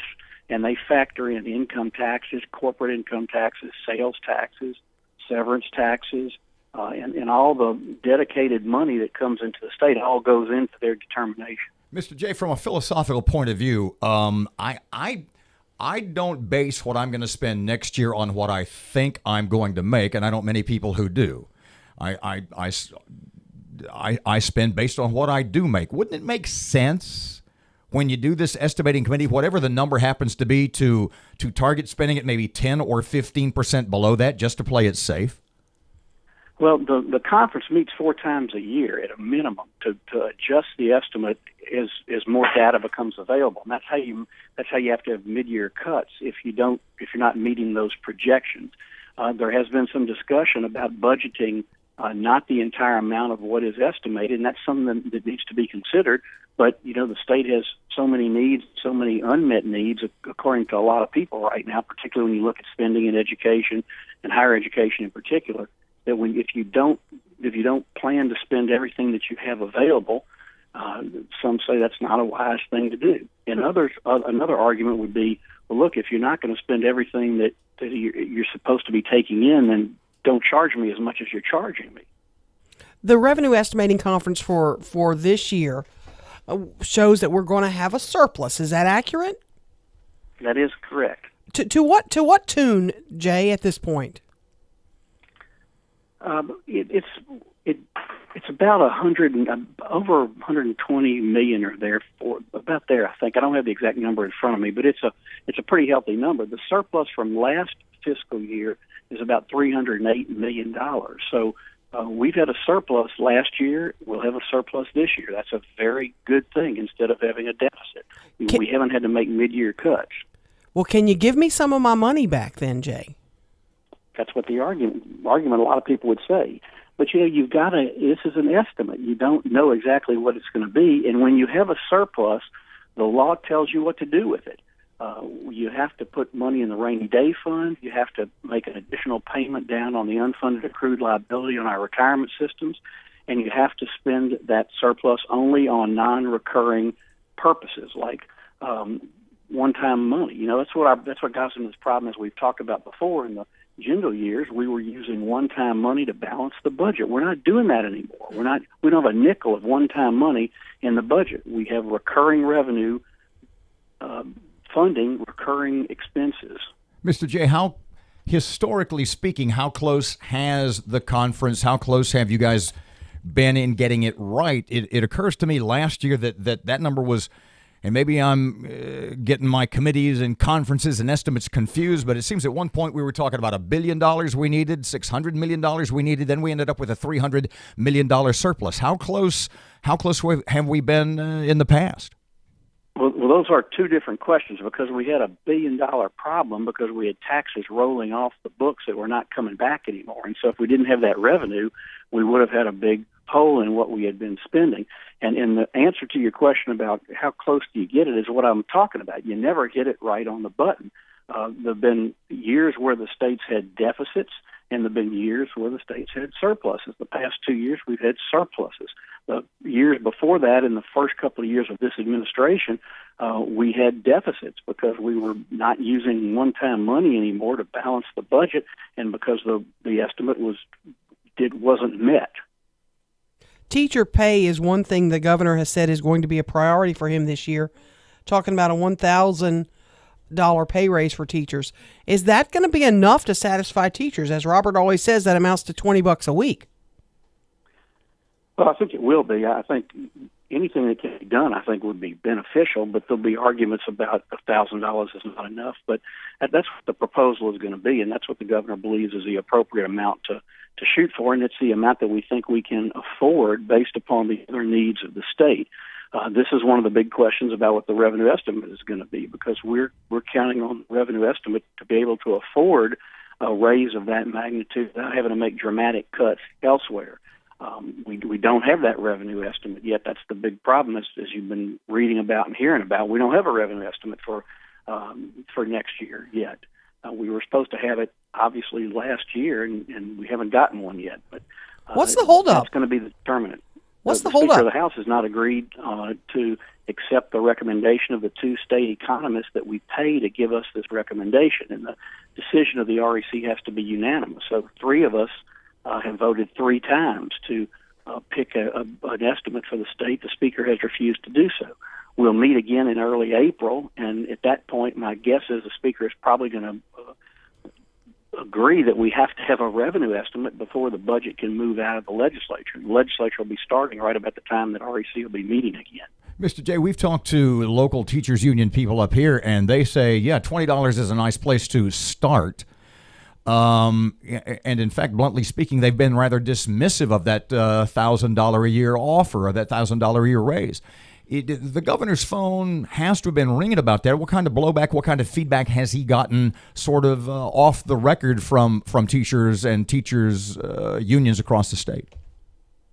Speaker 19: And they factor in income taxes, corporate income taxes, sales taxes, severance taxes, and all the dedicated money that comes into the state. It all goes into their determination.
Speaker 1: Mr. J, from a philosophical point of view, I don't base what I'm going to spend next year on what I think I'm going to make, and I know many people who do. I spend based on what I do make. Wouldn't it make sense when you do this estimating committee, whatever the number happens to be, to target spending it maybe 10 or 15% below that just to play it safe?
Speaker 19: Well, the conference meets 4 times a year at a minimum to adjust the estimate as more data becomes available. And that's how you have to have mid-year cuts if you're not meeting those projections. There has been some discussion about budgeting not the entire amount of what is estimated, and that's something that needs to be considered. But, you know, the state has so many needs, so many unmet needs, according to a lot of people right now, particularly when you look at spending in education and higher education in particular, that if you don't plan to spend everything that you have available, some say that's not a wise thing to do. And another argument would be, well, look, if you're not going to spend everything that you're supposed to be taking in, then don't charge me as much as you're charging me.
Speaker 2: The revenue estimating conference for this year shows that we're going to have a surplus. Is that accurate?
Speaker 19: That is correct.
Speaker 2: To what tune, Jay, at this point?
Speaker 19: It's about over 120 million or there, for about there, I think. I don't have the exact number in front of me, but it's a pretty healthy number. The surplus from last fiscal year is about $308 million. So we've had a surplus last year. We'll have a surplus this year. That's a very good thing instead of having a deficit. We haven't had to make mid-year cuts. Well,
Speaker 2: can you give me some of my money back then, Jay?
Speaker 19: That's what the argument a lot of people would say. But, you know, you've got to, this is an estimate. You don't know exactly what it's going to be. And when you have a surplus, the law tells you what to do with it. You have to put money in the rainy day fund. You have to make an additional payment down on the unfunded accrued liability on our retirement systems. And you have to spend that surplus only on non-recurring purposes, like one-time money. You know, that's what got us in this problem, as we've talked about before, in the Jindal years, we were using one-time money to balance the budget. We're not doing that anymore. We don't have a nickel of one-time money in the budget. We have recurring revenue funding recurring expenses.
Speaker 1: Mr. J, how, historically speaking, how close has the conference, how close have you guys been in getting it right? It occurs to me last year that number was, and maybe I'm getting my committees and conferences and estimates confused, but it seems at one point we were talking about $1 billion we needed, $600 million we needed, then we ended up with a $300 million surplus. How close have we been in the past?
Speaker 19: Well, those are two different questions, because we had $1 billion problem because we had taxes rolling off the books that were not coming back anymore. And so if we didn't have that revenue, we would have had a big hole in what we had been spending. And in the answer to your question about how close do you get it is what I'm talking about. You never hit it right on the button. There have been years where the states had deficits, and there have been years where the states had surpluses. The past 2 years, we've had surpluses. The years before that, in the first couple of years of this administration, we had deficits because we were not using one-time money anymore to balance the budget, and because the estimate wasn't met.
Speaker 2: Teacher pay is one thing the governor has said is going to be a priority for him this year, talking about a $1,000 pay raise for teachers. Is that going to be enough to satisfy teachers? As Robert always says, that amounts to $20 a week.
Speaker 19: Well, I think it will be. I think anything that can be done, I think, would be beneficial, but there'll be arguments about $1,000 is not enough. But that's what the proposal is going to be, and that's what the governor believes is the appropriate amount to shoot for, and it's the amount that we think we can afford based upon the other needs of the state. This is one of the big questions about what the revenue estimate is going to be, because we're counting on the revenue estimate to be able to afford a raise of that magnitude without having to make dramatic cuts elsewhere. We don't have that revenue estimate yet. That's the big problem, as you've been reading about and hearing about. We don't have a revenue estimate for next year yet. We were supposed to have it, obviously, last year, and we haven't gotten one yet. But
Speaker 2: what's the holdup?
Speaker 19: That's going to be the determinant.
Speaker 2: What's the
Speaker 19: Speaker
Speaker 2: holdup?
Speaker 19: of the House has not agreed to accept the recommendation of the two state economists that we pay to give us this recommendation, and the decision of the REC has to be unanimous. So three of us have voted three times to pick an estimate for the state. The Speaker has refused to do so. We'll meet again in early April, and at that point, my guess is the Speaker is probably going to agree that we have to have a revenue estimate before the budget can move out of the legislature. The legislature will be starting right about the time that REC will be meeting again.
Speaker 1: Mr. J, we've talked to local teachers union people up here, and they say, yeah, $20 is a nice place to start. And in fact, bluntly speaking, they've been rather dismissive of that $1,000 a year offer, or that $1,000 a year raise. The governor's phone has to have been ringing about that. What kind of blowback, what kind of feedback has he gotten sort of off the record from teachers and teachers unions across the state?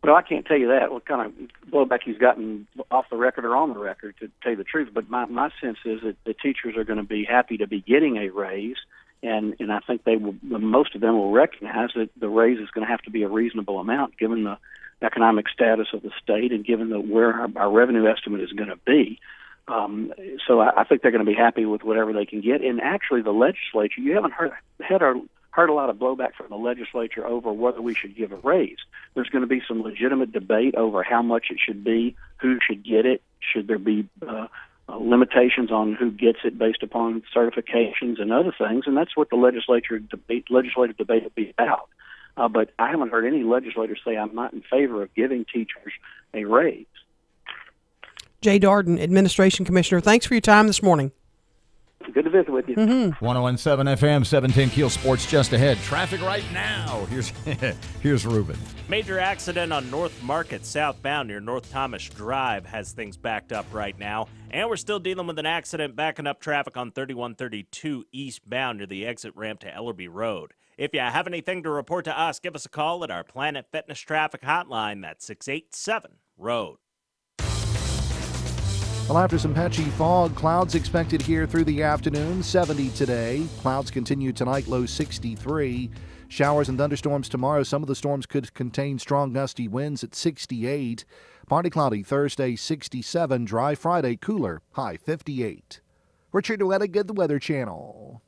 Speaker 19: Well, I can't tell you that, what kind of blowback he's gotten off the record or on the record, to tell you the truth. But my sense is that the teachers are going to be happy to be getting a raise, and I think most of them will recognize that the raise is going to have to be a reasonable amount given the economic status of the state and given where our revenue estimate is going to be. So I think they're going to be happy with whatever they can get. And actually, the legislature, you haven't heard a lot of blowback from the legislature over whether we should give a raise. There's going to be some legitimate debate over how much it should be, who should get it, should there be limitations on who gets it based upon certifications and other things, and that's what the legislative debate will be about. But I haven't heard any legislators say I'm not in favor of giving teachers a raise.
Speaker 2: Jay Darden, Administration Commissioner, thanks for your time this morning.
Speaker 19: Good to visit with you.
Speaker 1: 1017 FM, 710 KEEL Sports just ahead. Traffic right now. Here's Ruben.
Speaker 9: Major accident on North Market southbound near North Thomas Drive has things backed up right now. And we're still dealing with an accident backing up traffic on 3132 eastbound near the exit ramp to Ellerby Road. If you have anything to report to us, give us a call at our Planet Fitness Traffic Hotline. That's 687-ROAD.
Speaker 10: Well, after some patchy fog, clouds expected here through the afternoon, 70 today. Clouds continue tonight, low 63. Showers and thunderstorms tomorrow. Some of the storms could contain strong gusty winds at 68. Partly cloudy Thursday, 67. Dry Friday, cooler, high 58. Richard Wettig, The Weather Channel.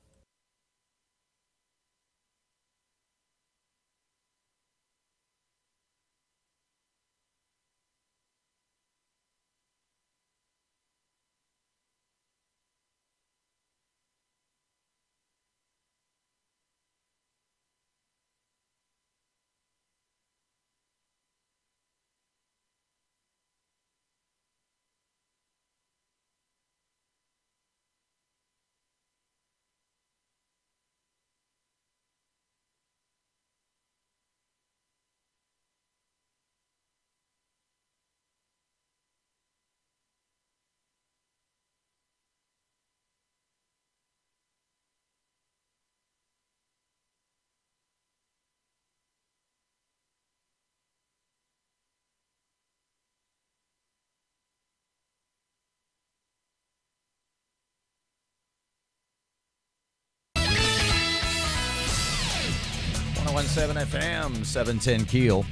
Speaker 1: 101.7 FM, 710 Keel.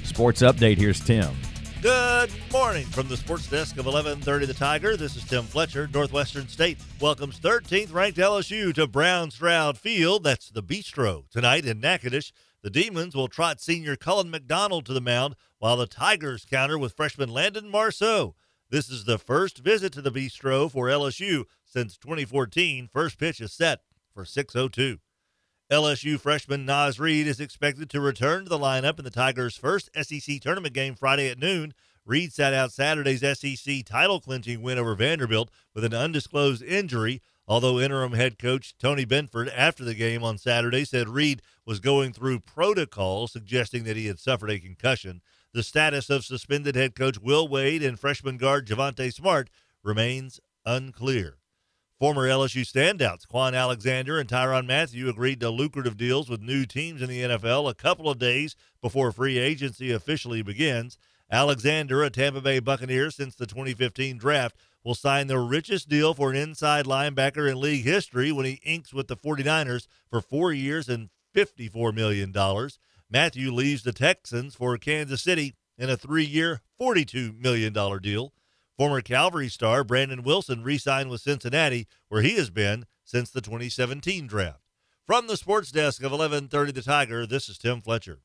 Speaker 1: Sports update. Here's Tim.
Speaker 11: Good morning from the sports desk of 1130 The Tiger. This is Tim Fletcher. Northwestern State welcomes 13th ranked LSU to Brown Stroud Field. That's the Bistro. Tonight in Natchitoches, the Demons will trot senior Cullen McDonald to the mound while the Tigers counter with freshman Landon Marceau. This is the first visit to the Bistro for LSU since 2014. First pitch is set for 6:02. LSU freshman Naz Reid is expected to return to the lineup in the Tigers' first SEC tournament game Friday at noon. Reid sat out Saturday's SEC title-clinching win over Vanderbilt with an undisclosed injury, although interim head coach Tony Benford, after the game on Saturday, said Reid was going through protocol, suggesting that he had suffered a concussion. The status of suspended head coach Will Wade and freshman guard Javonte Smart remains unclear. Former LSU standouts Quan Alexander and Tyrann Mathieu agreed to lucrative deals with new teams in the NFL a couple of days before free agency officially begins. Alexander, a Tampa Bay Buccaneer since the 2015 draft, will sign the richest deal for an inside linebacker in league history when he inks with the 49ers for 4 years and $54 million. Mathieu leaves the Texans for Kansas City in a 3-year, $42 million deal. Former Calvary star Brandon Wilson re-signed with Cincinnati, where he has been since the 2017 draft. From the sports desk of 1130 The Tiger, this is Tim Fletcher.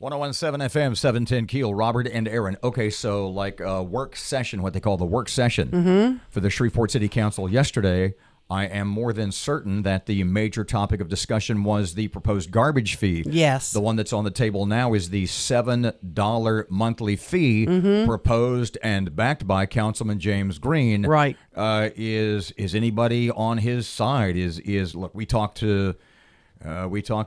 Speaker 1: .101.7 FM, 710 Keel, Robert and Erin. Okay, so like a work session, what they call the work session for the Shreveport City Council yesterday, I am more than certain that the major topic of discussion was the proposed garbage fee.
Speaker 2: Yes.
Speaker 1: The one that's on the table now is the $7 monthly fee proposed and backed by Councilman James Green.
Speaker 2: Right.
Speaker 1: Is anybody on his side? Look, we talked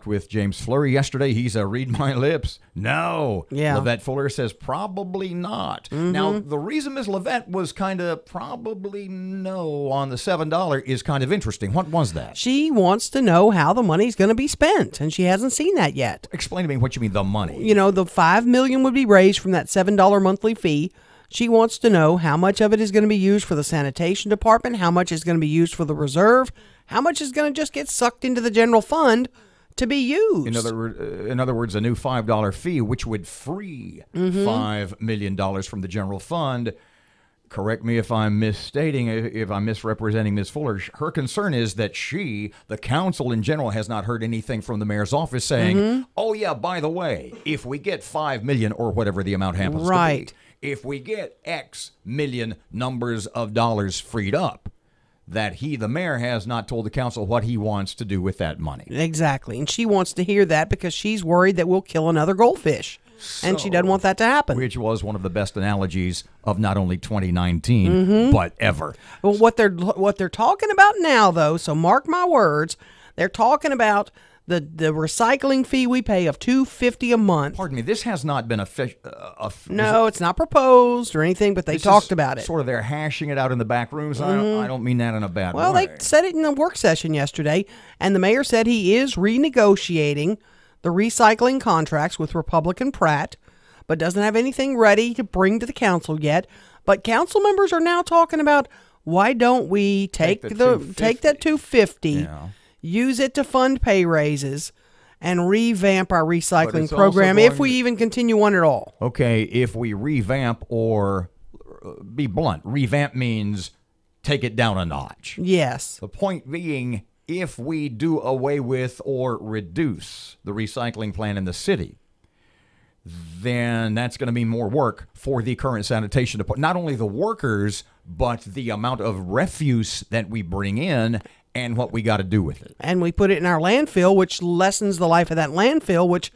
Speaker 1: with James Fleury yesterday. He's a read my lips. No.
Speaker 2: Yeah.
Speaker 1: Levette Fuller says probably not. Now, the reason Ms. Levette was kind of probably no on the $7 is kind of interesting. What was that?
Speaker 2: She wants to know how the money's going to be spent, and she hasn't seen that yet.
Speaker 1: Explain to me what you mean, the money.
Speaker 2: You know, the $5 million would be raised from that $7 monthly fee. She wants to know how much of it is going to be used for the sanitation department, how much is going to be used for the reserve, how much is going to just get sucked into the general fund to be used.
Speaker 1: In other words, a new $5 fee, which would free $5 million from the general fund. Correct me if I'm misstating, if I'm misrepresenting Ms. Fuller. Her concern is that the council in general, has not heard anything from the mayor's office saying, oh yeah, by the way, if we get $5 million or whatever the amount happens to be, if we get X million numbers of dollars freed up, that the mayor has not told the council what he wants to do with that money.
Speaker 2: Exactly. And she wants to hear that because she's worried that we'll kill another goldfish. And she doesn't want that to happen.
Speaker 1: Which was one of the best analogies of not only 2019, but ever.
Speaker 2: Well, what they're talking about now, though, so mark my words, they're talking about the recycling fee we pay of $250 a month.
Speaker 1: Pardon me, this has not been
Speaker 2: no, it's not proposed or anything, but they talked about it.
Speaker 1: Sort of they're hashing it out in the back rooms. I don't mean that in a bad way.
Speaker 2: Well, they said it in the work session yesterday, and the mayor said he is renegotiating the recycling contracts with Republican Pratt, but doesn't have anything ready to bring to the council yet. But council members are now talking about, why don't we take that $250, use it to fund pay raises, and revamp our recycling program if we even continue on at all.
Speaker 1: Okay, if we revamp, or be blunt, revamp means take it down a notch.
Speaker 2: Yes.
Speaker 1: The point being, if we do away with or reduce the recycling plan in the city, then that's going to mean more work for the current sanitation department. Not only the workers, but the amount of refuse that we bring in and what we got to do with it.
Speaker 2: And we put it in our landfill, which lessens the life of that landfill, which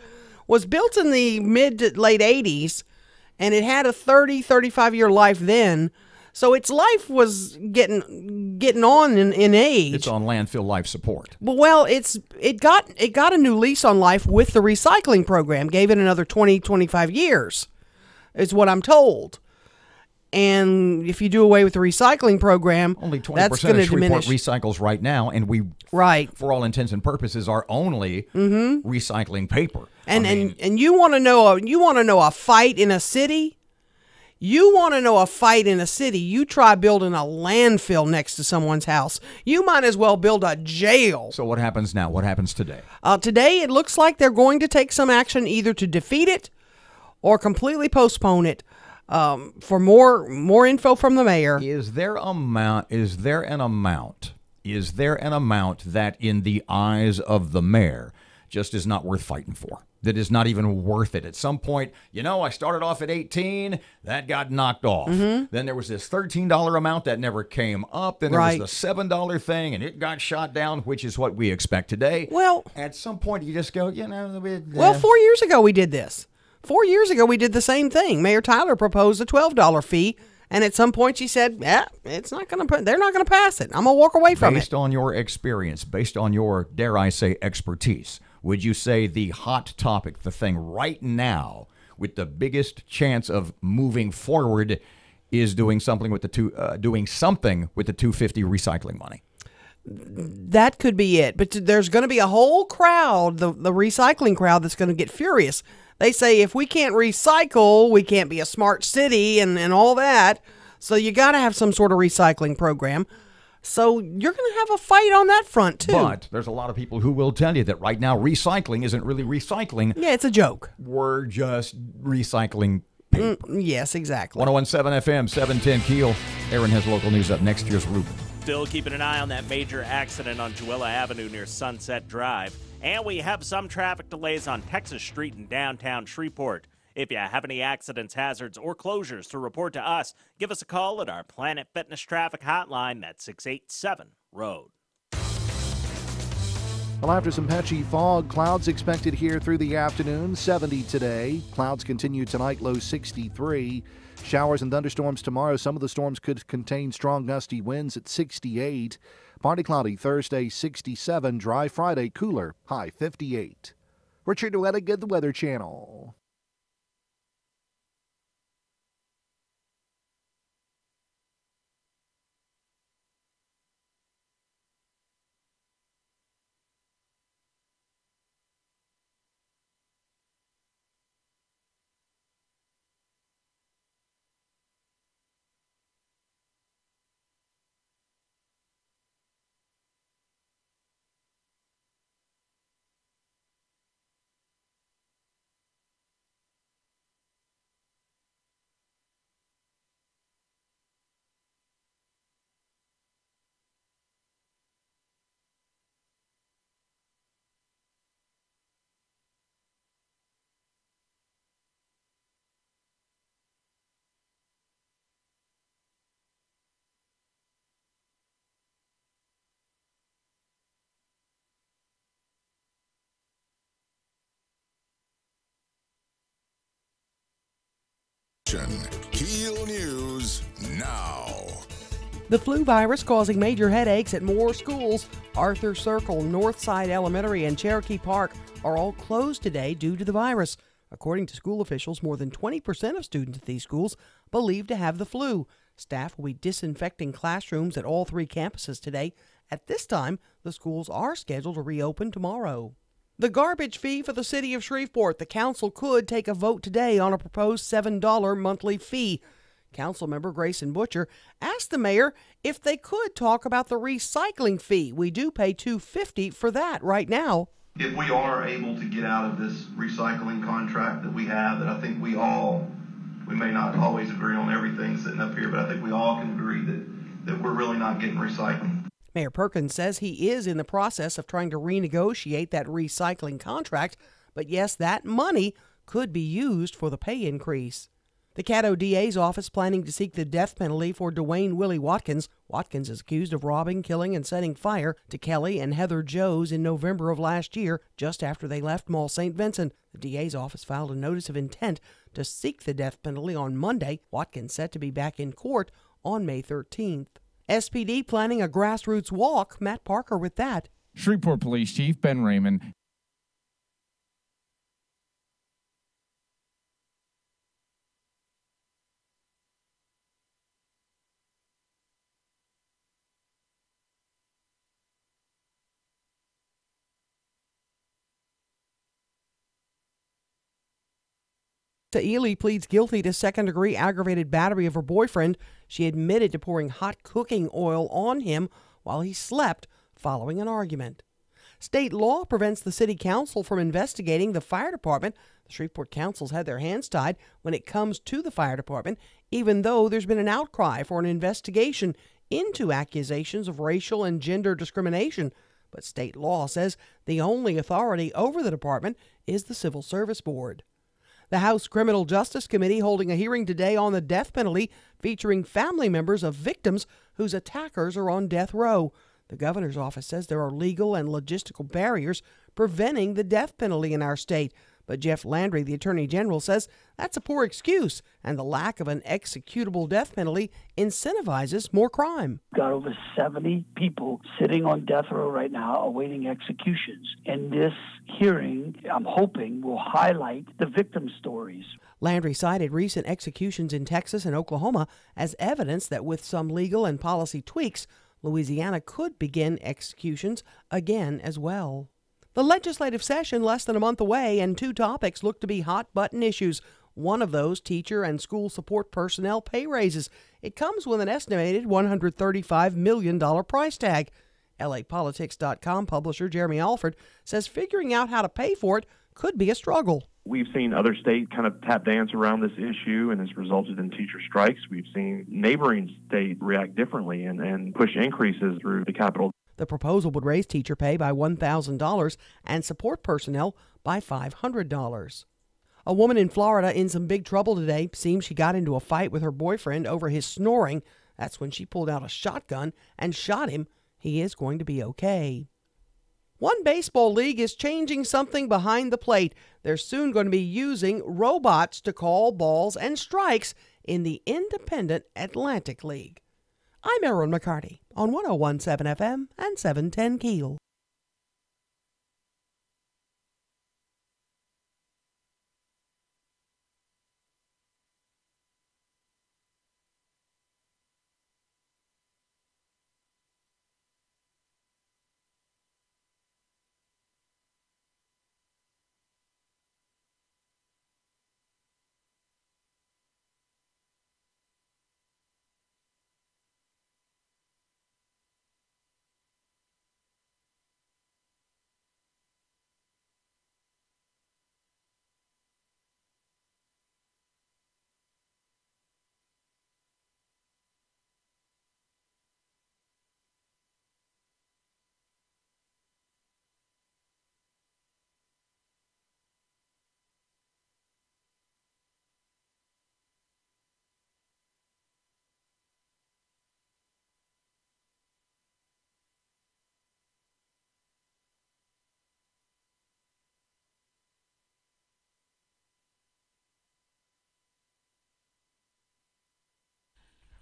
Speaker 2: was built in the mid to late 80s, and it had a 35-year life then. So its life was getting on in age.
Speaker 1: It's on landfill life support.
Speaker 2: Well, it got a new lease on life with the recycling program. Gave it another 25 years, is what I'm told. And if you do away with the recycling program,
Speaker 1: only 20%
Speaker 2: that's going to
Speaker 1: of Shreveport
Speaker 2: diminish.
Speaker 1: recycles right now, and we, for all intents and purposes, are only recycling paper.
Speaker 2: And you want to know a fight in a city? You want to know a fight in a city? You try building a landfill next to someone's house. You might as well build a jail.
Speaker 1: So what happens now? What happens today?
Speaker 2: Today, it looks like they're going to take some action either to defeat it or completely postpone it. For more info from the mayor.
Speaker 1: Is there an amount that in the eyes of the mayor just is not worth fighting for? That is not even worth it. At some point, I started off at 18, that got knocked off. Then there was this $13 amount that never came up. Then there was the $7 thing, and it got shot down, which is what we expect today.
Speaker 2: Well,
Speaker 1: at some point, you just go,
Speaker 2: Well, 4 years ago we did this. 4 years ago we did the same thing. Mayor Tyler proposed a $12 fee, and at some point she said, they're not going to pass it. I'm going to walk away from it.
Speaker 1: Based on your experience, based on your, dare I say, expertise, would you say the hot topic, the thing right now with the biggest chance of moving forward, is doing something with the $250 recycling money?
Speaker 2: That could be it. But there's going to be a whole crowd, the recycling crowd, that's going to get furious. They say if we can't recycle, we can't be a smart city and all that. So you got to have some sort of recycling program. So you're going to have a fight on that front, too.
Speaker 1: But there's a lot of people who will tell you that right now recycling isn't really recycling.
Speaker 2: Yeah, it's a joke.
Speaker 1: We're just recycling paper.
Speaker 2: Yes, exactly.
Speaker 1: 101.7 FM, 710 KEEL. Erin has local news up next. Here's Ruben.
Speaker 9: Still keeping an eye on that major accident on Juella Avenue near Sunset Drive. And we have some traffic delays on Texas Street in downtown Shreveport. If you have any accidents, hazards, or closures to report to us, give us a call at our Planet Fitness traffic hotline. That's 687-ROAD.
Speaker 10: Well, after some patchy fog, clouds expected here through the afternoon, 70 today. Clouds continue tonight, low 63. Showers and thunderstorms tomorrow. Some of the storms could contain strong gusty winds at 68. Partly cloudy Thursday, 67. Dry Friday, cooler, high 58. Richard Wettigood, the Weather Channel.
Speaker 3: KEEL News now.
Speaker 2: The flu virus causing major headaches at more schools. Arthur Circle, Northside Elementary, and Cherokee Park are all closed today due to the virus. According to school officials, more than 20% of students at these schools believe to have the flu. Staff will be disinfecting classrooms at all three campuses today. At this time, the schools are scheduled to reopen tomorrow. The garbage fee for the city of Shreveport. The council could take a vote today on a proposed $7 monthly fee. Councilmember Grayson Butcher asked the mayor if they could talk about the recycling fee. We do pay $2.50 for that right now.
Speaker 6: If we are able to get out of this recycling contract that we have, that I think we may not always agree on everything sitting up here, but I think we all can agree that we're really not getting recycling.
Speaker 2: Mayor Perkins says he is in the process of trying to renegotiate that recycling contract, but yes, that money could be used for the pay increase. The Caddo DA's office planning to seek the death penalty for Dwayne Willie Watkins. Watkins is accused of robbing, killing, and setting fire to Kelly and Heather Joes in November of last year, just after they left Mall St. Vincent. The DA's office filed a notice of intent to seek the death penalty on Monday. Watkins set to be back in court on May 13th. SPD planning a grassroots walk. Matt Parker with that.
Speaker 4: Shreveport Police Chief Ben Raymond
Speaker 2: Ely pleads guilty to second-degree aggravated battery of her boyfriend. She admitted to pouring hot cooking oil on him while he slept following an argument. State law prevents the city council from investigating the fire department. The Shreveport council's had their hands tied when it comes to the fire department, even though there's been an outcry for an investigation into accusations of racial and gender discrimination. But state law says the only authority over the department is the Civil Service Board. The House Criminal Justice Committee holding a hearing today on the death penalty, featuring family members of victims whose attackers are on death row. The governor's office says there are legal and logistical barriers preventing the death penalty in our state. But Jeff Landry, the Attorney General, says that's a poor excuse, and the lack of an executable death penalty incentivizes more crime.
Speaker 5: Got over 70 people sitting on death row right now awaiting executions. And this hearing, I'm hoping, will highlight the victim stories.
Speaker 2: Landry cited recent executions in Texas and Oklahoma as evidence that with some legal and policy tweaks, Louisiana could begin executions again as well. The legislative session less than a month away, and two topics look to be hot-button issues. One of those, teacher and school support personnel pay raises. It comes with an estimated $135 million price tag. LAPolitics.com publisher Jeremy Alford says figuring out how to pay for it could be a struggle.
Speaker 12: We've seen other states kind of tap dance around this issue, and it's resulted in teacher strikes. We've seen neighboring states react differently and push increases through the Capitol.
Speaker 2: The proposal would raise teacher pay by $1,000 and support personnel by $500. A woman in Florida in some big trouble today. Seems she got into a fight with her boyfriend over his snoring. That's when she pulled out a shotgun and shot him. He is going to be okay. One baseball league is changing something behind the plate. They're soon going to be using robots to call balls and strikes in the Independent Atlantic League. I'm Erin McCarty on 101.7 FM and 710 KEEL.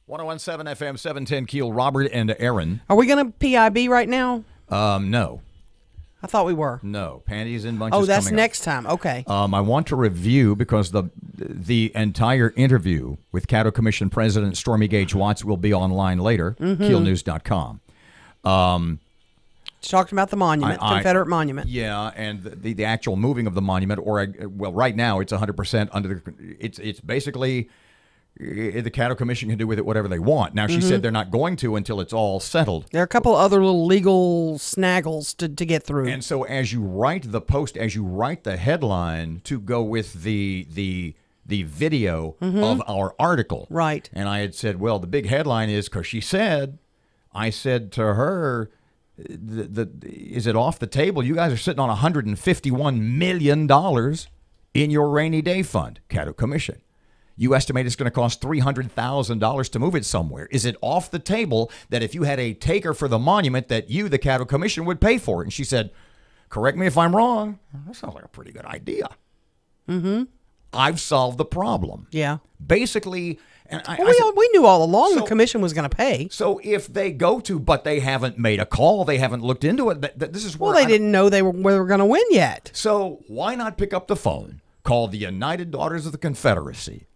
Speaker 1: .101.7 FM, 710 KEEL, Robert and Erin.
Speaker 2: Are we going to PIB right now?
Speaker 1: No.
Speaker 2: I thought we were.
Speaker 1: No. Panties in bunches.
Speaker 2: Oh, that's
Speaker 1: coming
Speaker 2: next
Speaker 1: up.
Speaker 2: time. Okay.
Speaker 1: I want to review, because the entire interview with Caddo Commission President Stormy Gage Watts will be online later, KEELnews.com.
Speaker 2: She's talking about the monument, Confederate monument.
Speaker 1: Yeah, and the actual moving of the monument, right now it's 100% under it's basically the Cattle Commission can do with it whatever they want. Now, she said they're not going to until it's all settled.
Speaker 2: There are a couple other little legal snaggles to get through.
Speaker 1: And so as you write the post, as you write the headline to go with the video of our article.
Speaker 2: Right.
Speaker 1: And I had said, well, the big headline is, because I said to her, is it off the table? You guys are sitting on $151 million in your rainy day fund, Cattle Commission. You estimate it's going to cost $300,000 to move it somewhere. Is it off the table that if you had a taker for the monument that you, the Cattle Commission, would pay for it? And she said, correct me if I'm wrong. That sounds like a pretty good idea. I've solved the problem.
Speaker 2: Yeah.
Speaker 1: Basically, and
Speaker 2: we knew all along the commission was going to pay.
Speaker 1: So if they go to, but they haven't made a call, they haven't looked into it. This is where
Speaker 2: they didn't know they were going to win yet.
Speaker 1: So why not pick up the phone, call the United Daughters of the Confederacy,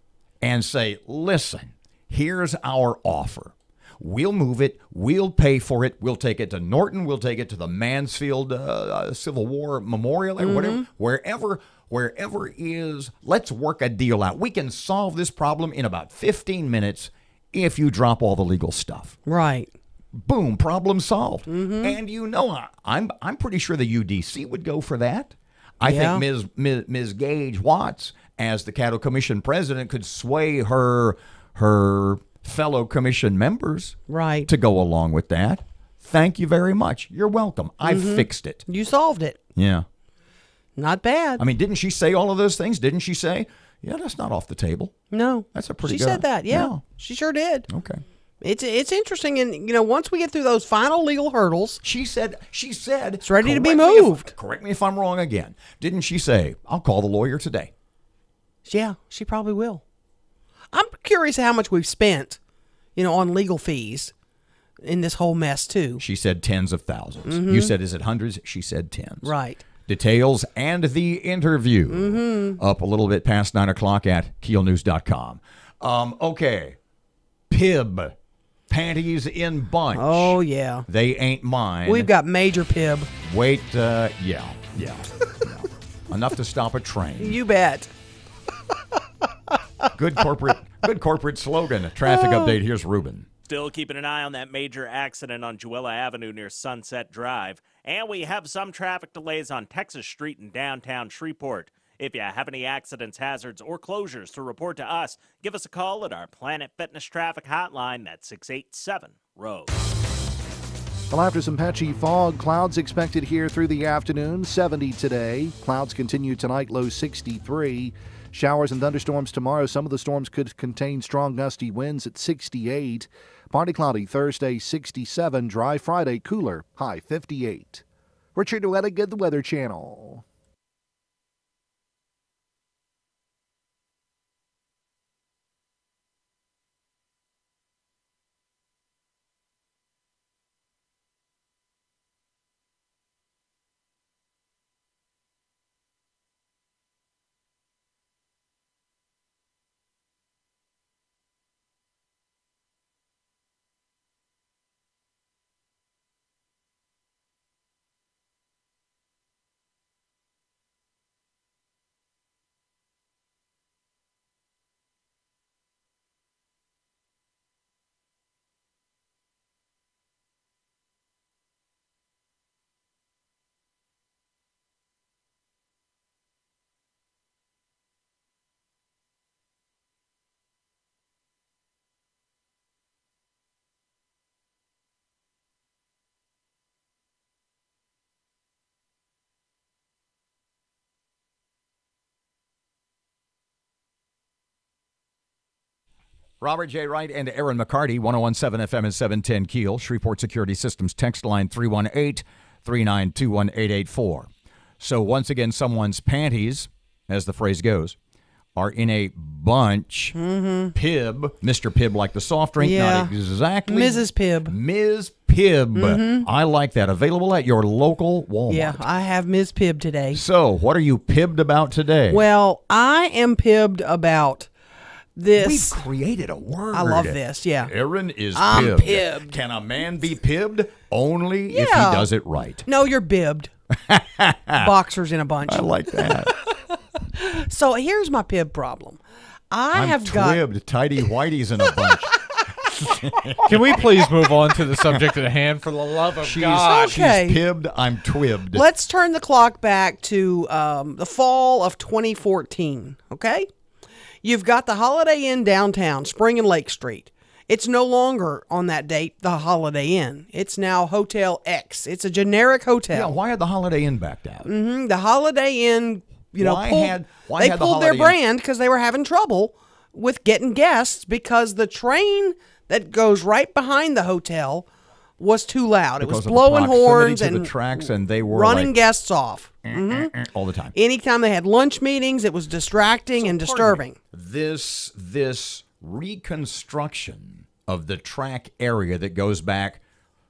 Speaker 1: and say, listen, here's our offer. We'll move it. We'll pay for it. We'll take it to Norton. We'll take it to the Mansfield Civil War Memorial, or whatever, wherever is. Let's work a deal out. We can solve this problem in about 15 minutes if you drop all the legal stuff.
Speaker 2: Right.
Speaker 1: Boom, problem solved. And I'm pretty sure the UDC would go for that. I think Ms. Gage Watts, as the Cattle Commission president, could sway her fellow commission members to go along with that. Thank you very much. You're welcome. I've fixed it.
Speaker 2: You solved it.
Speaker 1: Yeah.
Speaker 2: Not bad.
Speaker 1: I mean, didn't she say all of those things? Didn't she say, yeah, that's not off the table?
Speaker 2: No.
Speaker 1: That's a pretty good.
Speaker 2: She said that, yeah. She sure did.
Speaker 1: Okay.
Speaker 2: It's interesting, and once we get through those final legal hurdles,
Speaker 1: she said
Speaker 2: it's ready to be moved.
Speaker 1: Correct me if I'm wrong again. Didn't she say, I'll call the lawyer today?
Speaker 2: Yeah, she probably will. I'm curious how much we've spent, on legal fees in this whole mess too.
Speaker 1: She said tens of thousands. You said, is it hundreds? She said tens.
Speaker 2: Right.
Speaker 1: Details and the interview up a little bit past 9 o'clock at keelnews.com. Okay. Pib. Panties in bunch.
Speaker 2: Oh, yeah.
Speaker 1: They ain't mine.
Speaker 2: We've got major pib.
Speaker 1: Wait, yeah. Enough to stop a train.
Speaker 2: You bet.
Speaker 1: Good corporate slogan. Traffic update. Here's Ruben.
Speaker 9: Still keeping an eye on that major accident on Juella Avenue near Sunset Drive. And we have some traffic delays on Texas Street in downtown Shreveport. If you have any accidents, hazards, or closures to report to us, give us a call at our Planet Fitness Traffic Hotline. That's 687-ROAD.
Speaker 10: Well, after some patchy fog, clouds expected here through the afternoon, 70 today. Clouds continue tonight, low 63. Showers and thunderstorms tomorrow. Some of the storms could contain strong gusty winds at 68. Partly cloudy Thursday, 67. Dry Friday, cooler, high 58. Richard Wettigan, the Weather Channel.
Speaker 1: Robert J. Wright and Erin McCarty, 101.7 FM and 710 Keel. Shreveport Security Systems text line 318-392-1884. So once again, someone's panties, as the phrase goes, are in a bunch. Pib, Mr. Pibb like the soft drink, not exactly.
Speaker 2: Mrs. Pibb.
Speaker 1: Ms. Pibb. I like that. Available at your local Walmart.
Speaker 2: Yeah, I have Ms. Pibb today.
Speaker 1: So what are you pibbed about today?
Speaker 2: Well, I am pibbed about This
Speaker 1: We've created a word.
Speaker 2: I love this. Yeah.
Speaker 1: Erin is
Speaker 2: I'm
Speaker 1: pibbed.
Speaker 2: pibbed.
Speaker 1: Can a man be pibbed? Only if he
Speaker 2: Yeah.
Speaker 1: does it right.
Speaker 2: No, you're bibbed. Boxers in a bunch.
Speaker 1: I like that.
Speaker 2: So here's my pib problem.
Speaker 1: I'm
Speaker 2: have got
Speaker 1: twibbed, tidy whities in a bunch.
Speaker 4: Can we please move on to the subject at hand, for the love of God?
Speaker 2: Okay.
Speaker 1: She's pibbed, I'm twibbed.
Speaker 2: Let's turn the clock back to the fall of 2014, okay? You've got the Holiday Inn downtown, Spring and Lake Street. It's no longer on that date the Holiday Inn. It's now Hotel X. It's a generic hotel.
Speaker 1: Yeah, why had the Holiday Inn backed out?
Speaker 2: Mm-hmm. The Holiday Inn,
Speaker 1: Why had
Speaker 2: they
Speaker 1: the
Speaker 2: pulled their
Speaker 1: Holiday Inn-
Speaker 2: brand because they were having trouble with getting guests because the train that goes right behind the hotel was too loud. It was
Speaker 1: Because of the
Speaker 2: blowing
Speaker 1: proximity
Speaker 2: horns
Speaker 1: to
Speaker 2: and
Speaker 1: the tracks, and they were
Speaker 2: running
Speaker 1: like,
Speaker 2: guests off. Mm-hmm.
Speaker 1: all the time.
Speaker 2: Anytime they had lunch meetings, it was distracting and disturbing.
Speaker 1: This reconstruction of the track area that goes back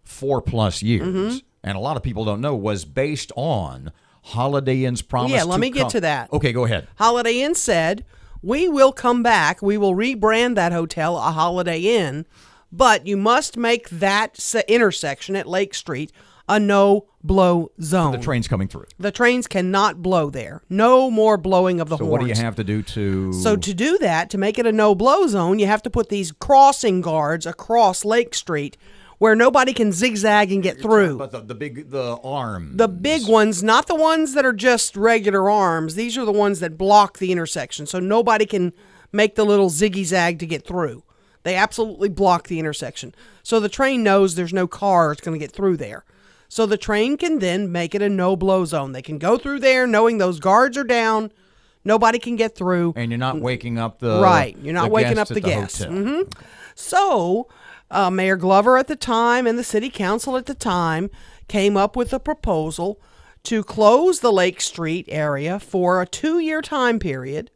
Speaker 1: 4+ years,
Speaker 2: Mm-hmm.
Speaker 1: and a lot of people don't know, was based on Holiday Inn's promise.
Speaker 2: Yeah, let me get to that.
Speaker 1: Okay, go ahead.
Speaker 2: Holiday Inn said, we will come back. We will rebrand that hotel a Holiday Inn, but you must make that intersection at Lake Street a no-blow zone.
Speaker 1: The train's coming through.
Speaker 2: The trains cannot blow there. No more blowing of the
Speaker 1: So
Speaker 2: horns.
Speaker 1: what do you have to do to...
Speaker 2: So to do that, to make it a no-blow zone, you have to put these crossing guards across Lake Street where nobody can zigzag and get through.
Speaker 1: But the arms.
Speaker 2: The big ones, not the ones that are just regular arms. These are the ones that block the intersection, so nobody can make the little ziggy-zag to get through. They absolutely block the intersection. So the train knows there's no car that's going to get through there. So the train can then make it a no-blow zone. They can go through there knowing those guards are down. Nobody can get through.
Speaker 1: And you're not waking up the
Speaker 2: Right. You're not waking up the
Speaker 1: guests
Speaker 2: guests.
Speaker 1: at the hotel.
Speaker 2: Mm-hmm. So Mayor Glover at the time and the city council at the time came up with a proposal to close the Lake Street area for a 2-year time period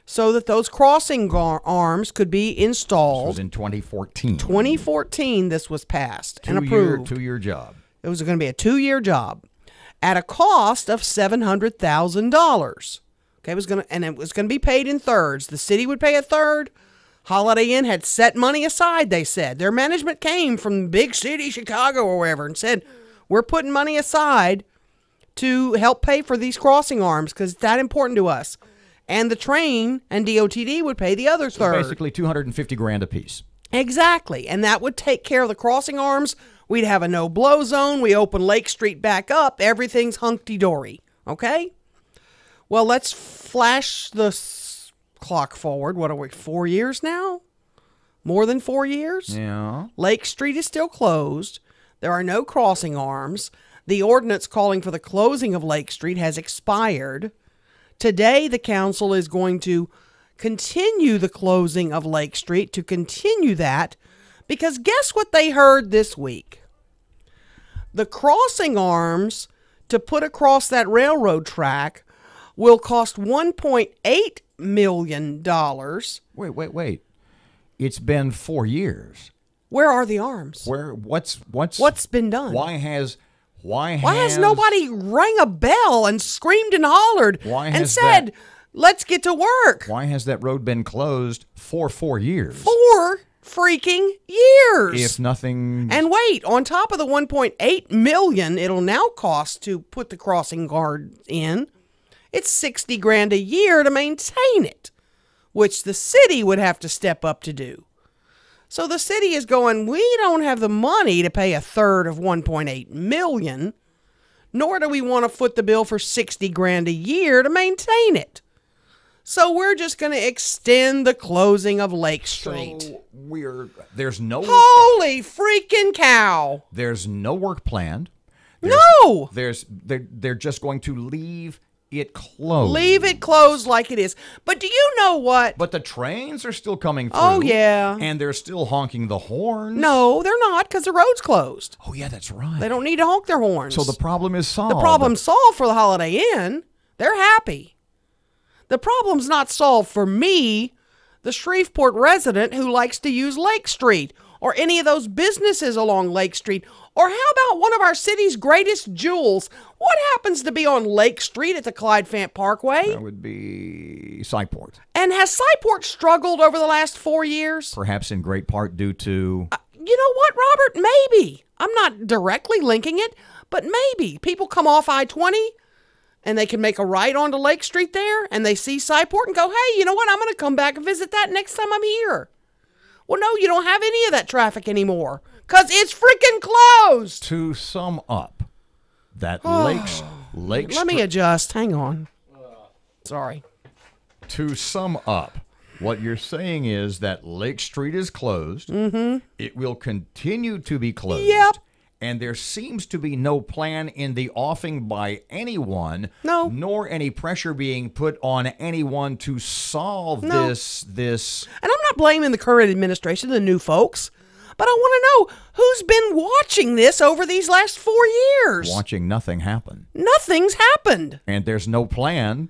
Speaker 2: so that those crossing arms could be installed.
Speaker 1: This was in 2014.
Speaker 2: 2014, this was passed and approved.
Speaker 1: Two-year job.
Speaker 2: It was going to be a 2-year job at a cost of $700,000. Okay, it was going to be paid in thirds. The city would pay a third. Holiday Inn had set money aside, they said. Their management came from big city, Chicago or wherever, and said, we're putting money aside to help pay for these crossing arms because it's that important to us. And the train and DOTD would pay the other third.
Speaker 1: So basically $250,000 a piece.
Speaker 2: Exactly. And that would take care of the crossing arms. We'd have a no-blow zone. We open Lake Street back up. Everything's hunky-dory. Okay? Well, let's flash the clock forward. What are we, 4 years now? More than 4 years?
Speaker 1: Yeah.
Speaker 2: Lake Street is still closed. There are no crossing arms. The ordinance calling for the closing of Lake Street has expired. Today, the council is going to continue the closing of Lake Street, to continue that, because guess what they heard this week? The crossing arms to put across that railroad track will cost $1.8 million.
Speaker 1: Wait. It's been 4 years.
Speaker 2: Where are the arms?
Speaker 1: What's
Speaker 2: been done?
Speaker 1: Why has
Speaker 2: nobody rang a bell and screamed and hollered and said, let's get to work?
Speaker 1: Why has that road been closed for 4 years?
Speaker 2: 4 freaking years.
Speaker 1: If nothing.
Speaker 2: And wait, on top of the $1.8 million it'll now cost to put the crossing guard in, it's $60,000 a year to maintain it, which the city would have to step up to do. So the city is going, we don't have the money to pay a third of $1.8 million, nor do we want to foot the bill for $60,000 a year to maintain it. So we're just going to extend the closing of Lake Street.
Speaker 1: So there's no.
Speaker 2: Holy freaking cow!
Speaker 1: There's no work planned.
Speaker 2: No!
Speaker 1: They're just going to leave it closed.
Speaker 2: Leave it closed like it is. But do you know what?
Speaker 1: But the trains are still coming through.
Speaker 2: Oh, yeah.
Speaker 1: And they're still honking the horns.
Speaker 2: No, they're not, because the road's closed.
Speaker 1: Oh, yeah, that's right.
Speaker 2: They don't need to honk their horns.
Speaker 1: So the problem is solved.
Speaker 2: The problem's solved for the Holiday Inn. They're happy. The problem's not solved for me, the Shreveport resident who likes to use Lake Street or any of those businesses along Lake Street? Or how about one of our city's greatest jewels? What happens to be on Lake Street at the Clyde Fant Parkway?
Speaker 1: That would be Cyport.
Speaker 2: And has Cyport struggled over the last 4 years?
Speaker 1: Perhaps in great part due to...
Speaker 2: You know what, Robert? Maybe. I'm not directly linking it, but maybe. People come off I-20 and they can make a right onto Lake Street there and they see Cyport and go, hey, you know what? I'm going to come back and visit that next time I'm here. Well, no, you don't have any of that traffic anymore because it's freaking closed.
Speaker 1: To sum up, that Lake
Speaker 2: Let me adjust. Hang on. Sorry.
Speaker 1: To sum up, what you're saying is that Lake Street is closed.
Speaker 2: Mm-hmm.
Speaker 1: It will continue to be closed.
Speaker 2: Yep.
Speaker 1: And there seems to be no plan in the offing by anyone, nor any pressure being put on anyone to solve this.
Speaker 2: And I'm not blaming the current administration, the new folks, but I want to know who's been watching this over these last 4 years.
Speaker 1: Watching nothing happen.
Speaker 2: Nothing's happened.
Speaker 1: And there's no plan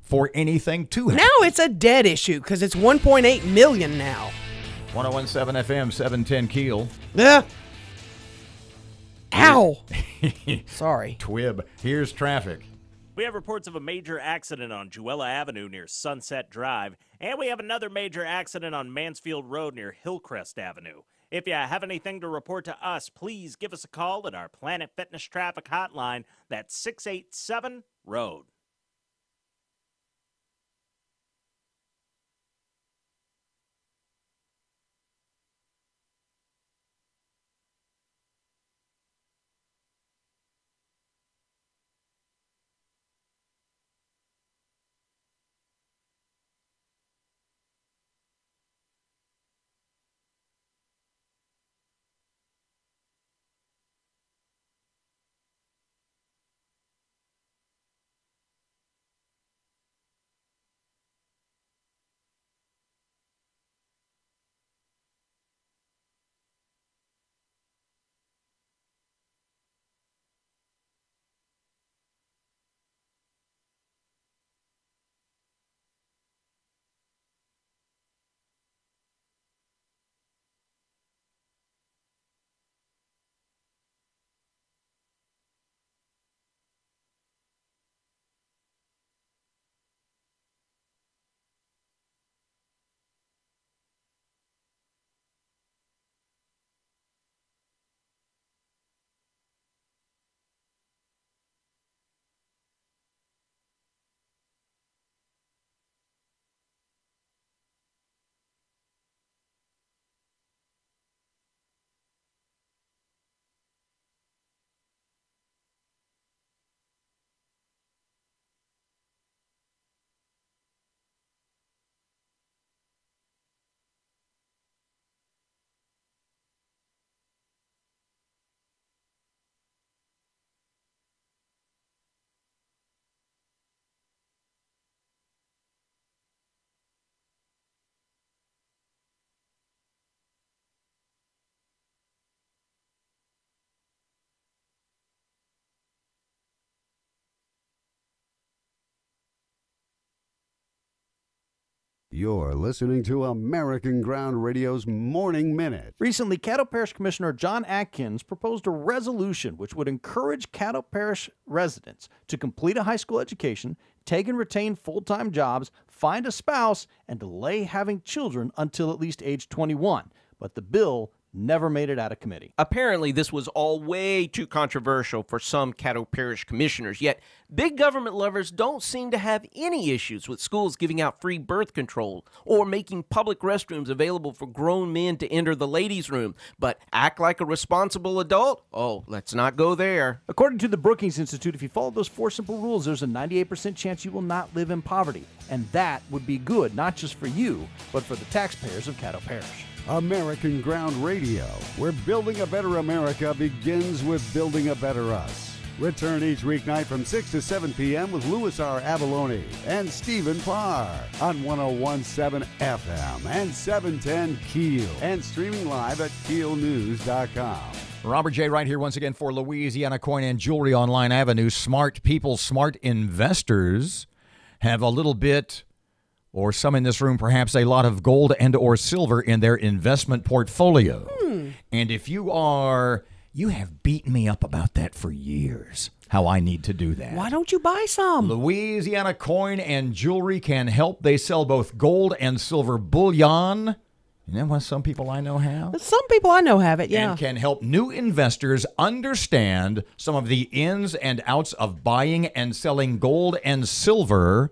Speaker 1: for anything to happen.
Speaker 2: Now it's a dead issue because it's $1.8 million now.
Speaker 1: 101.7 FM, 710 Keel.
Speaker 2: Yeah. Ow. Sorry.
Speaker 1: Twib. Here's traffic.
Speaker 9: We have reports of a major accident on Jewella Avenue near Sunset Drive, and we have another major accident on Mansfield Road near Hillcrest Avenue. If you have anything to report to us, please give us a call at our Planet Fitness traffic hotline. That's 687-ROAD.
Speaker 20: You're listening to American Ground Radio's Morning Minute.
Speaker 21: Recently, Caddo Parish Commissioner John Atkins proposed a resolution which would encourage Caddo Parish residents to complete a high school education, take and retain full-time jobs, find a spouse, and delay having children until at least age 21. But the bill never made it out of committee.
Speaker 22: Apparently, this was all way too controversial for some Caddo Parish commissioners, yet big government lovers don't seem to have any issues with schools giving out free birth control or making public restrooms available for grown men to enter the ladies' room. But act like a responsible adult? Oh, let's not go there.
Speaker 21: According to the Brookings Institute, if you follow those 4 simple rules, there's a 98% chance you will not live in poverty. And that would be good, not just for you, but for the taxpayers of Caddo Parish.
Speaker 20: American Ground Radio, where building a better America begins with building a better us. Return each weeknight from 6 to 7 p.m. with Louis R. Avalone and Stephen Parr on 101.7 FM and 710 KEEL and streaming live at KEELnews.com.
Speaker 1: Robert J. right here once again for Louisiana Coin and Jewelry Online Avenue. Smart people, smart investors have a little bit or some in this room perhaps a lot of gold and or silver in their investment portfolio. And if you are, you have beaten me up about that for years, how I need to do that.
Speaker 2: Why don't you buy some?
Speaker 1: Louisiana Coin and Jewelry can help. They sell both gold and silver bullion. You know what some people I know have?
Speaker 2: Some people I know have it, yeah.
Speaker 1: And can help new investors understand some of the ins and outs of buying and selling gold and silver.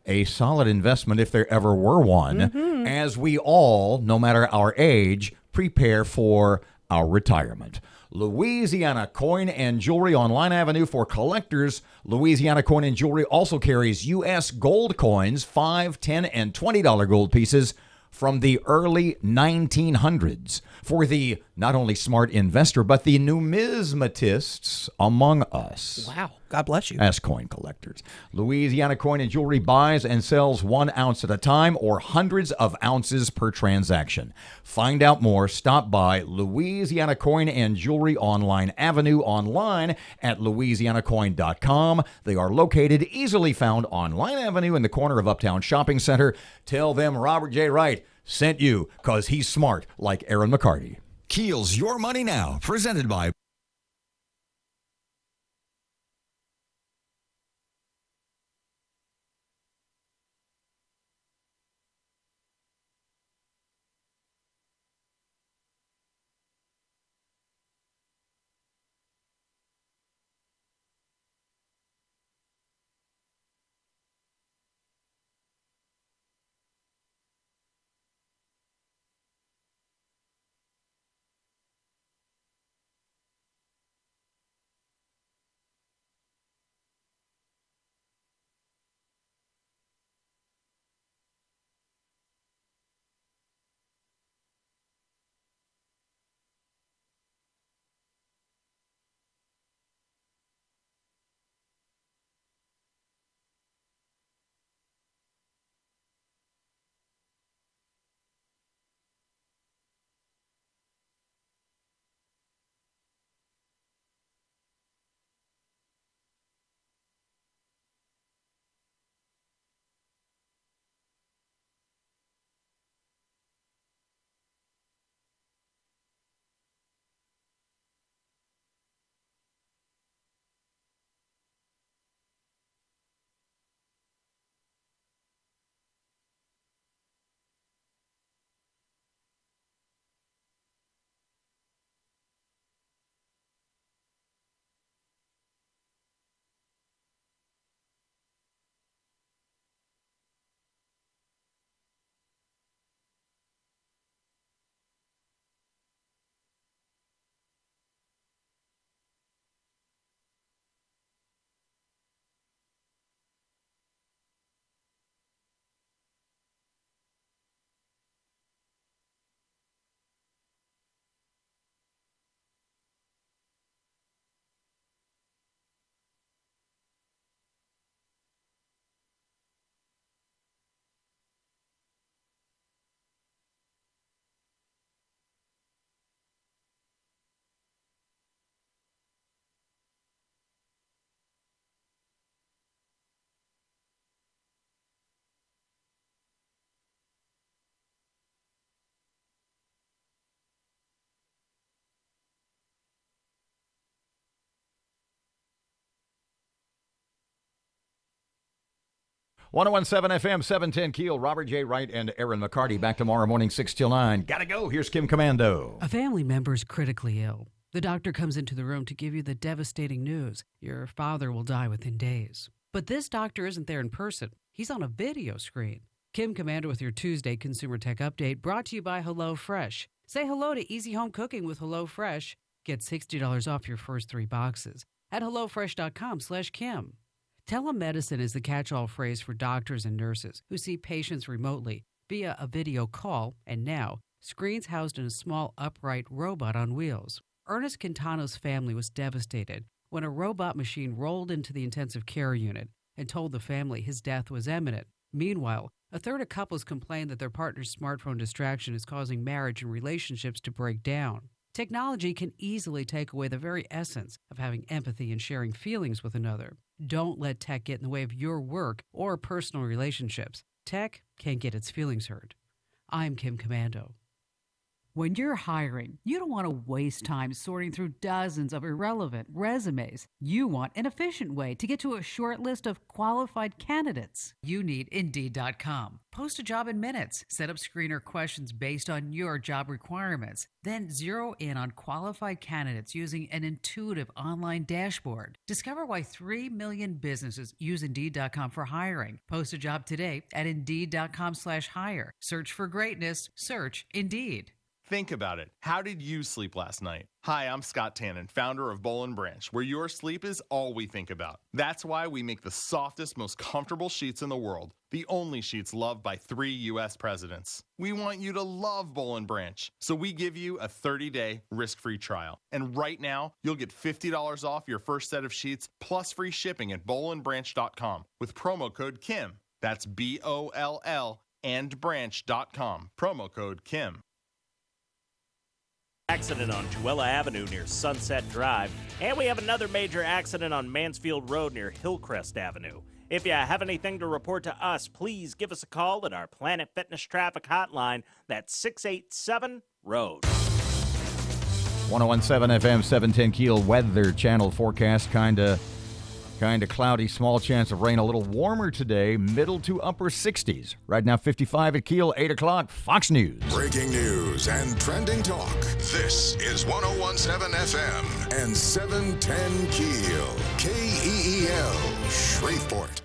Speaker 1: A solid investment if there ever were one, as we all, no matter our age, prepare for our retirement. Louisiana Coin and Jewelry on Line Avenue for collectors. Louisiana Coin and Jewelry also carries U.S. gold coins, $5, $10, and $20 gold pieces from the early 1900s for the not only smart investor, but the numismatists among us.
Speaker 2: Wow. God bless you.
Speaker 1: As coin collectors. Louisiana Coin and Jewelry buys and sells 1 ounce at a time or hundreds of ounces per transaction. Find out more. Stop by Louisiana Coin and Jewelry on Line Avenue online at louisianacoin.com. They are located, easily found on Line Avenue in the corner of Uptown Shopping Center. Tell them Robert J. Wright sent you because he's smart like Erin McCarty.
Speaker 3: KEEL's Your Money Now, presented by
Speaker 1: .117 FM, 710 KEEL. Robert J. Wright and Erin McCarty back tomorrow morning, 6 till 9. Gotta go. Here's Kim Commando.
Speaker 13: A family member is critically ill. The doctor comes into the room to give you the devastating news. Your father will die within days. But this doctor isn't there in person. He's on a video screen. Kim Commando with your Tuesday Consumer Tech Update, brought to you by HelloFresh. Say hello to easy home cooking with HelloFresh. Get $60 off your first 3 boxes at HelloFresh.com/Kim. Telemedicine is the catch-all phrase for doctors and nurses who see patients remotely via a video call, and now screens housed in a small upright robot on wheels. Ernest Quintano's family was devastated when a robot machine rolled into the intensive care unit and told the family his death was imminent. Meanwhile, a third of couples complain that their partner's smartphone distraction is causing marriage and relationships to break down. Technology can easily take away the very essence of having empathy and sharing feelings with another. Don't let tech get in the way of your work or personal relationships. Tech can't get its feelings hurt. I'm Kim Commando. When you're hiring, you don't want to waste time sorting through dozens of irrelevant resumes. You want an efficient way to get to a short list of qualified candidates. You need Indeed.com. Post a job in minutes. Set up screener questions based on your job requirements. Then zero in on qualified candidates using an intuitive online dashboard. Discover why 3 million businesses use Indeed.com for hiring. Post a job today at Indeed.com/hire. Search for greatness. Search Indeed.
Speaker 14: Think about it. How did you sleep last night? Hi, I'm Scott Tannen, founder of Boll & Branch, where your sleep is all we think about. That's why we make the softest, most comfortable sheets in the world, the only sheets loved by 3 U.S. presidents. We want you to love Boll & Branch, so we give you a 30-day risk-free trial. And right now, you'll get $50 off your first set of sheets, plus free shipping at bollandbranch.com with promo code KIM. That's BOLL and branch.com, promo code KIM.
Speaker 9: Accident on Juella Avenue near Sunset Drive, and we have another major accident on Mansfield Road near Hillcrest Avenue. If you have anything to report to us, please give us a call at our Planet Fitness traffic hotline. That's 687-ROAD.
Speaker 1: 1017 FM, 710 KEEL Weather Channel forecast. Kind of cloudy, small chance of rain, a little warmer today, middle to upper 60s. Right now, 55 at KEEL, 8 o'clock, Fox News.
Speaker 3: Breaking news and trending talk. This is 1017 FM and 710 KEEL. KEEL, Shreveport.